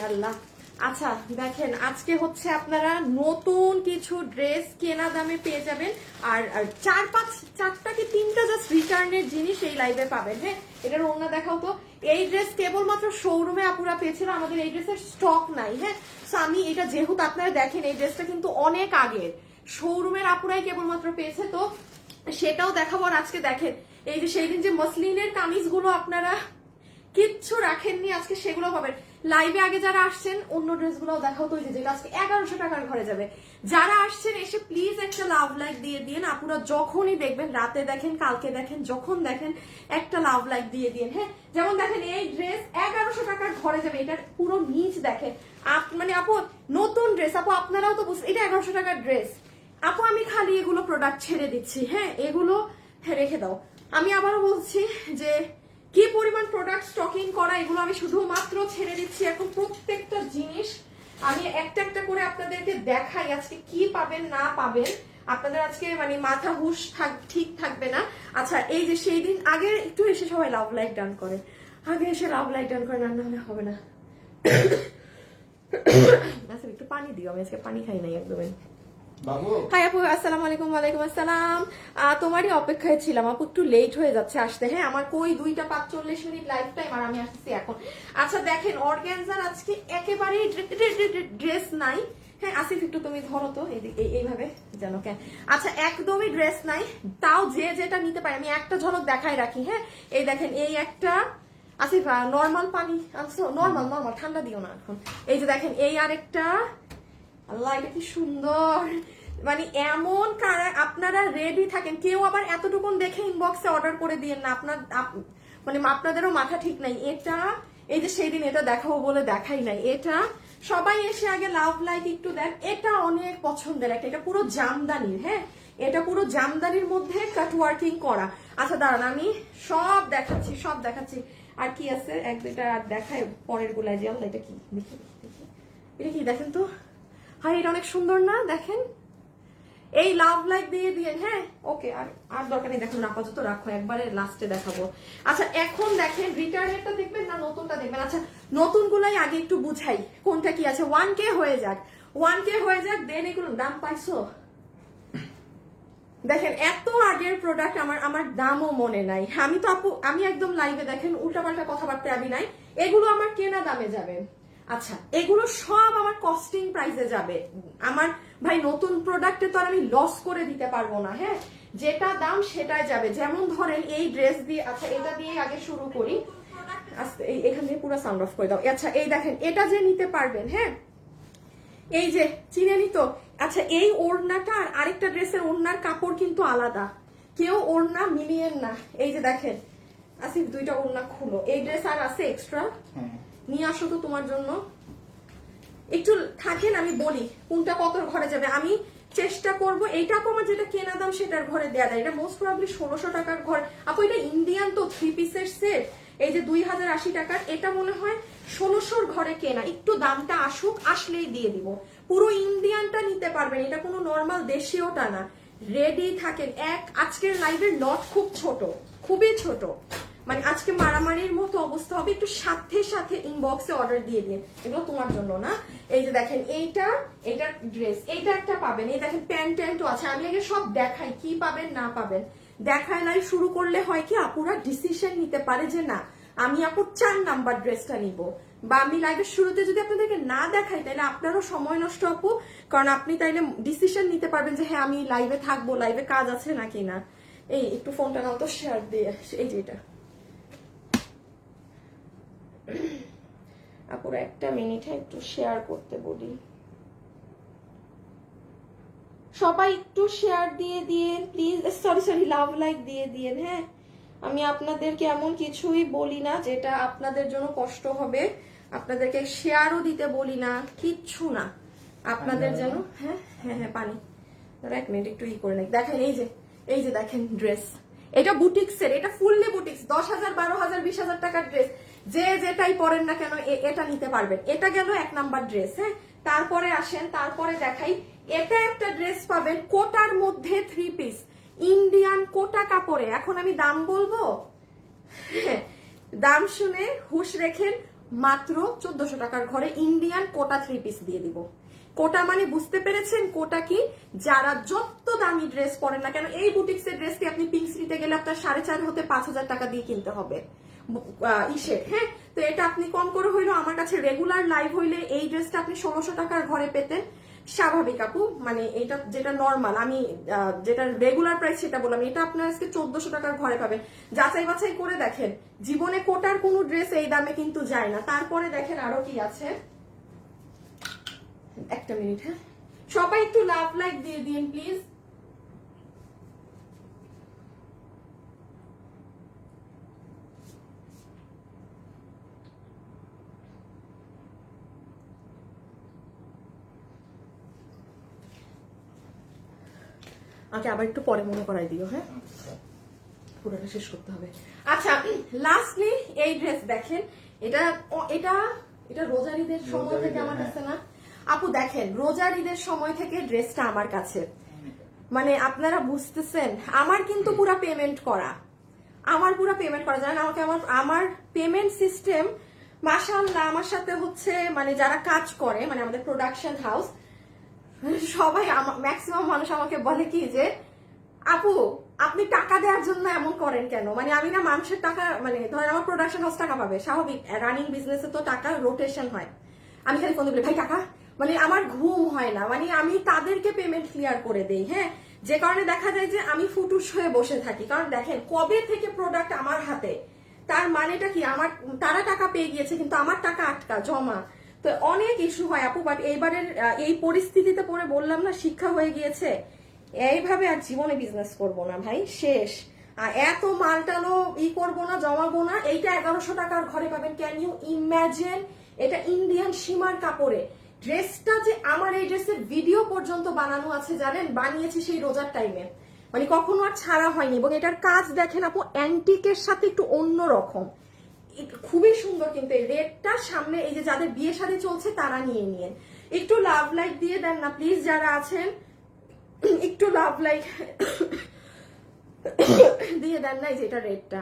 আল্লাহ। আচ্ছা দেখেন, আজকে হচ্ছে আপনারা নতুন কিছু ড্রেস কেনা দামে পেয়ে যাবেন। আর চারটা কি তিনটা জাস্ট রিটার্নের জিনিস এই লাইভে পাবেন। হ্যাঁ, এটার ওড়না দেখাও তো। এই ড্রেস কেবলমাত্র শোরুমে আপুরা পেয়েছিল, আমাদের এই ড্রেসের স্টক নাই। হ্যাঁ, তো আমি এটা যেহেতু আপনারা দেখেন, এই ড্রেসটা কিন্তু অনেক আগের, শোরুমের আপুরাই কেবলমাত্র পেয়েছে, তো সেটাও দেখাবো। আর আজকে দেখেন, এই যে সেই দিন যে মসলিনের কামিজগুলো আপনারা কিচ্ছু রাখেননি, আজকে সেগুলো পাবেন লাইভে। আগে যারা আসছেন অন্য ড্রেসগুলো দেখাও তো, যেটা আজকে 1100 টাকার ঘরে যাবে। যারা আসছেন এসে প্লিজ একটা লাভ লাইক দিয়ে দিন। আপুরা যখনই দেখবেন, রাতে দেখেন, কালকে দেখেন, যখন দেখেন একটা লাভ লাইক দিয়ে দিন। হ্যাঁ, যেমন দেখেন এই ড্রেস 1100 টাকার ঘরে যাবে, এটার পুরো নিচ দেখেন। মানে আপু নতুন ড্রেস, আপু আপনারাও তো বুঝছেন এটা 1100 টাকার ড্রেস। আপু আমি খালি এগুলো প্রোডাক্ট ছেড়ে দিচ্ছি। হ্যাঁ, এগুলো রেখে দাও। আমি আবারও বলছি যে কি পরিমাণ প্রোডাক্ট স্টকিং করা, এগুলো আমি শুধুমাত্র ছেড়ে দিচ্ছি। এখন প্রত্যেকটা জিনিস আমি একটা একটা করে আপনাদেরকে দেখাই, আজকে কি পাবেন না পাবেন। আপনাদের আজকে মানে মাথা হুশ ঠিক থাকবে না। আচ্ছা, এই যে সেই দিন আগে একটু এসে সবাই লাভ লাইক ডান করে, আগে এসে লাভ লাইক ডান করে, না হলে হবে না। আচ্ছা একটু পানি দিও, আমি আজকে পানি খাই নাই একদমই। হাই আপু, আসসালামু আলাইকুম। ওয়ালাইকুম আসসালাম। তোমারই অপেক্ষায় ছিলাম আপু, একটু লেট হয়ে যাচ্ছে আসতে। হ্যাঁ, আমার কই 2:45 লাইফ টাইম, আর আমি আসছি এখন। আচ্ছা দেখেন, অর্গানজার আজকে একেবারেই ড্রেস নাই। হ্যাঁ আসিফ, একটু তুমি ধরো তো এইভাবে যেন কেন। আচ্ছা একদমই ড্রেস নাই, তাও যে যেটা নিতে পারে আমি একটা ঝলক দেখাই রাখি। হ্যাঁ, এই দেখেন, এই একটা আসিফ নর্মাল পানি আনছো, নর্মাল ঠান্ডা দিও না এখন। এই যে দেখেন, এই আরেকটা, আল্লাহ এটা কি সুন্দর। মানে এমন আপনারা রেডি থাকেন, কেউ আবার এতটুকুন দেখে ইনবক্সে অর্ডার করে দিয়েন না, মানে আপনাদেরও মাথা ঠিক নাই। এটা এই যে সেই দিন এটা দেখাবো বলে দেখাই নাই, এটা সবাই এসে আগে লাভ লাইক একটু দেন। এটা অনেক পছন্দের একটা, এটা পুরো জামদানির। হ্যাঁ, এটা পুরো জামদানির মধ্যে কাট ওয়ার্কিং করা। আচ্ছা দাঁড়ান, আমি সব দেখাচ্ছি। আর কি আছে এক দুইটা আর দেখায় পরের গুলায়। যে আল্লাহ এটা কি, দেখি এটা কি দেখেন তো। হাই, এটা অনেক সুন্দর না, দেখেন। এই লাভ লাইক দিয়ে দিয়ে। হ্যাঁ ওকে, আর দরকার নেই, দেখুন আপাতত রাখো, একবারে লাস্টে দেখাবো। আচ্ছা এখন দেখেন, রিটার্নেরটা দেখবেন না নতুনটা দেখবেন। আচ্ছা নতুন গুলাই আগে একটু বুঝাই কোনটা কি আছে। 1K হয়ে যাক, 1K হয়ে যাক, দেন এগুলো দাম পাইছো। দেখেন এত আগের প্রোডাক্ট, আমার দামও মনে নাই। আমি তো আপু, আমি একদম লাইভে দেখেন উল্টাপাল্টা কথাবার্তা আমি নাই, এগুলো আমার কেনা দামে যাবে। আচ্ছা এগুলো সব আমার কস্টিং প্রাইসে যাবে। আমার ভাই নতুন প্রোডাক্টে তো আর আমি লস করে দিতে পারবো না। হ্যাঁ, যেটা দাম সেটাই যাবে। যেমন ধরেন এই ড্রেস দিয়ে, আচ্ছা এটা দিয়ে আগে শুরু করি। আচ্ছা এখান থেকে পুরো সাউন্ড অফ করে দাও। আচ্ছা এই দেখেন, এটা যে নিতে পারবেন, হ্যাঁ এই যে চিনে নিত। আচ্ছা এই ওড়নাটা আর আরেকটা ড্রেসের ওড়নার কাপড় কিন্তু আলাদা, কেউ ওড়না মিলিয়েন না। এই যে দেখেন আসিফ, দুইটা ওড়না খুলো। এই ড্রেস আর আছে এক্সট্রা, নিয়ে আসো তো তোমার জন্য। একটু থাকেন, আমি বলি কোনটা কত ঘরে যাবে। আমি চেষ্টা করবো এইটা আমার যেটা কেনা দাম সেটার ঘরে দেয়া যায়। এটা মোস্ট প্রবাবলি 1600 টাকার ঘর। আপু এটা ইন্ডিয়ান তো 3 পিসের সেট, এই যে 2080 টাকার, এটা মনে হয় 1600 ঘরে কেনা। একটু দামটা আসুক, আসলেই দিয়ে দিব। পুরো ইন্ডিয়ানটা নিতে পারবেন, এটা কোনো নর্মাল দেশীয়টা না। রেডি থাকেন। আজকের লাইভের লট খুব ছোট, খুবই ছোট, মানে আজকে মারামারির মতো অবস্থা হবে। একটু সাথে ইনবক্সে অর্ডার দিয়ে দিন, এগুলো তোমার জন্য না। এই যে দেখেন, এইটা ড্রেস, এইটা একটা পাবেন। এই দেখেন প্যান্টও আছে। আমি আগে সব দেখাই কি পাবেন না পাবেন। দেখায় লাই শুরু করলে হয় কি, আপুরা ডিসিশন নিতে পারে যে না আমি আপু 4 নাম্বার ড্রেসটা নিব। বা আমি লাইভের শুরুতে যদি আপনাদেরকে না দেখাই, তাহলে আপনারও সময় নষ্ট আপু, কারণ আপনি তাইলে ডিসিশন নিতে পারবেন যে হ্যাঁ আমি লাইভে থাকবো, লাইভে কাজ আছে নাকি না। এই একটু ফোনটা নাও তো, শেয়ার দিয়ে। এই যে এটা আপুরা একটা মিনিট, একটু শেয়ার করতে বলি। সবাই একটু শেয়ার দিয়ে দিয়েন প্লিজ। সরি লাভ লাইক দিয়ে দিয়েন। হ্যাঁ, আমি আপনাদেরকে এমন কিছুই বলি না যেটা আপনাদের জন্য কষ্ট হবে, আপনাদেরকে শেয়ারও দিতে বলি না, কিচ্ছু না আপনাদের যেন। হ্যাঁ পানি এক মিনিট, একটু করে নাকি। দেখেন এই যে দেখেন ড্রেস, এটা বুটিক্সের, এটা ফুললি বুটিক্স। 10,000 12,000 20,000 টাকার ড্রেস, যে যেটাই পরেন না কেন এটা নিতে পারবেন। এটা গেল 1 নাম্বার ড্রেস। হ্যাঁ, তারপরে আসেন, তারপরে দেখাই। এটা একটা ড্রেস পাবেন কোটার মধ্যে 3 পিস, ইন্ডিয়ান কোটা কাপড়ে। এখন আমি দাম বলবো, দাম শুনে হুশ রেখেন। মাত্র 1400 টাকার ঘরে ইন্ডিয়ান কোটা 3 পিস দিয়ে দিব। কোটা মানে বুঝতে পেরেছেন কোটা কি? যারা যত দামি ড্রেস পরেন না কেন, এই বুটিক্সের ড্রেসটি আপনি পিঙ্ক সিটিতে গেলে আপনার 4.5 হতে 5000 টাকা দিয়ে কিনতে হবে ইসের। হ্যাঁ, তো এটা আপনি কম করে হইলো আমার কাছে রেগুলার লাইভ হইলে এই ড্রেসটা আপনি 1600 টাকার ঘরে পেতেন। স্বাভাবিক আপু, মানে এটা যেটা নর্মাল, আমি যেটা রেগুলার প্রাইস সেটা বললাম, এটা আপনার আজকে 1400 টাকার ঘরে পাবেন। যাচাই বাছাই করে দেখেন, জীবনে কোটার কোনো ড্রেস এই দামে কিন্তু যায় না। তারপরে দেখেন আরো কি আছে, একটা মিনিট। হ্যাঁ, সবাই একটু লাভ লাইক দিয়ে দিন প্লিজ। আগে আবার একটু পরে মনে করাই দিও। হ্যাঁ, পুরোটা শেষ করতে হবে। আচ্ছা, লাস্টলি এই ড্রেস দেখেন, এটা এটা এটা রোজার ঈদের সময় থেকে আমার কাছে না আপু, দেখেন রোজার ঈদের সময় থেকে ড্রেসটা আমার কাছে, মানে আপনারা বুঝতেছেন, আমার কিন্তু পুরো পেমেন্ট করা, আমার পুরো পেমেন্ট করা। জানেন আমাকে আমার পেমেন্ট সিস্টেম মাশাআল্লাহ, আমার সাথে হচ্ছে মানে যারা কাজ করে, মানে আমাদের প্রোডাকশন হাউস সবাই, ম্যাক্সিমাম মানুষ আমাকে বলে কি যে আপু আপনি টাকা দেওয়ার জন্য এমন করেন কেন? মানে আমি না মানুষের টাকা, মানে ধরেন আমার প্রোডাকশন হাউস টাকা পাবে, স্বাভাবিক রানিং বিজনেসে তো টাকা রোটেশন হয়। আমি খালি ফোন বলি ভাই টাকা, মানে আমার ঘুম হয় না, মানে আমি তাদেরকে পেমেন্ট ক্লিয়ার করে দেই। হ্যাঁ, যে কারণে দেখা যায় যে আমি ফুটুস হয়ে বসে থাকি, কারণ দেখেন কবে থেকে প্রোডাক্ট আমার হাতে, তার মানেটা কি, আমার তারা টাকা পেয়ে গিয়েছে কিন্তু আমার টাকা আটকা জমা, তো অনেক ইস্যু হয় আপু। বাট এইবারের এই পরিস্থিতিতে পড়ে বললাম না, শিক্ষা হয়ে গিয়েছে, এইভাবে আর জীবনে বিজনেস করব না ভাই, শেষ। এত মালটালো করবো না, জমাবো না। এইটা 1100 টাকার ঘরে পাবেন। Can you imagine? এটা ইন্ডিয়ান সীমার কাপড়ে ড্রেসটা, যে আমার এই ড্রেসের ভিডিও পর্যন্ত বানানো আছে জানেন, বানিয়েছি সেই রোজার টাইমে, মানে কখনো আর ছাড়া হয়নি। এবং এটার কাজ দেখেন আপু, অ্যান্টিকের সাথে একটু অন্য রকম, খুবই সুন্দর। কিন্তু এই রেডটা সামনে, এই যে যাদের বিয়ে শাদী চলছে তারা নিয়ে নিয়েন। একটু লাভ লাইক দিয়ে দেন না প্লিজ, যারা আছেন একটু লাভ লাইক দিয়ে দেন না। এই যে এটা রেডটা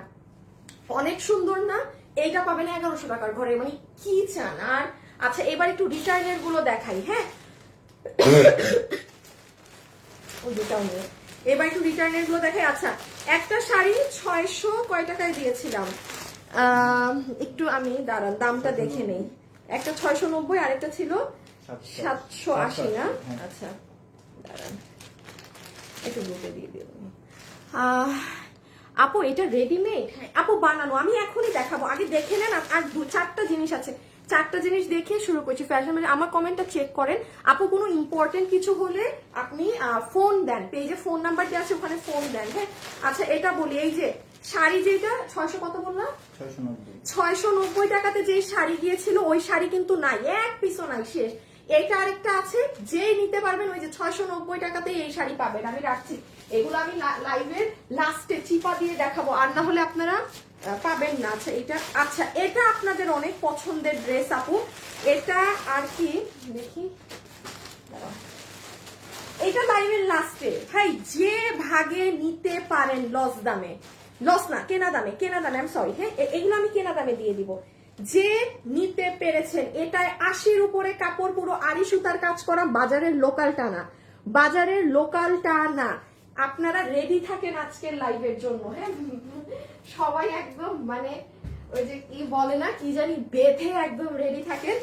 অনেক সুন্দর না? এইটা পাবেন 1100 টাকার ঘরে, মানে কি চান আর? আচ্ছা, এবার একটু রিটার্নের গুলো দেখাই। হ্যাঁ, এবার একটু রিটার্নের গুলো দেখাই। আচ্ছা, একটা শাড়ি 600 কয় টাকায় দিয়েছিলাম, একটু আমি দাঁড়ান দামটা দেখে নেই। একটা 690, আরেকটা ছিল 780 না? আচ্ছা দাঁড়ান একটু বুকে দিয়ে দিও। আপু এটা রেডিমেড? আপু বানানো, আমি এখনই দেখাবো, আগে দেখে নেন। আর 4টা জিনিস আছে, 4টা জিনিস দেখে শুরু করছি। ফ্যাশন আমার কমেন্টটা চেক করেন আপু, কোনো ইম্পর্টেন্ট কিছু হলে আপনি ফোন দেন, পেজে ফোন নাম্বার দেওয়া আছে, ওখানে ফোন দেন। হ্যাঁ, আচ্ছা এটা বলি, এই যে শাড়ি যেটা 600 কত বললাম, 690 টাকাতে যে শাড়ি গিয়েছিল ওই শাড়ি কিন্তু নাই, এক পিসও নাই, শেষ। এইটা আরেকটা আছে, যেই নিতে পারবেন ওই যে 690 টাকাতে এই শাড়ি পাবেন। আমি রাখছি এগুলো, আমি লাইভের লাস্টে চিপা দিয়ে দেখাবো, আর না হলে আপনারা পাবেন না। আচ্ছা এটা, আচ্ছা এটা আপনাদের অনেক পছন্দের ড্রেস আপু, এটা আর কি দেখি, এটা লাইভের লাস্টে ভাই, যে ভাগে নিতে পারেন লস দামে, লস না কেনা দামে, কেনা দামে, আমি সরি, হ্যাঁ এগুলো আমি কেনা দামে দিয়ে দিব। যে নিতে পেরেছেন, এটায় 80-র উপরে কাপড়, পুরো আড়ি সুতার কাজ করা, বাজারের লোকাল টানা, বাজারের লোকাল টানা। আপনারা রেডি থাকেন আজকের লাইভের জন্য। হ্যাঁ, সবাই একদম মানে ওই যে কি বলে না, কি জানি বেঁধে একদম রেডি থাকেন।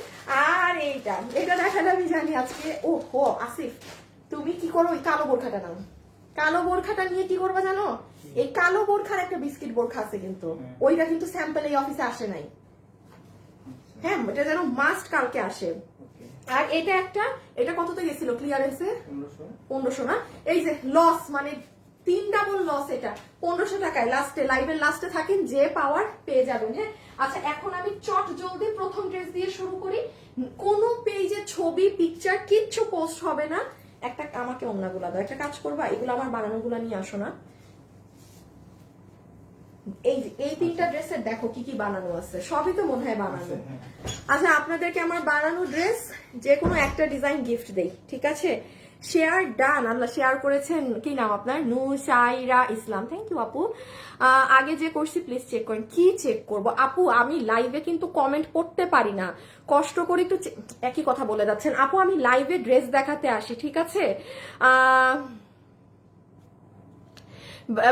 আর এইটা, এটা দেখালে আমি জানি আজকে, ও হো আসিফ তুমি কি করো, ওই কালো বোরখাটা নাও, কালো বোরখাটা নিয়ে কি করবা জানো? এই কালো বোরখার একটা বিস্কিট বোরখা আছে, কিন্তু ওইটা কিন্তু স্যাম্পল এই অফিসে আসে নাই। হ্যাঁ, এটা যেন মাস্ট কালকে আসে। আর এটা একটা, এটা কততে গেছিল ক্লিয়ারেন্সে? 1500 না? এই যে লস, মানে 3 ডাবল লস, এটা 1500 টাকায় লাস্টে, লাইভের লাস্টে থাকেন, যে পাওয়ার পেয়ে যাবেন। হ্যাঁ, আচ্ছা এখন আমি চট জলদি প্রথম ড্রেস দিয়ে শুরু করি। কোনো পেজে ছবি পিকচার কিচ্ছু পোস্ট হবে না। একটা আমাকে অন্যগুলা দাও, একটা কাজ করবা, এগুলো আমার বানানোগুলা নিয়ে আসো না। এই 3টা ড্রেসের দেখো কি কি বানানো আছে, সবই তো মনে হয় বানানো। আচ্ছা আপনাদেরকে আমার বানানো ড্রেস যে কোনো একটা ডিজাইন গিফট দেই, ঠিক আছে? শেয়ার ডান, আল্লাহ শেয়ার করেছেন। কি নাম আপনার? নুসাইরা ইসলাম, থ্যাংক ইউ আপু। আগে যে করছি প্লিজ চেক করেন। কি চেক করব আপু? আমি লাইভে কিন্তু কমেন্ট পড়তে পারি না, কষ্ট করে একটু একই কথা বলে যাচ্ছেন আপু। আমি লাইভে ড্রেস দেখাতে আসি, ঠিক আছে?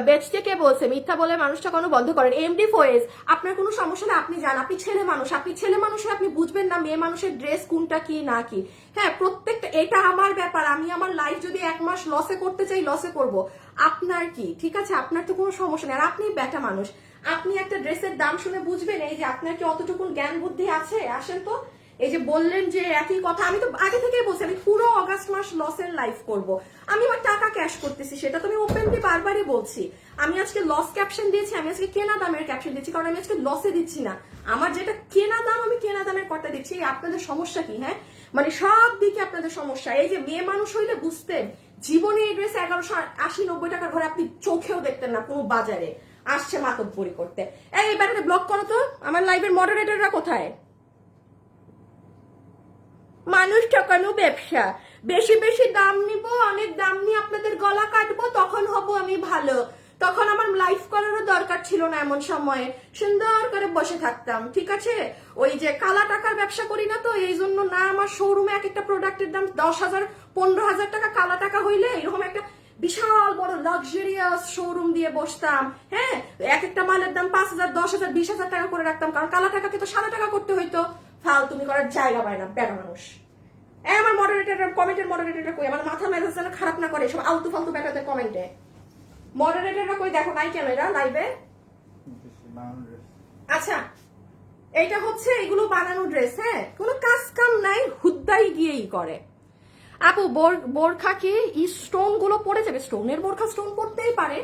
বেচতে কে বলছে? মিথ্যা বলে মানুষটা কোনো বন্ধ করেন। এমডি ফয়েজ, আপনার কোনো সমস্যা না, আপনি যান, আপনি ছেলে মানুষ, আপনি ছেলে মানুষে আপনি বুঝবেন না মেয়ে মানুষের ড্রেস কোনটা কি না কি। হ্যাঁ, প্রত্যেকটা, এটা আমার ব্যাপার, আমি আমার লাইফ যদি 1 মাস লসে করতে চাই লসে করব, আপনার কি? ঠিক আছে, আপনার তো কোনো সমস্যা নেই। আর আপনি বেটা মানুষ, আপনি একটা ড্রেসের দাম শুনে বুঝবেন এই যে আপনার কি অতটুকুন জ্ঞান বুদ্ধি আছে? আসেন তো। এই যে বললেন যে একই কথা, আমি তো আগে থেকেই বলছি আমি পুরো অগাস্ট মাস লসের লাইফ করব। আমি আমার টাকা ক্যাশ করতেছি, সেটা তো আমি ওপেনলি বারবারই বলছি। আমি আজকে লস ক্যাপশন দিয়েছি, আমি আজকে কেনা দামের ক্যাপশন দিচ্ছি, কারণ আমি আজকে লসে দিচ্ছি না। আমার যেটা কেনা দাম আমি কেনা দামের কথা দিচ্ছি। আপনাদের সমস্যা কি? হ্যাঁ, মানে সব দিকে আপনাদের সমস্যা। এই যে মেয়ে মানুষ হইলে বুঝতেন, জীবনে এই ড্রেস 1180-90 টাকার ঘরে আপনি চোখেও দেখতেন না কোনো বাজারে। আসছে মাতব্বরি করতে। এই ব্যাটারে ব্লক করো তো। আমার লাইভের মডারেটররা কোথায়? মানুষ ঠকানো ব্যবসা। বেশি বেশি দাম নিব, অনেক দাম নিয়ে আপনাদের গলা কাটবো, তখন হব আমি ভালো। তখন আমার লাইফ করারও দরকার ছিল না, এমন সময়ে সুন্দর করে বসে থাকতাম। ঠিক আছে, ওই যে কালা টাকার ব্যবসা করি না তো, এই জন্য না আমার শোরুমে এক একটা প্রোডাক্টের দাম 10,000-15,000 টাকা। কালা টাকা হইলে এরকম একটা বিশাল বড় লাক্সারিয়াস শোরুম দিয়ে বসতাম। হ্যাঁ, এক একটা মালের দাম 5,000, 10,000, 20,000 টাকা করে রাখতাম, কারণ কালা টাকাকে তো সাদা টাকা করতে হইতো। ফালতুমি করার জায়গা পায় না বেটা মানুষ। আমার মডারেটর, কমেন্টের মডারেটররা কই? আমার মাথা মেজাজ যেন খারাপ না করে সব আলতু ফালতু বেটাদের কমেন্টে। মডারেটররা কই? দেখো নাই কেন এরা লাইভে? আচ্ছা, এইটা হচ্ছে এগুলো বানানো ড্রেস। হ্যাঁ, কোনো কাজ কাম নাই, হুদ্দাই গিয়েই করে। আপু বোরখা কি স্টোন গুলো পড়ে যাবে? স্টোনের বোরখা স্টোন পড়তেই পারে,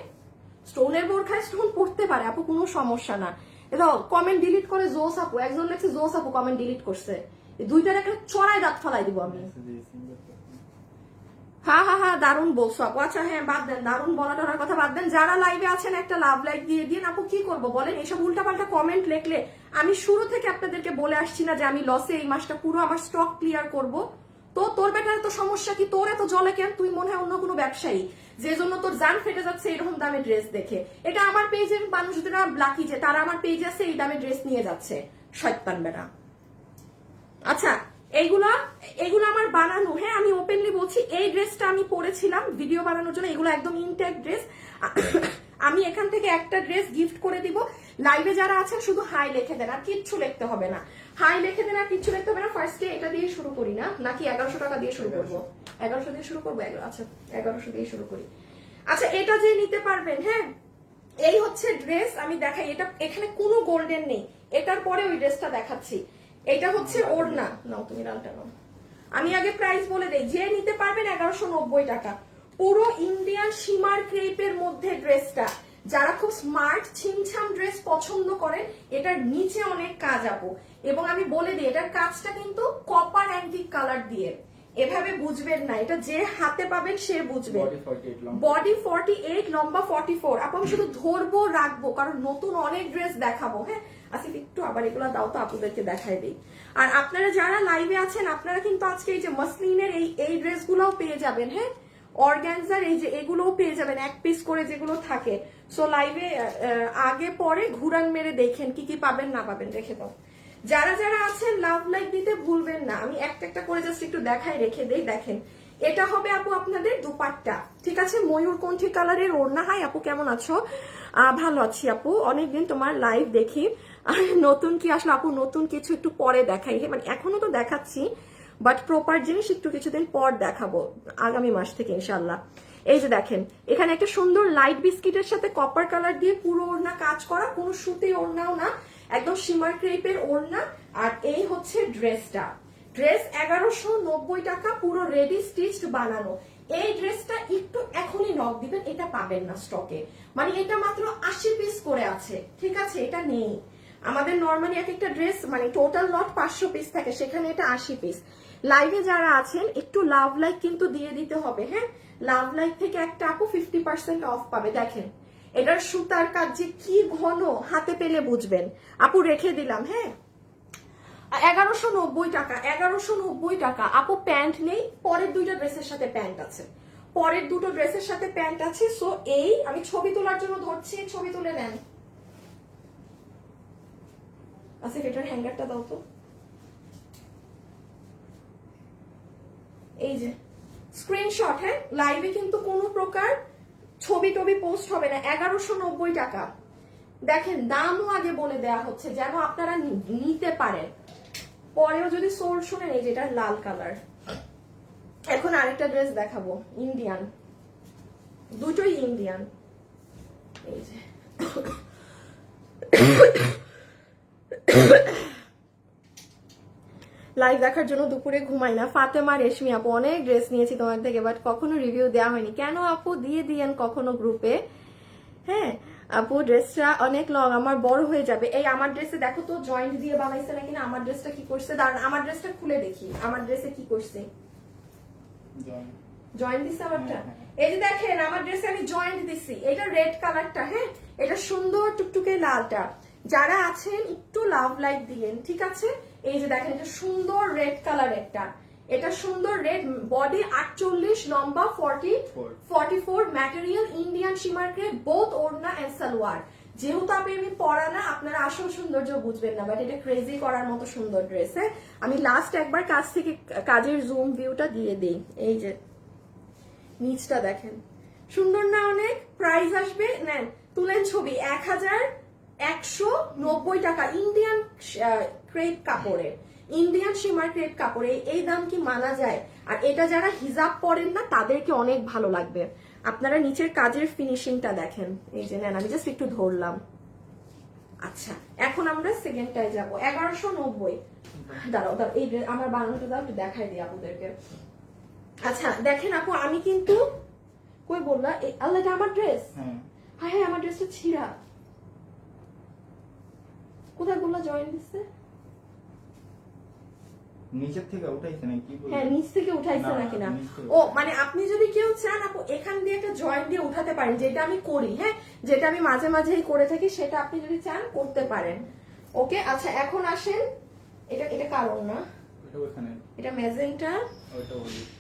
স্টোনের বোরখায় স্টোন পড়তে পারে আপু, কোনো সমস্যা না। এটা কমেন্ট ডিলিট করে জোস আপু, একজন লেখছে জোস আপু কমেন্ট ডিলিট করছে। দুইটার একটা চড়াই দাঁত ফলাই দিব আমি। হ্যাঁ হ্যাঁ হ্যাঁ, দারুণ বলছো আপু। আচ্ছা হ্যাঁ, বাদ দেন, দারুণ বলা টলার কথা বাদ দেন। যারা লাইভে আছেন একটা লাভ লাইক দিয়ে দিন আপু। কি করবো বলেন, এসব উল্টাপাল্টা কমেন্ট লিখলে? আমি শুরু থেকে আপনাদেরকে বলে আসছি না যে আমি লসে এই মাসটা পুরো আমার স্টক ক্লিয়ার করব? তো তোর বেটার তো সমস্যা কি? তোর এত জলে কেন? তুই মনে হয় অন্য কোনো ব্যবসায়ী, যে জন্য তোর জান ফেটে যাচ্ছে এরকম দামে ড্রেস দেখে। এটা আমার পেজের মানুষরা লাকি যে তারা আমার পেজে আছে এই দামে ড্রেস নিয়ে যাচ্ছে। শয়তান বেটা। আচ্ছা, এইগুলো আমার বানানো। হ্যাঁ, আমি ওপেনলি বলছি, এই ড্রেসটা আমি পরেছিলাম ভিডিও বানানোর জন্য। এগুলো একদম ইনটেক ড্রেস। আমি এখান থেকে একটা ড্রেস গিফট করে দিব। লাইভে যারা আছেন শুধু হাই লিখে দেন, আর কিচ্ছু লিখতে হবে না। হাই লিখে দেন, আর কিচ্ছু লিখতে হবে না। ফার্স্টে এটা দিয়ে শুরু করি না, নাকি 1100 টাকা দিয়ে শুরু করবো? 1100 দিয়ে শুরু করবো? আচ্ছা 1100 দিয়ে শুরু করি। আচ্ছা, এটা যে নিতে পারবেন। হ্যাঁ, এই হচ্ছে ড্রেস। আমি দেখাই, এটা এখানে কোনো গোল্ডেন নেই। এটার পরে ওই ড্রেসটা দেখাচ্ছি। এটা হচ্ছে ওড়না। নাও তুমি লালটা নাও। আমি আগে প্রাইস বলে দেই, যে নিতে পারবেন 1190 টাকা। পুরো ইন্ডিয়ান শিমার ক্রেপের মধ্যে ড্রেসটা। যারা খুব স্মার্ট ছিমছাম ড্রেস পছন্দ করেন, এটার নিচে অনেক কাজ আপু। এবং আমি বলে দিই, এটার কাজটা কিন্তু কপার অ্যান্টিক কালার দিয়ে। এভাবে বুঝবেন না, এটা যে হাতে পাবেন সে বুঝবেন। বডি 48, লম্বা 44। আপু আমি শুধু ধরবো রাখবো, কারণ নতুন অনেক ড্রেস দেখাবো। হ্যাঁ, আসিফ একটু আবার এগুলা দাও তো, আপুদেরকে দেখাই দিই। আর আপনারা যারা লাইভে আছেন, আপনারা কিন্তু আজকে এই যে মসলিনের এই ড্রেসগুলোও পেয়ে যাবেন। হ্যাঁ, অর্গানজার এই যে এগুলোও পেয়ে যাবেন, এক পিস করে যেগুলো থাকে। সো লাইভে আগে পরে ঘুরান মেরে দেখেন কি কি পাবেন না পাবেন, রেখে দাও। যারা যারা আছেন লাভ লাইক দিতে ভুলবেন না। আমি একটা একটা করে জাস্ট একটু দেখাই, রেখে দেই। দেখেন, এটা হবে আপু আপনাদের দুপাট্টা। ঠিক আছে, ময়ূরকণ্ঠী কালারের ওড়না। হাই আপু, কেমন আছো? ভালো আছি আপু, অনেকদিন তোমার লাইভ দেখি। নতুন কি আসলে আপু? নতুন কিছু একটু পরে দেখাই। মানে এখনো তো দেখাচ্ছি, বাট প্রপার জিনিস একটু কিছুদিন পর দেখাবো, আগামী মাস থেকে ইনশাল্লাহ। এই যে দেখেন, এখানে একটা সুন্দর লাইট বিস্কিটের সাথে কপার কালার দিয়ে পুরো ওড়না কাজ করা, কোনো সুতি ওড়নাও না, একদম শিমার ক্রেপের ওড়না। আর এই হচ্ছে ড্রেসটা। ড্রেস 1190 টাকা, পুরো রেডি স্টিচড বানানো। এই ড্রেসটা একটু এখনই নক দিবেন, এটা পাবেন না স্টকে। মানে এটা মাত্র 80 পিস করে আছে। ঠিক আছে, এটা নেই। আমাদের নর্মালি এক একটা ড্রেস মানে টোটাল লট 500 পিস থাকে, সেখানে এটা 80 পিস। লাইভে যারা আছেন একটু লাভ লাইক কিন্তু দিয়ে দিতে হবে। হ্যাঁ, লাভ লাইক থেকে একটা আপু 50% অফ পাবে। দেখেন, এটার সুতার কাজ যে কি ঘন, হাতে পেলে বুঝবেন। আপু রেখে দিলাম। হ্যাঁ, 1190 টাকা, 1190 টাকা। আপু প্যান্ট নেই, পরের দুইটা ড্রেসের সাথে প্যান্ট আছে, পরের দুটো ড্রেসের সাথে প্যান্ট আছে। সো এই আমি ছবি তোলার জন্য ধরছি, ছবি তুলে নেন। আচ্ছা এটার হ্যাঙ্গারটা দাও তো। এই যে স্ক্রিনশট, হ্যাঁ লাইভে কিন্তু কোনো প্রকার ছবি টবি পোস্ট হবে না। 1190 টাকা। দেখেন দামও আগে বলে দেয়া হচ্ছে যেন আপনারা নিতে পারেন, পরেও যদি সোল শুনেন। এই যেটা লাল কালার। এখন আরেকটা ড্রেস দেখাবো, ইন্ডিয়ান, দুটোই ইন্ডিয়ান। এই যে লাইভ দেখার জন্য দুপুরে ঘুমাই না। ফাতেমা রেশমি আপু, অনেক ড্রেস নিয়েছি তোমার থেকে, বাট কখনো রিভিউ দেওয়া হয়নি কেন আপু? দিয়ে দিয়েন কখনো গ্রুপে। হ্যাঁ আপু ড্রেসটা অনেক লং, আমার বড় হয়ে যাবে। এই আমার ড্রেসে দেখো তো জয়েন্ট দিয়ে বানাইছে নাকি না। আমার ড্রেসটা কি করছে, দাঁড়ান আমার ড্রেসটা খুলে দেখি আমার ড্রেসে কি করছে। জয়েন্ট দিছে আমারটা। এই যে দেখেন আমার ড্রেসে আমি জয়েন্ট দিছি। এটা রেড কালারটা, হ্যাঁ এটা সুন্দর টুকটুকে লালটা। যারা আছেন একটু লাভ লাইক দিয়েন, ঠিক আছে? এই যে দেখেন এটা সুন্দর রেড কালার একটা, এটা সুন্দর রেড, বডি 48, লম্বা 44, material Indian shimmer grey, both ওড়না এন্ড সালোয়ার। যেহেতু আমি পরা না, আপনারা আসল সৌন্দর্য বুঝবেন না, বাট এটা ক্রেজি করার মতো সুন্দর ড্রেস। আমি লাস্ট একবার কাছ থেকে কাজের জুম ভিউটা দিয়ে দিই। এই যে নিচটা দেখেন, সুন্দর না অনেক? প্রাইস আসবে, নেন তুলেন ছবি, 1190 টাকা। ইন্ডিয়ান ক্রেপ কাপড়ে, ইন্ডিয়ান শিমার ক্রেপ কাপড়ে এই দাম কি মানা যায়? আর এটা যারা হিজাব পরেন না তাদেরকে অনেক ভালো লাগবে। আপনারা নিচের কাজের ফিনিশিংটা দেখেন। এই যে নেন, আমি জাস্ট একটু ধরলাম। আচ্ছা এখন আমরা সেকেন্ডটায় যাবো। 1190। দাঁড়াও দাঁড়াও, এই আমার বানানোটা দাও, একটু দেখাই দিই আপুদেরকে। আচ্ছা দেখেন আপু, আমি কিন্তু কই বললা, আল্লাহ এটা আমার ড্রেস। হ্যাঁ হ্যাঁ আমার ড্রেসটা ছিঁড়া। কোথায় বললা জয়েন দিচ্ছে? নিচের থেকে উঠাইছে নাকি? হ্যাঁ নিচ থেকে উঠাইছে নাকি না। ও মানে আপনি যদি কেউ চান আপু এখান দিয়ে একটা জয়েন্ট দিয়ে উঠাতে পারেন, যেটা আমি করি। হ্যাঁ যেটা আমি মাঝে মাঝেই করে থাকি, সেটা আপনি যদি চান করতে পারেন। ওকে আচ্ছা এখন আসেন, এটা এটা কারণ না, এটা ম্যাজেন্টা,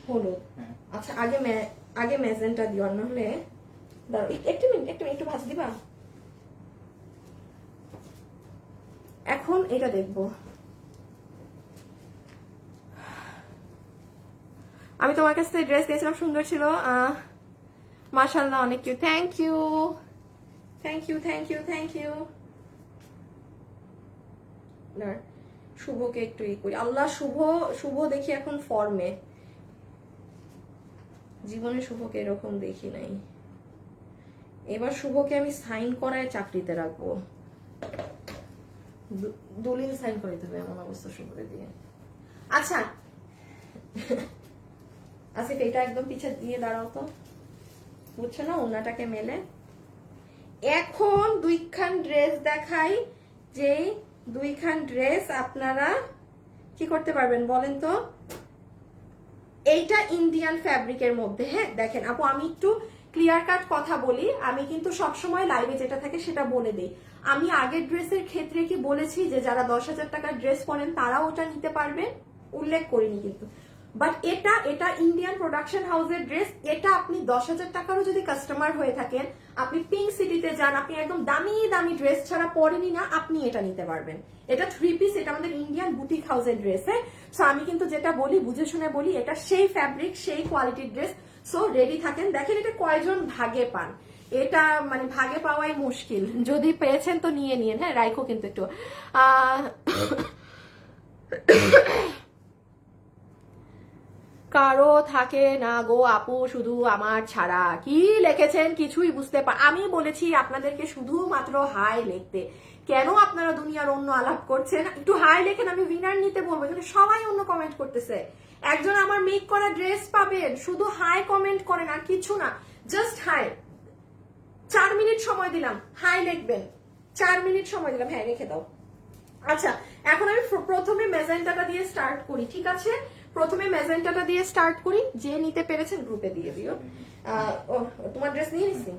হলুদ। আচ্ছা আগে ম্যাজেন্টা দিও, নাহলে দাঁড়াও একটু মিনিট একটু ভাজ দিবা। এখন এটা দেখবো। আমি তোমার কাছ থেকে ড্রেস দিয়েছিলাম, সুন্দর ছিল মাশাআল্লাহ, অনেক cute. Thank you thank you thank you thank you. শুভকে একটু ই করি। আল্লাহ শুভ দেখি এখন ফর্মে, জীবনে শুভকে এরকম দেখি নাই। এবার শুভকে আমি সাইন করায় চাকরিতে রাখবো, দলিল সাইন করে দিতে হবে এমন অবস্থা শুভকে দিয়ে। আচ্ছা আসিফ এটা একদম পিছে দিয়ে দাঁড়াও তো, বুঝছো না ওনাটাকে মেলে। এখন দুইখান ড্রেস দেখাই, যে দুইখান ড্রেস আপনারা কি করতে পারবেন বলেন তো। এইটা ইন্ডিয়ান ফ্যাব্রিকের মধ্যে। হ্যাঁ দেখেন আপু আমি একটু ক্লিয়ার কাট কথা বলি, আমি কিন্তু সবসময় লাইভে যেটা থাকে সেটা বলে দিই। আমি আগের ড্রেসের ক্ষেত্রে কি বলেছি যে যারা 10,000 টাকার ড্রেস পরেন তারা ওটা নিতে পারবেন? উল্লেখ করিনি কিন্তু। বাট এটা ইন্ডিয়ান প্রোডাকশন হাউসের ড্রেস। এটা আপনি 10,000 টাকারও যদি কাস্টমার হয়ে থাকেন, আপনি পিঙ্ক সিটিতে যান, আপনি একদম দামি দামি ড্রেস ছাড়া পরেনি না, আপনি এটা নিতে পারবেন। এটা 3 পিস, এটা আমাদের ইন্ডিয়ান বুটিক হাউসের ড্রেস। সো আমি কিন্তু যেটা বলি বুঝে শুনে বলি, এটা সেই ফ্যাব্রিক সেই কোয়ালিটির ড্রেস। সো রেডি থাকেন। দেখেন এটা কয়জন ভাগে পান, এটা মানে ভাগে পাওয়াই মুশকিল, যদি পেয়েছেন তো নিয়ে নিন। হ্যাঁ রাইখো কিন্তু একটু কারো থাকে না গো আপু, শুধু আমার ছাড়া। কি লিখেছেন কিছুই বুঝতে আমি বলেছি আপনাদেরকে শুধুমাত্র হাই লিখতে। কেন আপনারা দুনিয়ার অন্য আলাপ করছেন? একটু হাই লেখেন, আমি উইনার নিতে বলবো। এখানে সবাই অন্য কমেন্ট করতেছে। একজন আমার মেক করা ড্রেস পাবেন, শুধু হাই কমেন্ট করেন আর কিছু না, জাস্ট হাই। 4 মিনিট সময় দিলাম, হাই লিখবেন। 4 মিনিট সময় দিলাম, হ্যাঁ রেখে দাও। আচ্ছা এখন আমি প্রথমে ম্যাজেন্টাটা দিয়ে স্টার্ট করি, ঠিক আছে? প্রথমে ম্যাজেন্টাটা দিয়ে স্টার্ট করি। যে নিতে পেরেছেন গ্রুপে দিয়ে দিও। তোমার ড্রেস নিয়ে নিছি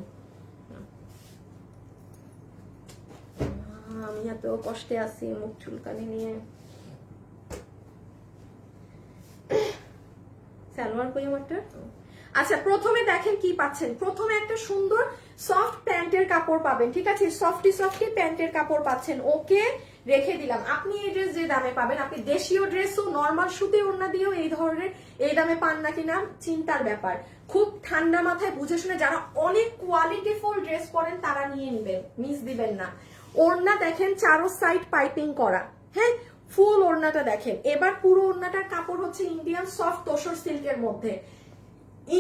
আমি, এত কষ্টে আছি মুখ চুলকানি নিয়ে। সালোয়ার কই আমারটা? আচ্ছা, প্রথমে দেখেন কি পাচ্ছেন। প্রথমে একটা সুন্দর সফট প্যান্টের কাপড় পাবেন, ঠিক আছে? সফটি প্যান্টের কাপড় পাচ্ছেন। ওকে, রেখে দিলাম। আপনি এই ড্রেস যে দামে পাবেন, আপনি দেশীয় ড্রেসও নর্মাল সুতি ওড়না দিয়েও এই ধরনের এই দামে পান না কিনা চিন্তার ব্যাপার। খুব ঠান্ডা মাথায় বুঝে শুনে যারা অনেক কোয়ালিটিফুল ড্রেস পরেন তারা নিয়ে নেবেন, মিস দিবেন না। ওড়না দেখেন চারো সাইড পাইপিং করা, হ্যাঁ, ফুল ওড়নাটা দেখেন। এবার পুরো ওড়নাটার কাপড় হচ্ছে ইন্ডিয়ান সফট তোসর সিল্কের মধ্যে,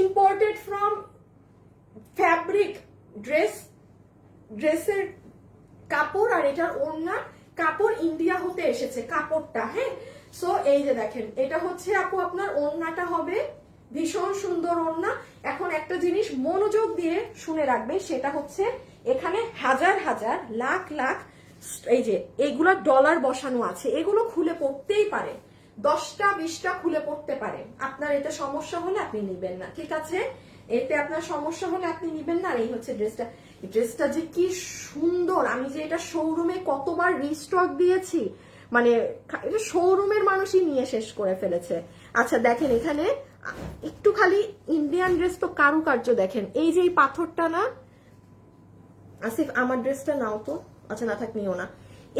ইম্পোর্টেড ফ্রম ফ্যাব্রিক ড্রেসের কাপড়, আর এটার ওড়না কাপড় ইন্ডিয়া হতে এসেছে কাপড়টা, হ্যাঁ। সো এই যে দেখেন, এটা হচ্ছে আপু আপনার ওড়নাটা হবে ভীষণ সুন্দর ওড়না। এখন একটা জিনিস মনোযোগ দিয়ে শুনে রাখবেন, সেটা হচ্ছে এখানে হাজার হাজার লাখ লাখ এই যে এইগুলা ডলার বসানো আছে, এগুলো খুলে পড়তেই পারে, 10টা 20টা খুলে পড়তে পারে। আপনার এতে সমস্যা হলে আপনি নিবেন না, ঠিক আছে? এতে আপনার সমস্যা হলে আপনি নিবেন না। আর এই হচ্ছে ড্রেসটা যে কি সুন্দর, আমি যে এটা শোরুমে কতবার রিস্টক দিয়েছি, মানে এটা শোরুমের মানুষই নিয়ে শেষ করে ফেলেছে। আচ্ছা দেখেন, এখানে একটু খালি ইন্ডিয়ান ড্রেস তো কারুকার্য দেখেন, এই যে এই পাথরটা না, আসিফ আমার ড্রেসটা নাও তো, আচ্ছা না থাক নিও না।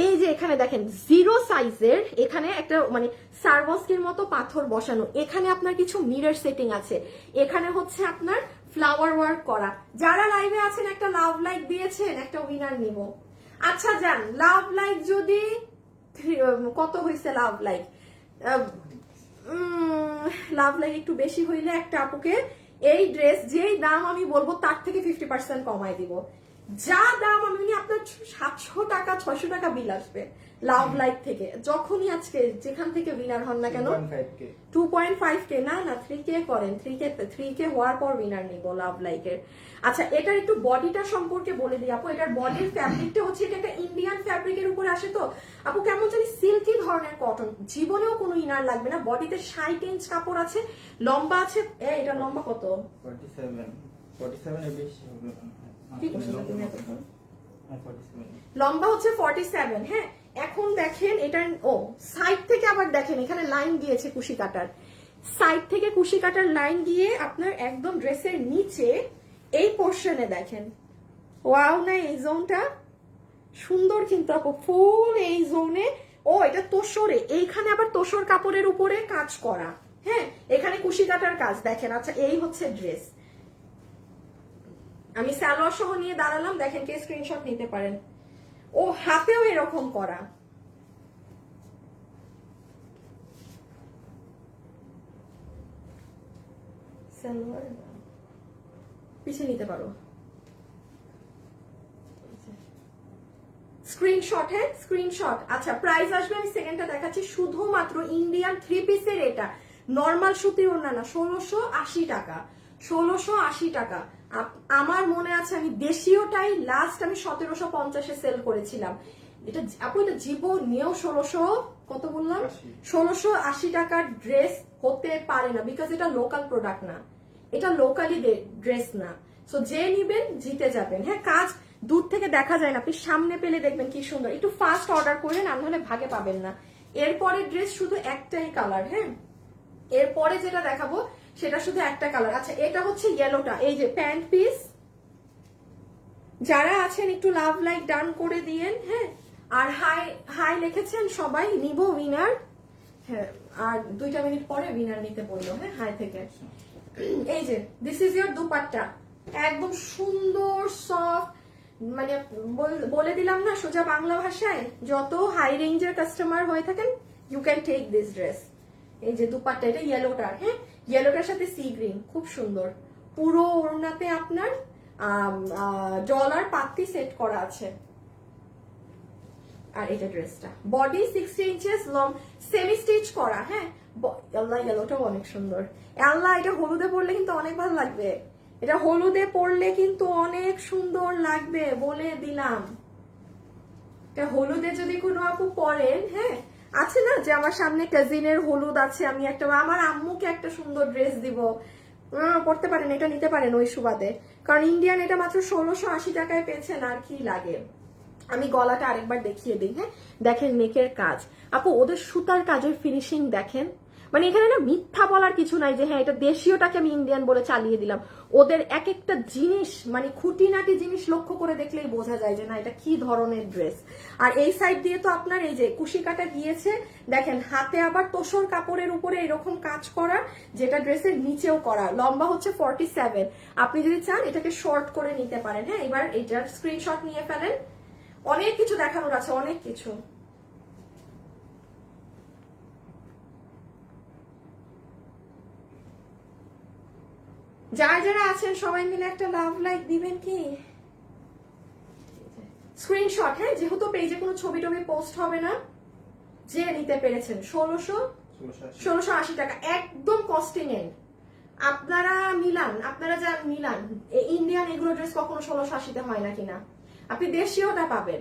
এই যে এখানে দেখেন 0 সাইজের এখানে একটা মানে সার্ভস্কির মতো পাথর বসানো, এখানে আপনার কিছু মিরর সেটিং আছে, এখানে হচ্ছে আপনার ফ্লাওয়ার ওয়ার্ক করা। যারা লাইভে আছেন একটা লাভ লাইক দিয়েছেন, একটা উইনার নিব। আচ্ছা যান, লাভ লাইক যদি কত হয়েছে লাভ লাইক? লাভ লাইক একটু বেশি হইলে একটা আপুকে এই ড্রেস যেই দাম আমি বলবো তার থেকে 50% কমাই দিব। যা দাম আমি আপনার 700 টাকা 600 টাকা বিল আসবে লাভ লাইক থেকে, যখনই আজকে যেখান থেকে উইনার হন না কেন। 2.5K না 3K করেন, 3K হওয়ার পর উইনার নিব লাভ লাইকের। আচ্ছা, এটার একটু বডিটা সম্পর্কে বলে দিই আপু। এটার বডির ফ্যাব্রিকটা হচ্ছে, এটা একটা ইন্ডিয়ান ফ্যাব্রিকের উপর আসে তো আপু, কেমন জানি সিল্কি ধরনের কটন, জীবনেও কোনো ইনার লাগবে না। বডিতে 60 ইঞ্চ কাপড় আছে, লম্বা আছে। এটা লম্বা কত? 47 এর বেশি হবে। লম্বা হচ্ছে 47, হ্যাঁ। এখন দেখেন এটা, ও সাইড থেকে আবার দেখেন এখানে লাইন দিয়েছে কুশি কাটার, সাইড থেকে কুশি কাটার লাইন গিয়ে আপনার একদম ড্রেসের নিচে এই পোর্শনে দেখেন, ওয়াও না এই জোনটা সুন্দর কিন্তু আপু, ফুল এই জোনে। ও এটা তোসরে, এইখানে আবার তোসর কাপড়ের উপরে কাজ করা, হ্যাঁ, এখানে কুশি কাটার কাজ দেখেন। আচ্ছা, এই হচ্ছে ড্রেস। আমি সালোয়ার সহ নিয়ে দাঁড়ালাম, দেখেন কে স্ক্রিনশট নিতে পারেন। ও হাতেও এরকম করা, সালোয়ার পিছিয়ে নিতে পারো। স্ক্রিনশট, হ্যাঁ স্ক্রিনশট। আচ্ছা, প্রাইস আসবে, আমি সেকেন্ডটা দেখাচ্ছি, শুধুমাত্র ইন্ডিয়ান 3 পিসের এটা নর্মাল সুতির ওড়না না, 1680 টাকা, 1680 টাকা। আমার মনে আছে আমি দেশীয়টাই লাস্ট আমি 1750-এ সেল করেছিলাম। এটা আপু, এটা জীবনেও 1600 কত বললাম, 1680 টাকার ড্রেস হতে পারে না, বিকজ এটা লোকাল প্রোডাক্ট না, এটা লোকালি ড্রেস না। সো যে নিবেন জিতে যাবেন, হ্যাঁ। কাজ দূর থেকে দেখা যায় না, আপনি সামনে পেলে দেখবেন কি সুন্দর। একটু ফাস্ট অর্ডার করে না হলে ভাগে পাবেন না। এরপরে ড্রেস শুধু একটাই কালার, হ্যাঁ। এরপরে যেটা দেখাবো সেটা শুধু একটা কালার। আচ্ছা, এটা হচ্ছে ইয়েলোটা, এই যে প্যান্ট পিস। যারা আছেন একটু লাভ লাইক ডান করে দিয়েন, হ্যাঁ। আর হাই হাই লিখেছেন সবাই, নিব উইনার, হ্যাঁ। আর 2টা মিনিট পরে উইনার নিতে বললো, হ্যাঁ, হাই থেকে। এই যে দিস ইজ ইয়োর দুপাট্টা, একদম সুন্দর সফট, মানে বলে দিলাম না সোজা বাংলা ভাষায়, যত হাই রেঞ্জের কাস্টমার হয়ে থাকেন you can take this dress. এই যে দুপাট্টা, এটা ইয়েলোটার, হ্যাঁ, ইয়েলোটার সাথে সি গ্রিন, খুব সুন্দর। পুরো ওড়নাতে আপনার ডলার পাত্তি সেট করা আছে। আর এটা ড্রেসটা body 60 inches long, semi stitch করা, হ্যাঁ। আল্লাহ, ইয়েলোটাও অনেক সুন্দর। আল্লাহ, এটা হলুদে পরলে কিন্তু অনেক ভালো লাগবে, এটা হলুদে পরলে কিন্তু অনেক সুন্দর লাগবে বলে দিলাম। এটা হলুদে যদি কোনো আপু পরেন, হ্যাঁ, আছে না যে আমার সামনে কাজিনের হলুদ আছে, আমি একটা আমার আম্মুকে একটা সুন্দর ড্রেস দিব, পড়তে পারেন, এটা নিতে পারেন ওই সুবাদে। কারণ ইন্ডিয়ান এটা মাত্র 1680 টাকায় পেয়েছেন, আর কি লাগে। আমি গলাটা আরেকবার দেখিয়ে দিই, হ্যাঁ। দেখেন নেকের কাজ আপু, ওদের সুতার কাজের ফিনিশিং দেখেন, মানে এখানে না মিথ্যা বলার কিছু নাই যে হ্যাঁ এটা দেশীয়টাকে আমি ইন্ডিয়ান বলে চালিয়ে দিলাম। ওদের এক একটা জিনিস মানে খুঁটিনাটি জিনিস লক্ষ্য করে দেখলেই বোঝা যায় যে না এটা কি ধরনের ড্রেস। আর এই সাইড দিয়ে তো আপনার এই যে কুশি কাটা গিয়েছে, দেখেন হাতে আবার তোসর কাপড়ের উপরে এরকম কাজ করা, যেটা ড্রেসের নিচেও করা। লম্বা হচ্ছে 47। আপনি যদি চান এটাকে শর্ট করে নিতে পারেন। হ্যাঁ, এবার এটার স্ক্রিনশট নিয়ে ফেলেন। অনেক কিছু দেখানোর আছে, অনেক কিছু। যারা যারা আছেন সবাই মিলে একটা লাভ লাইক দিবেন কি? স্ক্রিনশট, হ্যাঁ, যেহেতু পেজে কোনো ছবি টবি পোস্ট হবে না। যে নিতে পেরেছেন 1680 টাকা, একদম কস্টিং এন্ড। আপনারা মিলান, আপনারা যা মিলান ইন্ডিয়ান এগুলো ড্রেস কখনো 1680-তে হয় না কিনা। আপনি দেশীয়টা পাবেন,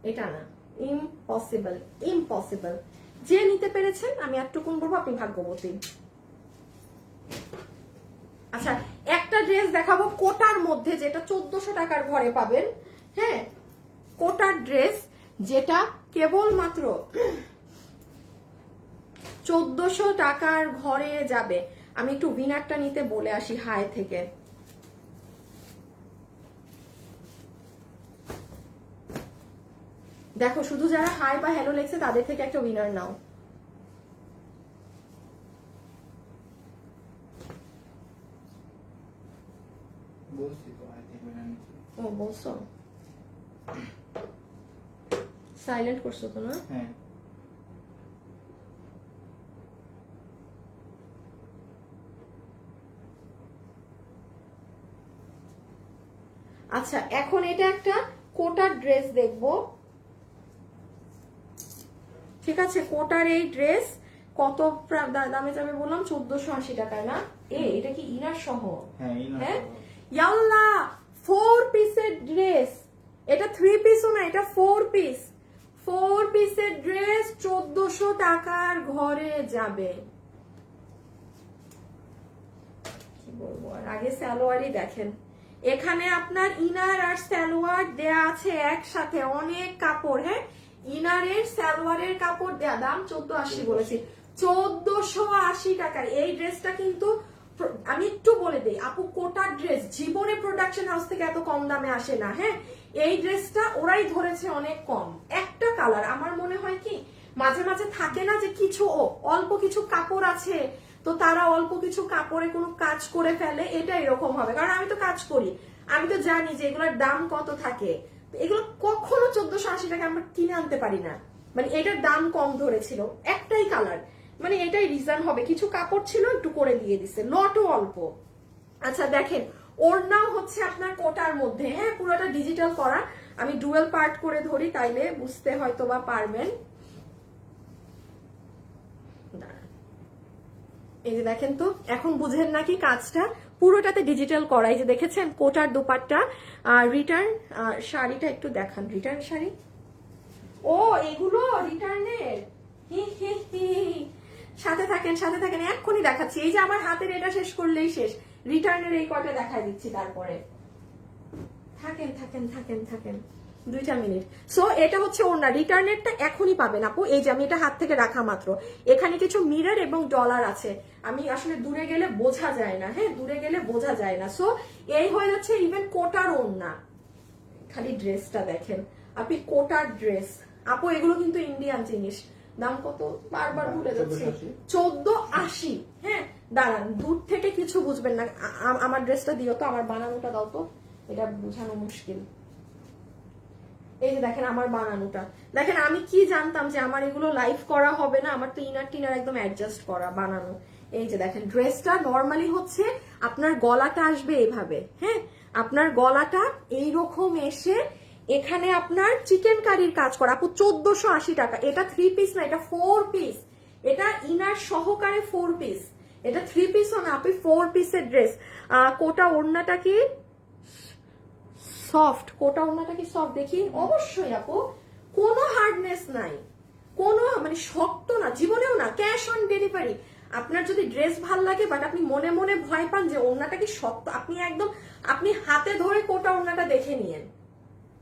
এটা না, ইম্পসিবল ইম্পসিবল। যে নিতে পেরেছেন আমি একটুকুন বলবো আপনি ভাগ্যবতী। আচ্ছা, একটা ড্রেস দেখাবো কোটার মধ্যে, যেটা 1400 টাকার ঘরে পাবেন। হ্যাঁ, কোটার ড্রেস যেটা কেবলমাত্র 1400 টাকার ঘরে যাবে। আমি একটু উইনারটা নিতে বলে আসি হাই থেকে। দেখো, শুধু যারা হাই বা হ্যালো লেখছে তাদের থেকে একটা উইনার নাও। ও বলছো, সাইলেন্ট করছো তো না? হ্যাঁ। আচ্ছা, এখন এটা একটা কোটার ড্রেস দেখবো। ঠিক আছে, কোটার এই ড্রেস কত দামে যাবে বললাম? 1480 টাকায় না? এটা কি ইনার সহ? হ্যাঁ, ইয়াল্লা 4 পিসের ড্রেস। এটা 3 পিসও না, এটা 4 পিস। 4 পিসের ড্রেস 1400 টাকার ঘরে যাবে। কি বলবো আর, আগে সালোয়ারই দেখেন। এখানে আপনার ইনার আর সালোয়ার দেয়া আছে একসাথে, অনেক কাপড়। হ্যাঁ, ইনারের সালোয়ারের কাপড় দেয়া, দাম 1480 বলেছি, 1480 টাকার এই ড্রেসটা কিন্তু। আমি একটু বলে দেই আপু, কোটার ড্রেস জীবনে প্রোডাকশন হাউস থেকে এত কম দামে আসে না। হ্যাঁ, এই ড্রেসটা ওরাই ধরেছে অনেক কম। একটা কালার, আমার মনে হয় কি মাঝে মাঝে থাকে না যে কিছু অল্প কিছু কাপড় আছে তো তারা অল্প কিছু কাপড়ে কোনো কাজ করে ফেলে, এটা এরকম হবে। কারণ আমি তো কাজ করি, আমি তো জানি যে এগুলোর দাম কত থাকে। এগুলো কখনো 1480 টাকা আমরা কিনে আনতে পারি না। মানে এটার দাম কম ধরেছিল, একটাই কালার, মানে এটাই রিজন হবে। কিছু কাপড় ছিল একটু করে দিয়ে দিছে, লটও অল্প। আচ্ছা দেখেন, ওড়নাও হচ্ছে আপনার কোটার মধ্যে। হ্যাঁ, পুরোটা ডিজিটাল করা। আমি ডুয়েল পার্ট করে ধরি, তাইলে বুঝতে হয়তো বা পারবেন। এই যে দেখেন তো, এখন বুঝেন নাকি কাজটা? পুরোটাতে ডিজিটাল করা। এই যে দেখেছেন কোটার দোপাট্টা, রিটার্ন শাড়িটা একটু দেখান। রিটার্ন শাড়ি, ও এগুলো রিটার্নের। সাথে থাকেন, সাথে থাকেন, এক্ষুনি দেখাচ্ছি। এই যে আমার হাতের এটা শেষ করলেই শেষ, রিটার্নের এই কয়টা দেখাই দিচ্ছি। তারপরে থাকেন থাকেন থাকেন থাকেন 2টা মিনিট। সো এটা হচ্ছে ওড়না, রিটার্নেরটা এখনই পাবেন আপু। এই যে আমি এটা হাত থেকে রাখা মাত্র, এখানে কিছু মিরর এবং ডলার আছে। আমি আসলে দূরে গেলে বোঝা যায় না। হ্যাঁ, দূরে গেলে বোঝা যায় না। সো এই হয়ে যাচ্ছে ইভেন কোটার ওড়না। খালি ড্রেসটা দেখেন আপনি, কোটার ড্রেস আপু। এগুলো কিন্তু ইন্ডিয়ান জিনিস। দাম কত বারবার ভুলে যাচ্ছি, 1480। হ্যাঁ, দাঁড়ান, দূর থেকে কিছু বুঝবেন না। আমার ড্রেসটা দিও তো, আমার বানানোটা দাও তো, এটা বোঝানো মুশকিল। এই যে দেখেন আমার বানানোটা দেখেন। আমি কি জানতাম যে আমার এগুলো লাইভ করা হবে না? আমার তো ইনার টিনার একদম অ্যাডজাস্ট করা বানানো। এই যে দেখেন, ড্রেসটা নর্মালি হচ্ছে আপনার গলাটা আসবে এভাবে। হ্যাঁ, আপনার গলাটা এইরকম এসে এখানে আপনার চিকেন কারির কাজ করা। আপু 1480 টাকা। এটা 3 পিস না, এটা 4 পিস। এটা ইনার সহকারে 4 পিস। এটা 3 পিসও না আপনি, 4 পিসের ড্রেস। কোটা ওড়নাটা কি সফট? কোটা ওড়নাটা কি সফট? দেখি, অবশ্যই আপু, কোনো হার্ডনেস নাই, কোনো মানে শক্ত না, জীবনেও না। Cash on delivery. আপনার যদি ড্রেস ভাল লাগে বাট আপনি মনে মনে ভয় পান যে ওড়নাটা কি শক্ত, আপনি একদম আপনি হাতে ধরে কোটা ওড়নাটা দেখে নিয়েন।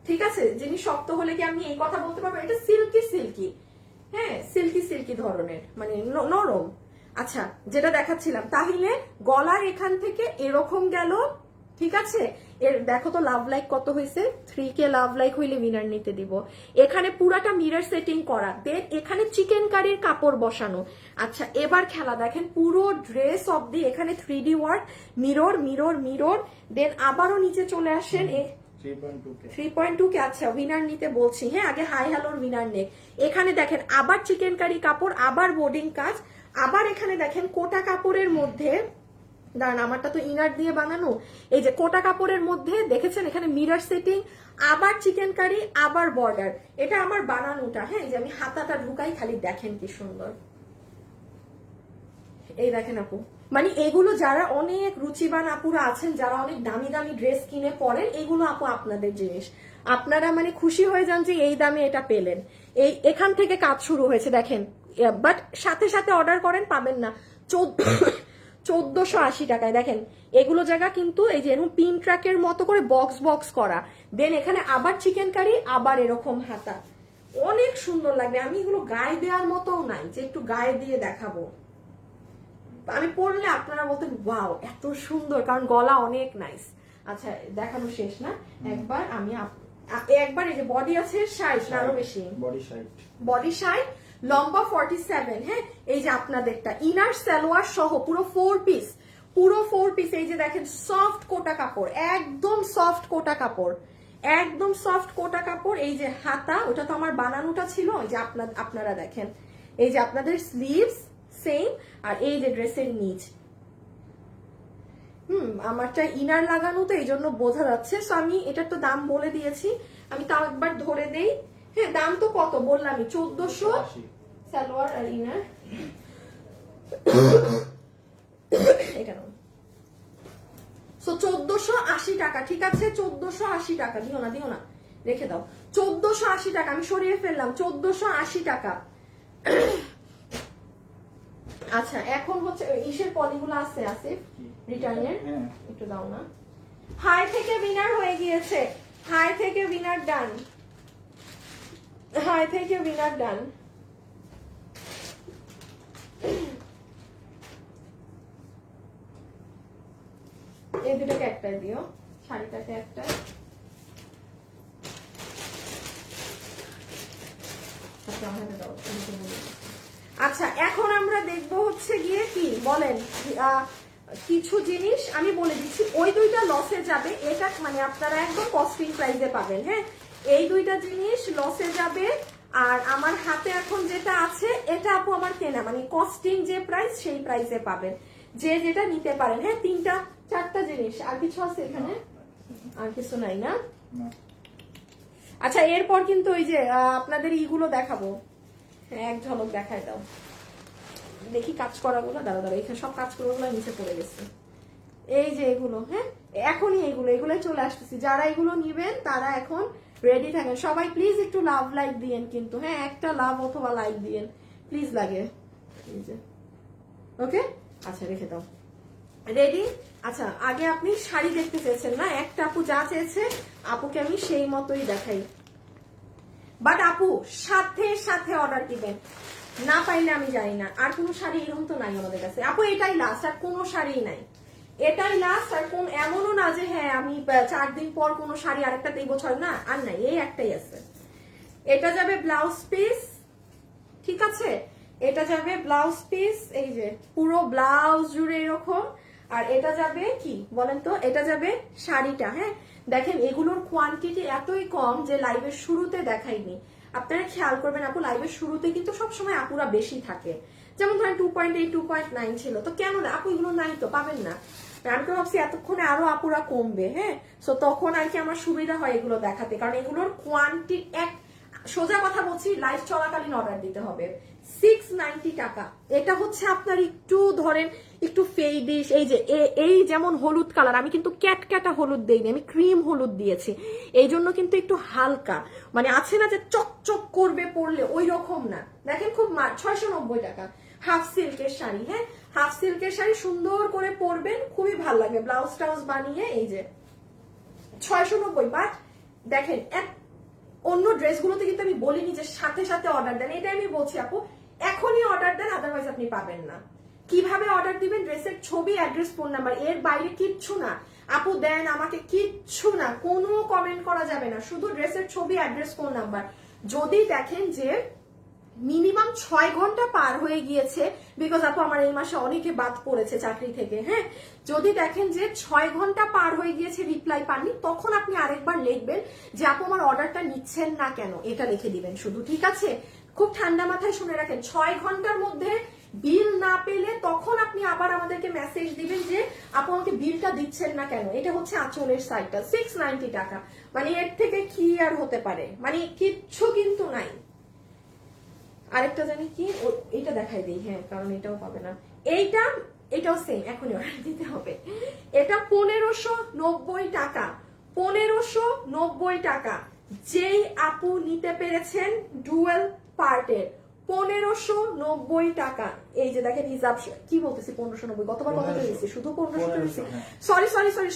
ঠিক আছে, জিনিস শক্ত হলে কি আমি এই কথা বলতে পারবো? এটা সিল্কি সিল্কি। হ্যাঁ, সিল্কি সিল্কি ধরনের, মানে নরম। আচ্ছা যেটা দেখাচ্ছিলাম, তাহলে গলার এখান থেকে এরকম গেল, ঠিক আছে। এর দেখো তো লাভ লাইক কত হয়েছে, 3K লাভ লাইক হইলে উইনার নিতে দিব। এখানে পুরাটা মিরর সেটিং করা, দেন এখানে চিকেন কারির কাপড় বসানো। আচ্ছা এবার খেলা দেখেন, পুরো ড্রেস অবধি এখানে 3D work, mirror mirror mirror, then আবারও নিচে চলে আসেন 3.2K। আচ্ছা উইনার নিতে বলছি, হ্যাঁ আগে হাই হ্যালোর উইনার নেক। এখানে দেখেন আবার চিকেন কারি কাপড়, আবার বোর্ডিং কাজ, আবার এখানে দেখেন কোটা কাপড়ের মধ্যে, দাঁড়ান আমারটা তো ইনার দিয়ে বানানো, এই যে কোটা কাপড়ের মধ্যে দেখেছেন এখানে মিরর সেটিং, আবার চিকেন কারি, আবার বর্ডার। এটা আমার বানানোটা, হ্যাঁ এই যে আমি হাতাটা ঢুকাই, খালি দেখেন কি সুন্দর। এই দেখেন আপু, মানে এগুলো যারা অনেক রুচিবান আপুরা আছেন, যারা অনেক দামি দামি ড্রেস কিনে পরেন, এগুলো আপু আপনাদের জিনিস, আপনারা মানে খুশি হয়ে যান যে এই দামে এটা পেলেন। এই এখান থেকে কাজ শুরু হয়েছে দেখেন, বাট সাথে সাথে অর্ডার করেন পাবেন না। 1480 টাকায় দেখেন, এগুলো জায়গা কিন্তু এই যে এরকম পিন ট্র্যাকের মতো করে বক্স বক্স করা, দেন এখানে আবার চিকেন কারি, আবার এরকম হাতা, অনেক সুন্দর লাগবে। আমি এগুলো গায়ে দেওয়ার মতো নাই যে একটু গায়ে দিয়ে দেখাবো, আমি পরলে আপনারা বলতেন ওয়াও এত সুন্দর, কারণ গলা অনেক নাইস। আচ্ছা দেখানো শেষ না, একবার আমি একবার এই যে বডি আছে 60 না আরো বেশি, বডি 60, লম্বা 47, হ্যাঁ এই যে আপনাদেরটা ইনার সালোয়ার সহ পুরো 4 পিস, পুরো 4 পিস। এই যে দেখেন সফট কোটা কাপড়, একদম সফট কোটা কাপড়, একদম সফট কোটা কাপড়। এই যে হাতা, ওটা তো আমার বানানোটা ছিল, এই যে আপনারা দেখেন, এই যে আপনাদের স্লিভস সেম, আর এই যে ড্রেসের নিচ, আমারটা ইনার লাগানো তো এই জন্য বোঝা যাচ্ছে। সো আমি এটার তো দাম বলে দিয়েছি, আমি তাও একবার ধরে দেই। হ্যাঁ দাম তো কত বললামই, 1400 সালোয়ার আর ইনার। এটা নাও, সো 1480 টাকা, ঠিক আছে 1480 টাকা, দিও না রেখে দাও, 1480 টাকা আমি সরিয়ে ফেললাম, 1480 টাকা। আচ্ছা এখন হচ্ছে ইসের পলিগুলো আছে আসিফ রিটার্নের, একটু দাও না। হাই থেকে উইনার হয়ে গিয়েছে, হাই থেকে উইনার ডান, হাই থেকে উইনার ডান। এই দুটোকে একটাই দিও, শাড়িটাকে একটা। আচ্ছা এখন আমরা দেখবো হচ্ছে গিয়ে কি বলেন, কিছু জিনিস আমি বলে দিচ্ছি, ওই দুইটা লসে যাবে, এটা মানে আপনারা একদম কস্টিং প্রাইসে পাবেন, হ্যাঁ এই দুইটা জিনিস লসে যাবে। আর আমার হাতে এখন যেটা আছে এটা আপু আমার কেনা, মানে কস্টিং যে প্রাইস সেই প্রাইসে পাবেন, যে যেটা নিতে পারেন। হ্যাঁ 3-4টা জিনিস, আর কিছু আছে এখানে, আর কিছু নাই না। আচ্ছা এরপর কিন্তু ওই যে আপনাদের ইগুলো দেখাবো, এক ঝলক দেখায় দাও, দেখি কাজ করাগুলো, দাঁড়া এখানে সব কাজ করাগুলো নিচে পড়ে গেছে, এই যে এগুলো, হ্যাঁ এখনই এগুলো চলে আসতেছি, যারা এগুলো নিবেন তারা এখন রেডি থাকেন। সবাই প্লিজ একটু লাভ লাইক দিয়েন কিন্তু, হ্যাঁ একটা লাভ অথবা লাইক দিয়েন প্লিজ লাগে, ওকে। আচ্ছা রেখে দাও, রেডি। আচ্ছা আগে আপনি শাড়ি দেখতে চেয়েছেন না, একটা আপু যা চেয়েছে আপুকে আমি সেই মতোই দেখাই, বাট আপু সাথে অর্ডার দিবেন, না পাইলে আমি জানি না। আর কোনো শাড়ি এরকম তো নাই আমাদের কাছে আপু, এটাই লাস্ট, আর কোনো শাড়ি নাই, এটাই লাস্ট। আর কোন এমনও না যে হ্যাঁ আমি 4 দিন পর কোনো শাড়ি আরেকটা এই বছর, না আর নাই, এই একটাই আছে। এটা যাবে ব্লাউজ পিস, ঠিক আছে এটা যাবে ব্লাউজ পিস, এই যে পুরো ব্লাউজ জুড়ে এরকম। আর এটা যাবে কি বলেন তো, এটা যাবে শাড়িটা। হ্যাঁ দেখেন এগুলোর কোয়ান্টিটি এতই কম যে লাইভের শুরুতে দেখাইনি, আপনারা খেয়াল করবেন আপু লাইভের শুরুতে কিন্তু সবসময় আপুরা বেশি থাকে, যেমন ধরেন 2.8 2.9 ছিল, তো কেন না আপু এগুলো নাই তো পাবেন না, আমি তো ভাবছি এতক্ষণে আরো আপুরা কমবে, হ্যাঁ সো তখন আর কি আমার সুবিধা হয় এগুলো দেখাতে, কারণ এগুলোর কোয়ান্টিটি সোজা কথা বলছি, লাইভ চলাকালীন অর্ডার দিতে হবে। 690 টাকা, এটা হচ্ছে আপনার একটু ধরেন একটু ফেডিশ, এই যে এই যেমন হলুদ কালার, আমি কিন্তু ক্যাটক্যাটা হলুদ দেইনি, আমি ক্রিম হলুদ দিয়েছি, এই জন্য কিন্তু একটু হালকা, মানে আছে না যে চকচক করবে পরলে, ওই রকম না। দেখেন খুব 690 টাকা হাফ সিল্কের শাড়ি, হ্যাঁ হাফ সিল্কের শাড়ি সুন্দর করে পরবেন, খুবই ভালো লাগবে, ব্লাউজ টাউজ বানিয়ে, এই যে 690। বাট দেখেন অন্য ড্রেসগুলোতে কিন্তু আমি বলিনি যে সাথে অর্ডার দেন, এটা আমি বলছি আপু এখনই অর্ডার দেন, আদারওয়াইজ আপনি পাবেন না। কিভাবে অর্ডার দিবেন? ড্রেসের ছবি, অ্যাড্রেস, ফোন নাম্বার, এর বাইরে কিচ্ছু না আপু। দেন আমাকে কিচ্ছু না, কোনো কমেন্ট করা যাবে না, শুধু ড্রেসের ছবি, অ্যাড্রেস, ফোন নাম্বার। যদি দেখেন যে মিনিমাম 6 ঘন্টা পার হয়ে গিয়েছে, বিকজ আপু আমার এই মাসে অনেকে বাদ পড়েছে চাকরি থেকে, হ্যাঁ, যদি দেখেন যে 6 ঘন্টা পার হয়ে গিয়েছে রিপ্লাই পাননি, তখন আপনি আরেকবার লিখবেন যে আপু আমার অর্ডারটা নিচ্ছেন না কেন, এটা লিখে দিবেন শুধু, ঠিক আছে? খুব ঠান্ডা মাথায় শুনে রাখেন, 6 ঘন্টার মধ্যে বিল না পেলে তখন আপনি আবার আমাদেরকে মেসেজ দিবেন যে আপু আমাকে বিলটা দিচ্ছেন না কেন। এটা হচ্ছে আঁচলের সাইডটা, 690 টাকা, মানে এর থেকে কি আর হতে পারে, মানে কিচ্ছু কিন্তু নাই। আরেকটা জানি কি, এটা দেখাই দিই, হ্যাঁ, কারণ এটাও পাবে না। এটাও সেম, এখনই অর্ডার দিতে হবে। এটা 1590 টাকা, 1590 টাকা। যেই আপু নিতে পেরেছেন ডুয়েল পার্টের, 1590 টাকা। এই যে দেখেন হিজাব, কি বলতেছি 1590, গতবার কত দিয়েছি? শুধু 1500 দিয়েছি, সরি,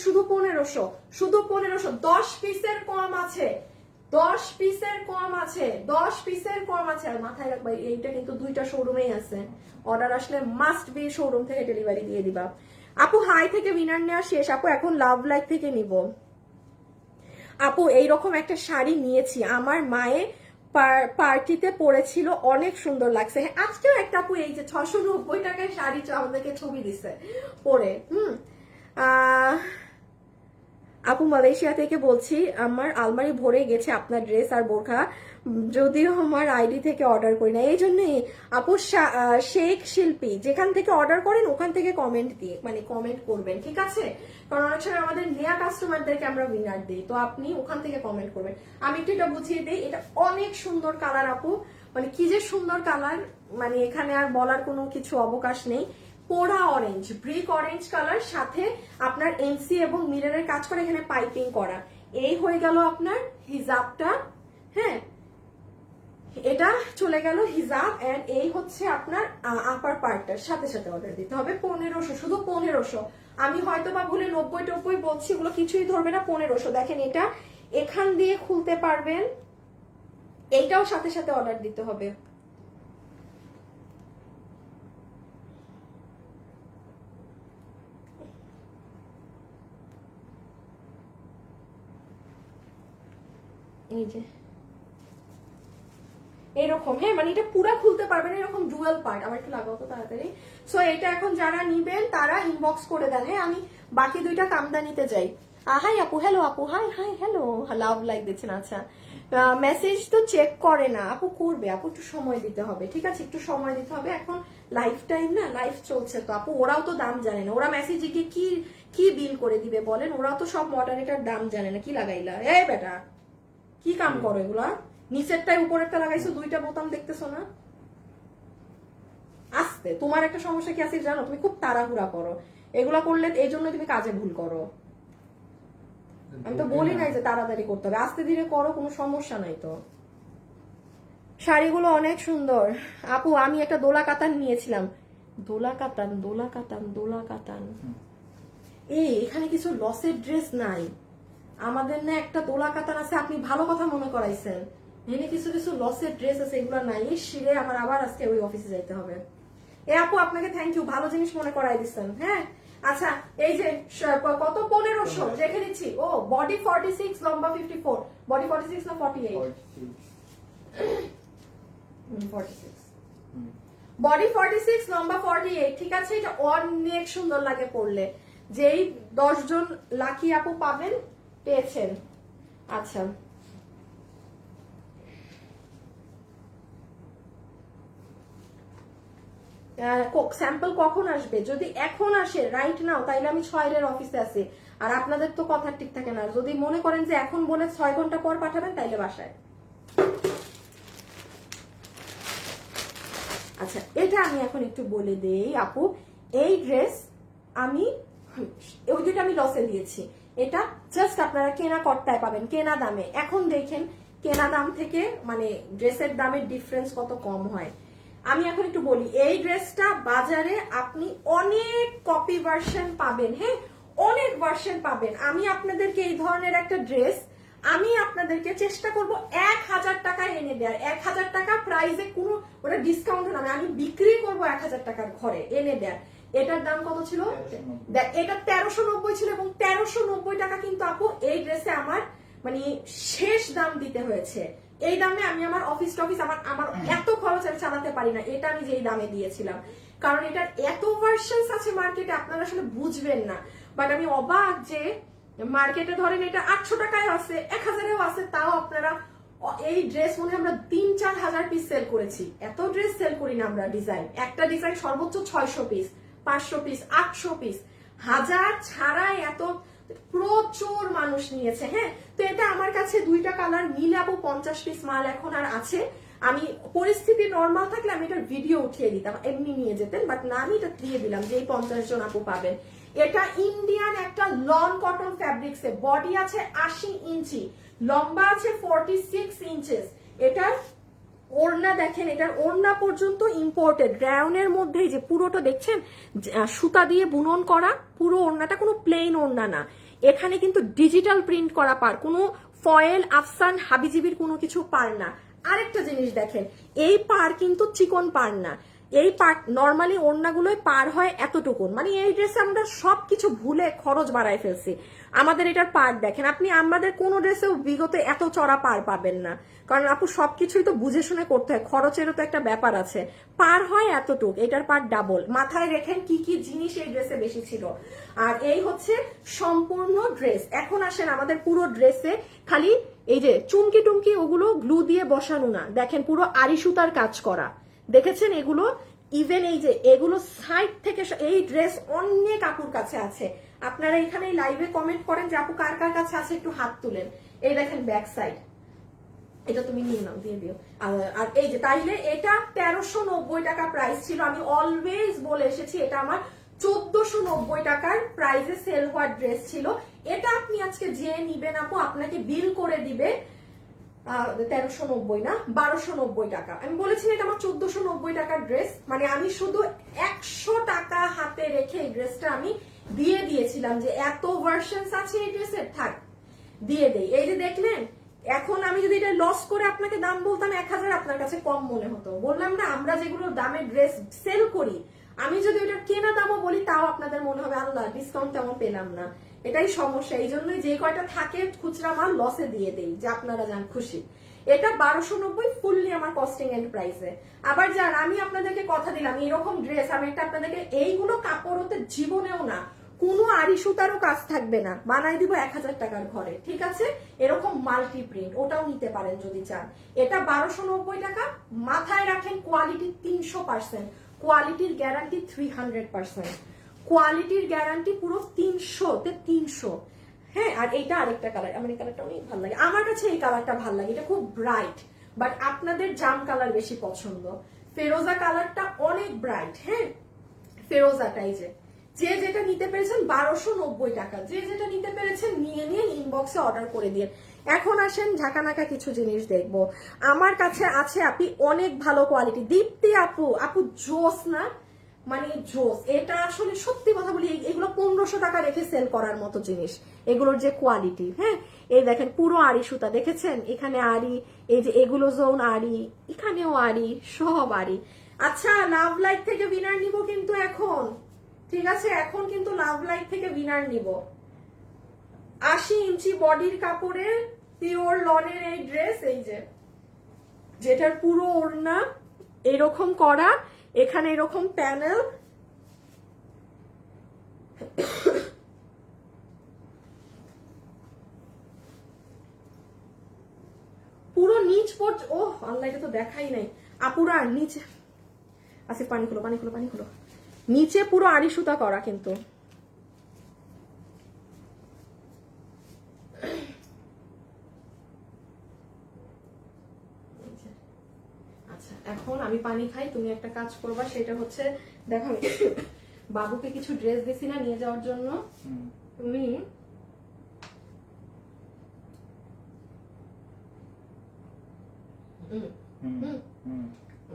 শুধু 1500, শুধু 1500। 10 পিসের কম আছে, 10 পিসের কম আছে, 10 পিসের কম আছে। আর মাথায় রাখবা এইটা কিন্তু 2টা শোরুমেই আছে, অর্ডার আসলে মাস্ট বি শোরুম থেকে ডেলিভারি দিয়ে দিবা। আপু হাই থেকে উইনার নেওয়া শেষ আপু, এখন লাভ লাইক থেকে নিব। আপু এইরকম একটা শাড়ি নিয়েছি, আমার মায়ে পার্টিতে পরেছিল, অনেক সুন্দর লাগছে। হ্যাঁ, আজকেও একটা আপু এই যে 690 টাকায় শাড়ি আমাদেরকে ছবি দিছে পরে। আপু মালয়েশিয়া থেকে বলছি, আমার আলমারি ভরে গেছে আপনার ড্রেস আর বোরখা, যদিও আমার আইডি থেকে অর্ডার করি না, এই জন্যই আপু শেখ শিল্পী যেখান থেকে অর্ডার করেন ওখান থেকে কমেন্ট দিয়ে, মানে কমেন্ট করবেন, ঠিক আছে? কারণ অনেক সময় আমাদের নেয়া কাস্টমারদেরকে আমরা উইনার দিই, তো আপনি ওখান থেকে কমেন্ট করবেন। আমি একটু এটা বুঝিয়ে দিই, এটা অনেক সুন্দর কালার আপু, মানে কি যে সুন্দর কালার, মানে এখানে আর বলার কোনো কিছু অবকাশ নেই। পোড়া অরেঞ্জ, ব্রিক অরেঞ্জ কালার, সাথে আপনার এনসি এবং মিররের কাজ করে, এখানে পাইপিং করা। এই হয়ে গেল আপনার হিজাবটা, হ্যাঁ, এটা চলে গেল হিজাব। এন্ড এই হচ্ছে আপনার আপার পার্টটার সাথে সাথে অর্ডার দিতে হবে 1500, শুধু 1500। আমি হয়তো বা ভুলে 90 বলছি, ওগুলো কিছুই ধরবে না, 1500। দেখেন এটা এখান দিয়ে খুলতে পারবেন, এইটাও সাথে সাথে অর্ডার দিতে হবে। এই যে এরকম, হ্যাঁ, মানে এটা পুরা খুলতে পারবেন, এরকম ডুয়াল পার্ট। আমার একটু লাগাও তো তাড়াতাড়ি। সো এটা এখন যারা নিবেন তারা ইনবক্স করে দেন, হ্যাঁ, আমি বাকি 2টা কামদানিতে যাই। হাই আপু, হ্যালো আপু, high hi hello, love like দিচ্ছেন, আচ্ছা। মেসেজ তো চেক করে না আপু, করবে আপু, একটু সময় দিতে হবে, ঠিক আছে, একটু সময় দিতে হবে। এখন লাইফ টাইম না, লাইফ চলছে তো আপু, ওরাও তো দাম জানে না, ওরা মেসেজে গিয়ে কি বিল করে দিবে বলেন? ওরাও তো সব মডারেটার দাম জানে না। কি লাগাইলা এই বেটা, কি কাম করো এগুলা? নিচেরটাই উপরেরটা লাগাইছো, 2টা বোতাম দেখতেছো না? আস্তে, তোমার একটা সমস্যা কি আছে জানো? তুমি খুব তাড়াহুড়া করো, এগুলা করলে এই জন্য তুমি কাজে ভুল করো। আমি তো বলি নাই যে তাড়াতাড়ি করতে হবে, আস্তে ধীরে করো, কোনো সমস্যা নাই তো। শাড়িগুলো অনেক সুন্দর আপু, আমি একটা দোলা কাতান নিয়েছিলাম, দোলা কাতান। এই এখানে কিছু লসের ড্রেস নাই, আমাদের না একটা দোলা কাতান আছে, আপনি ভালো কথা মনে করাইছেন, এখানে কিছু লসের ড্রেস আছে, এগুলো নাই। শিরে আমার আবার আজকে ওই অফিসে যাইতে হবে। এ আপু আপনাকে থ্যাংক ইউ, ভালো জিনিস মনে করাই দিচ্ছেন, হ্যাঁ। আচ্ছা, এই যে কত 1500 রেখে দিচ্ছি। ও বডি 46, লম্বা 54, বডি 46 না 48? 46, বডি 46, লম্বা 48, ঠিক আছে। এটা অনেক সুন্দর লাগে পরলে, যেই 10 জন লাকি আপু পাবেন পেয়েছেন। আচ্ছা, স্যাম্পল কখন আসবে? যদি এখন আসে রাইট নাও, তাইলে আমি 6 অফিসে আছি, আর আপনাদের তো কথা ঠিক থাকে না। যদি মনে করেন যে এখন বলে 6 ঘন্টা পর পাঠাবেন, তাইলে বাসায়। আচ্ছা, এটা আমি এখন একটু বলে দেই আপু, এই ড্রেস আমি ওই 2টা আমি লসে দিয়েছি, এটা জাস্ট আপনারা কেনা কট্টায় পাবেন, কেনা দামে। এখন দেখেন কেনা দাম থেকে মানে ড্রেসের দামের ডিফারেন্স কত কম হয়। আমি এখন একটু বলি, এই ড্রেসটা বাজারে আপনি অনেক কপি ভার্সন পাবেন, হ্যাঁ, অনেক ভার্সন পাবেন। আমি আপনাদেরকে এই ধরনের একটা ড্রেস আমি আপনাদেরকে চেষ্টা করব 1000 টাকায় এনে দেওয়ার। 1000 টাকা প্রাইসে কোনো ওটা ডিসকাউন্ট নামে আমি বিক্রি করব 1000 টাকার ঘরে এনে দেওয়ার। এটার দাম কত ছিল? এটা 1390 ছিল এবং 1390 টাকা কিন্তু আপু এই ড্রেসে আমার মানে শেষ দাম দিতে হয়েছে। এই দামে আমি আমার অফিস টফিস আমার এত খরচ আমি চালাতে পারি না, এটা আমি যেই দামে দিয়েছিলাম। কারণ এটার এত ভার্সনস আছে মার্কেটে, আপনারা আসলে বুঝবেন না। বাট আমি অবাক যে মার্কেটে ধরেন এটা 800 টাকায় আছে, 1000এও আছে, তাও আপনারা এই ড্রেস মনে আমরা 3-4 হাজার পিস সেল করেছি। এত ড্রেস সেল করি না আমরা। ডিজাইন একটা ডিজাইন সর্বোচ্চ 600 পিস, 500 পিস, 800 পিস, 1000 ছাড়াই এত প্রচুর মানুষ নিয়েছে। হ্যাঁ, তো এটা আমার কাছে 2টা কালার মিলে আপু 50 পিস মাল এখন আর আছে। আমি পরিস্থিতি নর্মাল থাকলে আমি এটার ভিডিও উঠিয়ে দিতাম, এমনি নিয়ে যেতেন, বাট না, আমি এটা দিয়ে দিলাম যে এই 50 জন আপু পাবেন। এটা ইন্ডিয়ান একটা লন কটন ফ্যাব্রিক্সে, বডি আছে 80 ইঞ্চি, লম্বা আছে 46 ইঞ্চেস। এটার ওড়না দেখেন, এটার ওড়না পর্যন্ত ইম্পোর্টেড রাউনের মধ্যেই যে পুরোটা দেখছেন সুতা দিয়ে বুনন করা, পুরো ওড়নাটা কোনো প্লেন ওড়না না। এখানে কিন্তু ডিজিটাল প্রিন্ট করা পার, কোনো ফয়েল আফসান হাবিজিবির কোনো কিছু পার না। আরেকটা জিনিস দেখেন, এই পার কিন্তু চিকন পার না। এই পার নর্মালি ওড়নাগুলোই পার হয় এতটুকুন, মানে এই ড্রেসে আমরা সবকিছু ভুলে খরচ বাড়ায় ফেলছি। আমাদের এটার পার দেখেন আপনি, আমাদের কোনো ড্রেসেও বিগত এত চড়া পার পাবেন না, কারণ আপু সবকিছুই তো বুঝে শুনে করতে হয়, খরচেরও তো একটা ব্যাপার আছে। পার হয় এতটুক, এটার পার ডাবল। মাথায় রেখেন কি কি জিনিস এই ড্রেসে বেশি ছিল। আর এই হচ্ছে সম্পূর্ণ ড্রেস। এখন আসেন আমাদের পুরো ড্রেসে খালি এই যে চুমকি টুমকি ওগুলো গ্লু দিয়ে বসানো না, দেখেন পুরো আড়ি সুতার কাজ করা, দেখেছেন এগুলো। ইভেন এই যে এগুলো সাইড থেকে, এই ড্রেস অনেক আপুর কাছে আছে। আপনারা এখানে লাইভে কমেন্ট করেন যে আপু কার কার কাছে আছে, একটু হাত তুলেন। এই দেখেন ব্যাক সাইড, এটা তুমি নিয়ে নাও, দিয়ে দিও। আর এই যে তাইলে এটা 1390 টাকা প্রাইস ছিল। আমি অলওয়েজ বলে এসেছি এটা আমার 1490 টাকার প্রাইসে সেল হওয়ার ড্রেস ছিল। এটা আপনি আজকে যে নিবেন আপু আপনাকে বিল করে দিবে 1390 না 1290 টাকা। আমি বলেছি এটা আমার 1490 টাকার ড্রেস, মানে আমি শুধু 100 টাকা হাতে রেখে এই ড্রেসটা আমি দিয়ে দিয়েছিলাম যে এত ভার্সনস আছে এই ড্রেসের, থাক দিয়ে দেই। এই যে দেখলেন, এখন আমি যদি এটা লস করে আপনাকে দাম বলতাম 1000, আপনার কাছে কম মনে হতো। বললাম না, আমরা যেগুলো দামে ড্রেস সেল করি, আমি যদি ওটা কেনা দামও বলি তাও আপনাদের মনে হবে আল্লাহ ডিসকাউন্ট তেমন পেলাম না। এটাই সমস্যা, এই জন্যই যে কয়টা থাকে খুচরা মাল লসে দিয়ে দেই, যে আপনারা যান খুশি। এটা 1290 ফুললি আমার কস্টিং এন্ড প্রাইসে। আবার যান, আমি আপনাদেরকে কথা দিলাম এরকম ড্রেস আমি একটা আপনাদেরকে, এইগুলো কাপড় হতে জীবনেও না কোনো আড়ি সুতারও কাজ থাকবে না, বানাই দিব 1000 টাকার ঘরে, ঠিক আছে? এরকম মাল্টি প্রিন্ট, ওটাও নিতে পারেন যদি চান। এটা 1290 টাকা। মাথায় রাখেন কোয়ালিটি 300%, কোয়ালিটির গ্যারান্টি 300%, কোয়ালিটির গ্যারান্টি পুরো 300-তে 300। হ্যাঁ, আর এইটা আরেকটা কালার, আমার এই কালারটা অনেক ভালো লাগে, আমার কাছে এই কালারটা ভালো লাগে, এটা খুব ব্রাইট, বাট আপনাদের জাম কালার বেশি পছন্দ। ফেরোজা কালারটা অনেক ব্রাইট। হ্যাঁ, ফেরোজাটাই যে যেটা নিতে পেরেছেন 1290 টাকা, যে যেটা নিতে পেরেছেন নিয়ে নিয়ে ইনবক্সে অর্ডার করে দিয়ে। এখন আসেন ঝাঁকানাকা কিছু জিনিস দেখবো। আমার কাছে আছে আপনি অনেক ভালো কোয়ালিটি, দীপ্তি আপু, আপু জোস না, মানে জোস। এটা আসলে সত্যি কথা বলি, এগুলো 1500 টাকা রেখে সেল করার মতো জিনিস, এগুলোর যে কোয়ালিটি। হ্যাঁ, এই দেখেন পুরো আড়ি সুতা, দেখেছেন এখানে আড়ি, এই যে এগুলো জোন আড়ি, এখানেও আড়ি, সব আড়ি। আচ্ছা, লাভ লাইক থেকে উইনার নিব কিন্তু এখন, ঠিক আছে? এখন কিন্তু লাভ লাইক থেকে উইনার নিব। 80 ইঞ্চি বডির কাপড়ে পিওর লনের এই ড্রেস, এই যে যেটার পুরো ওড়না এরকম করা, এখানে এরকম প্যানেল, পুরো নিচ পর্যন্ত। ও আল্লাহ, এটা তো দেখাই নাই আপুরা, নিচে আছে, পানি খুলো পানি খুলো পানি খুলো, নিচে পুরো আড়ি সুতা করা কিন্তু। আচ্ছা, এখন আমি পানি খাই, তুমি একটা কাজ করবা, সেটা হচ্ছে দেখো আমি বাবুকে কিছু ড্রেস দিছি না নিয়ে যাওয়ার জন্য, তুমি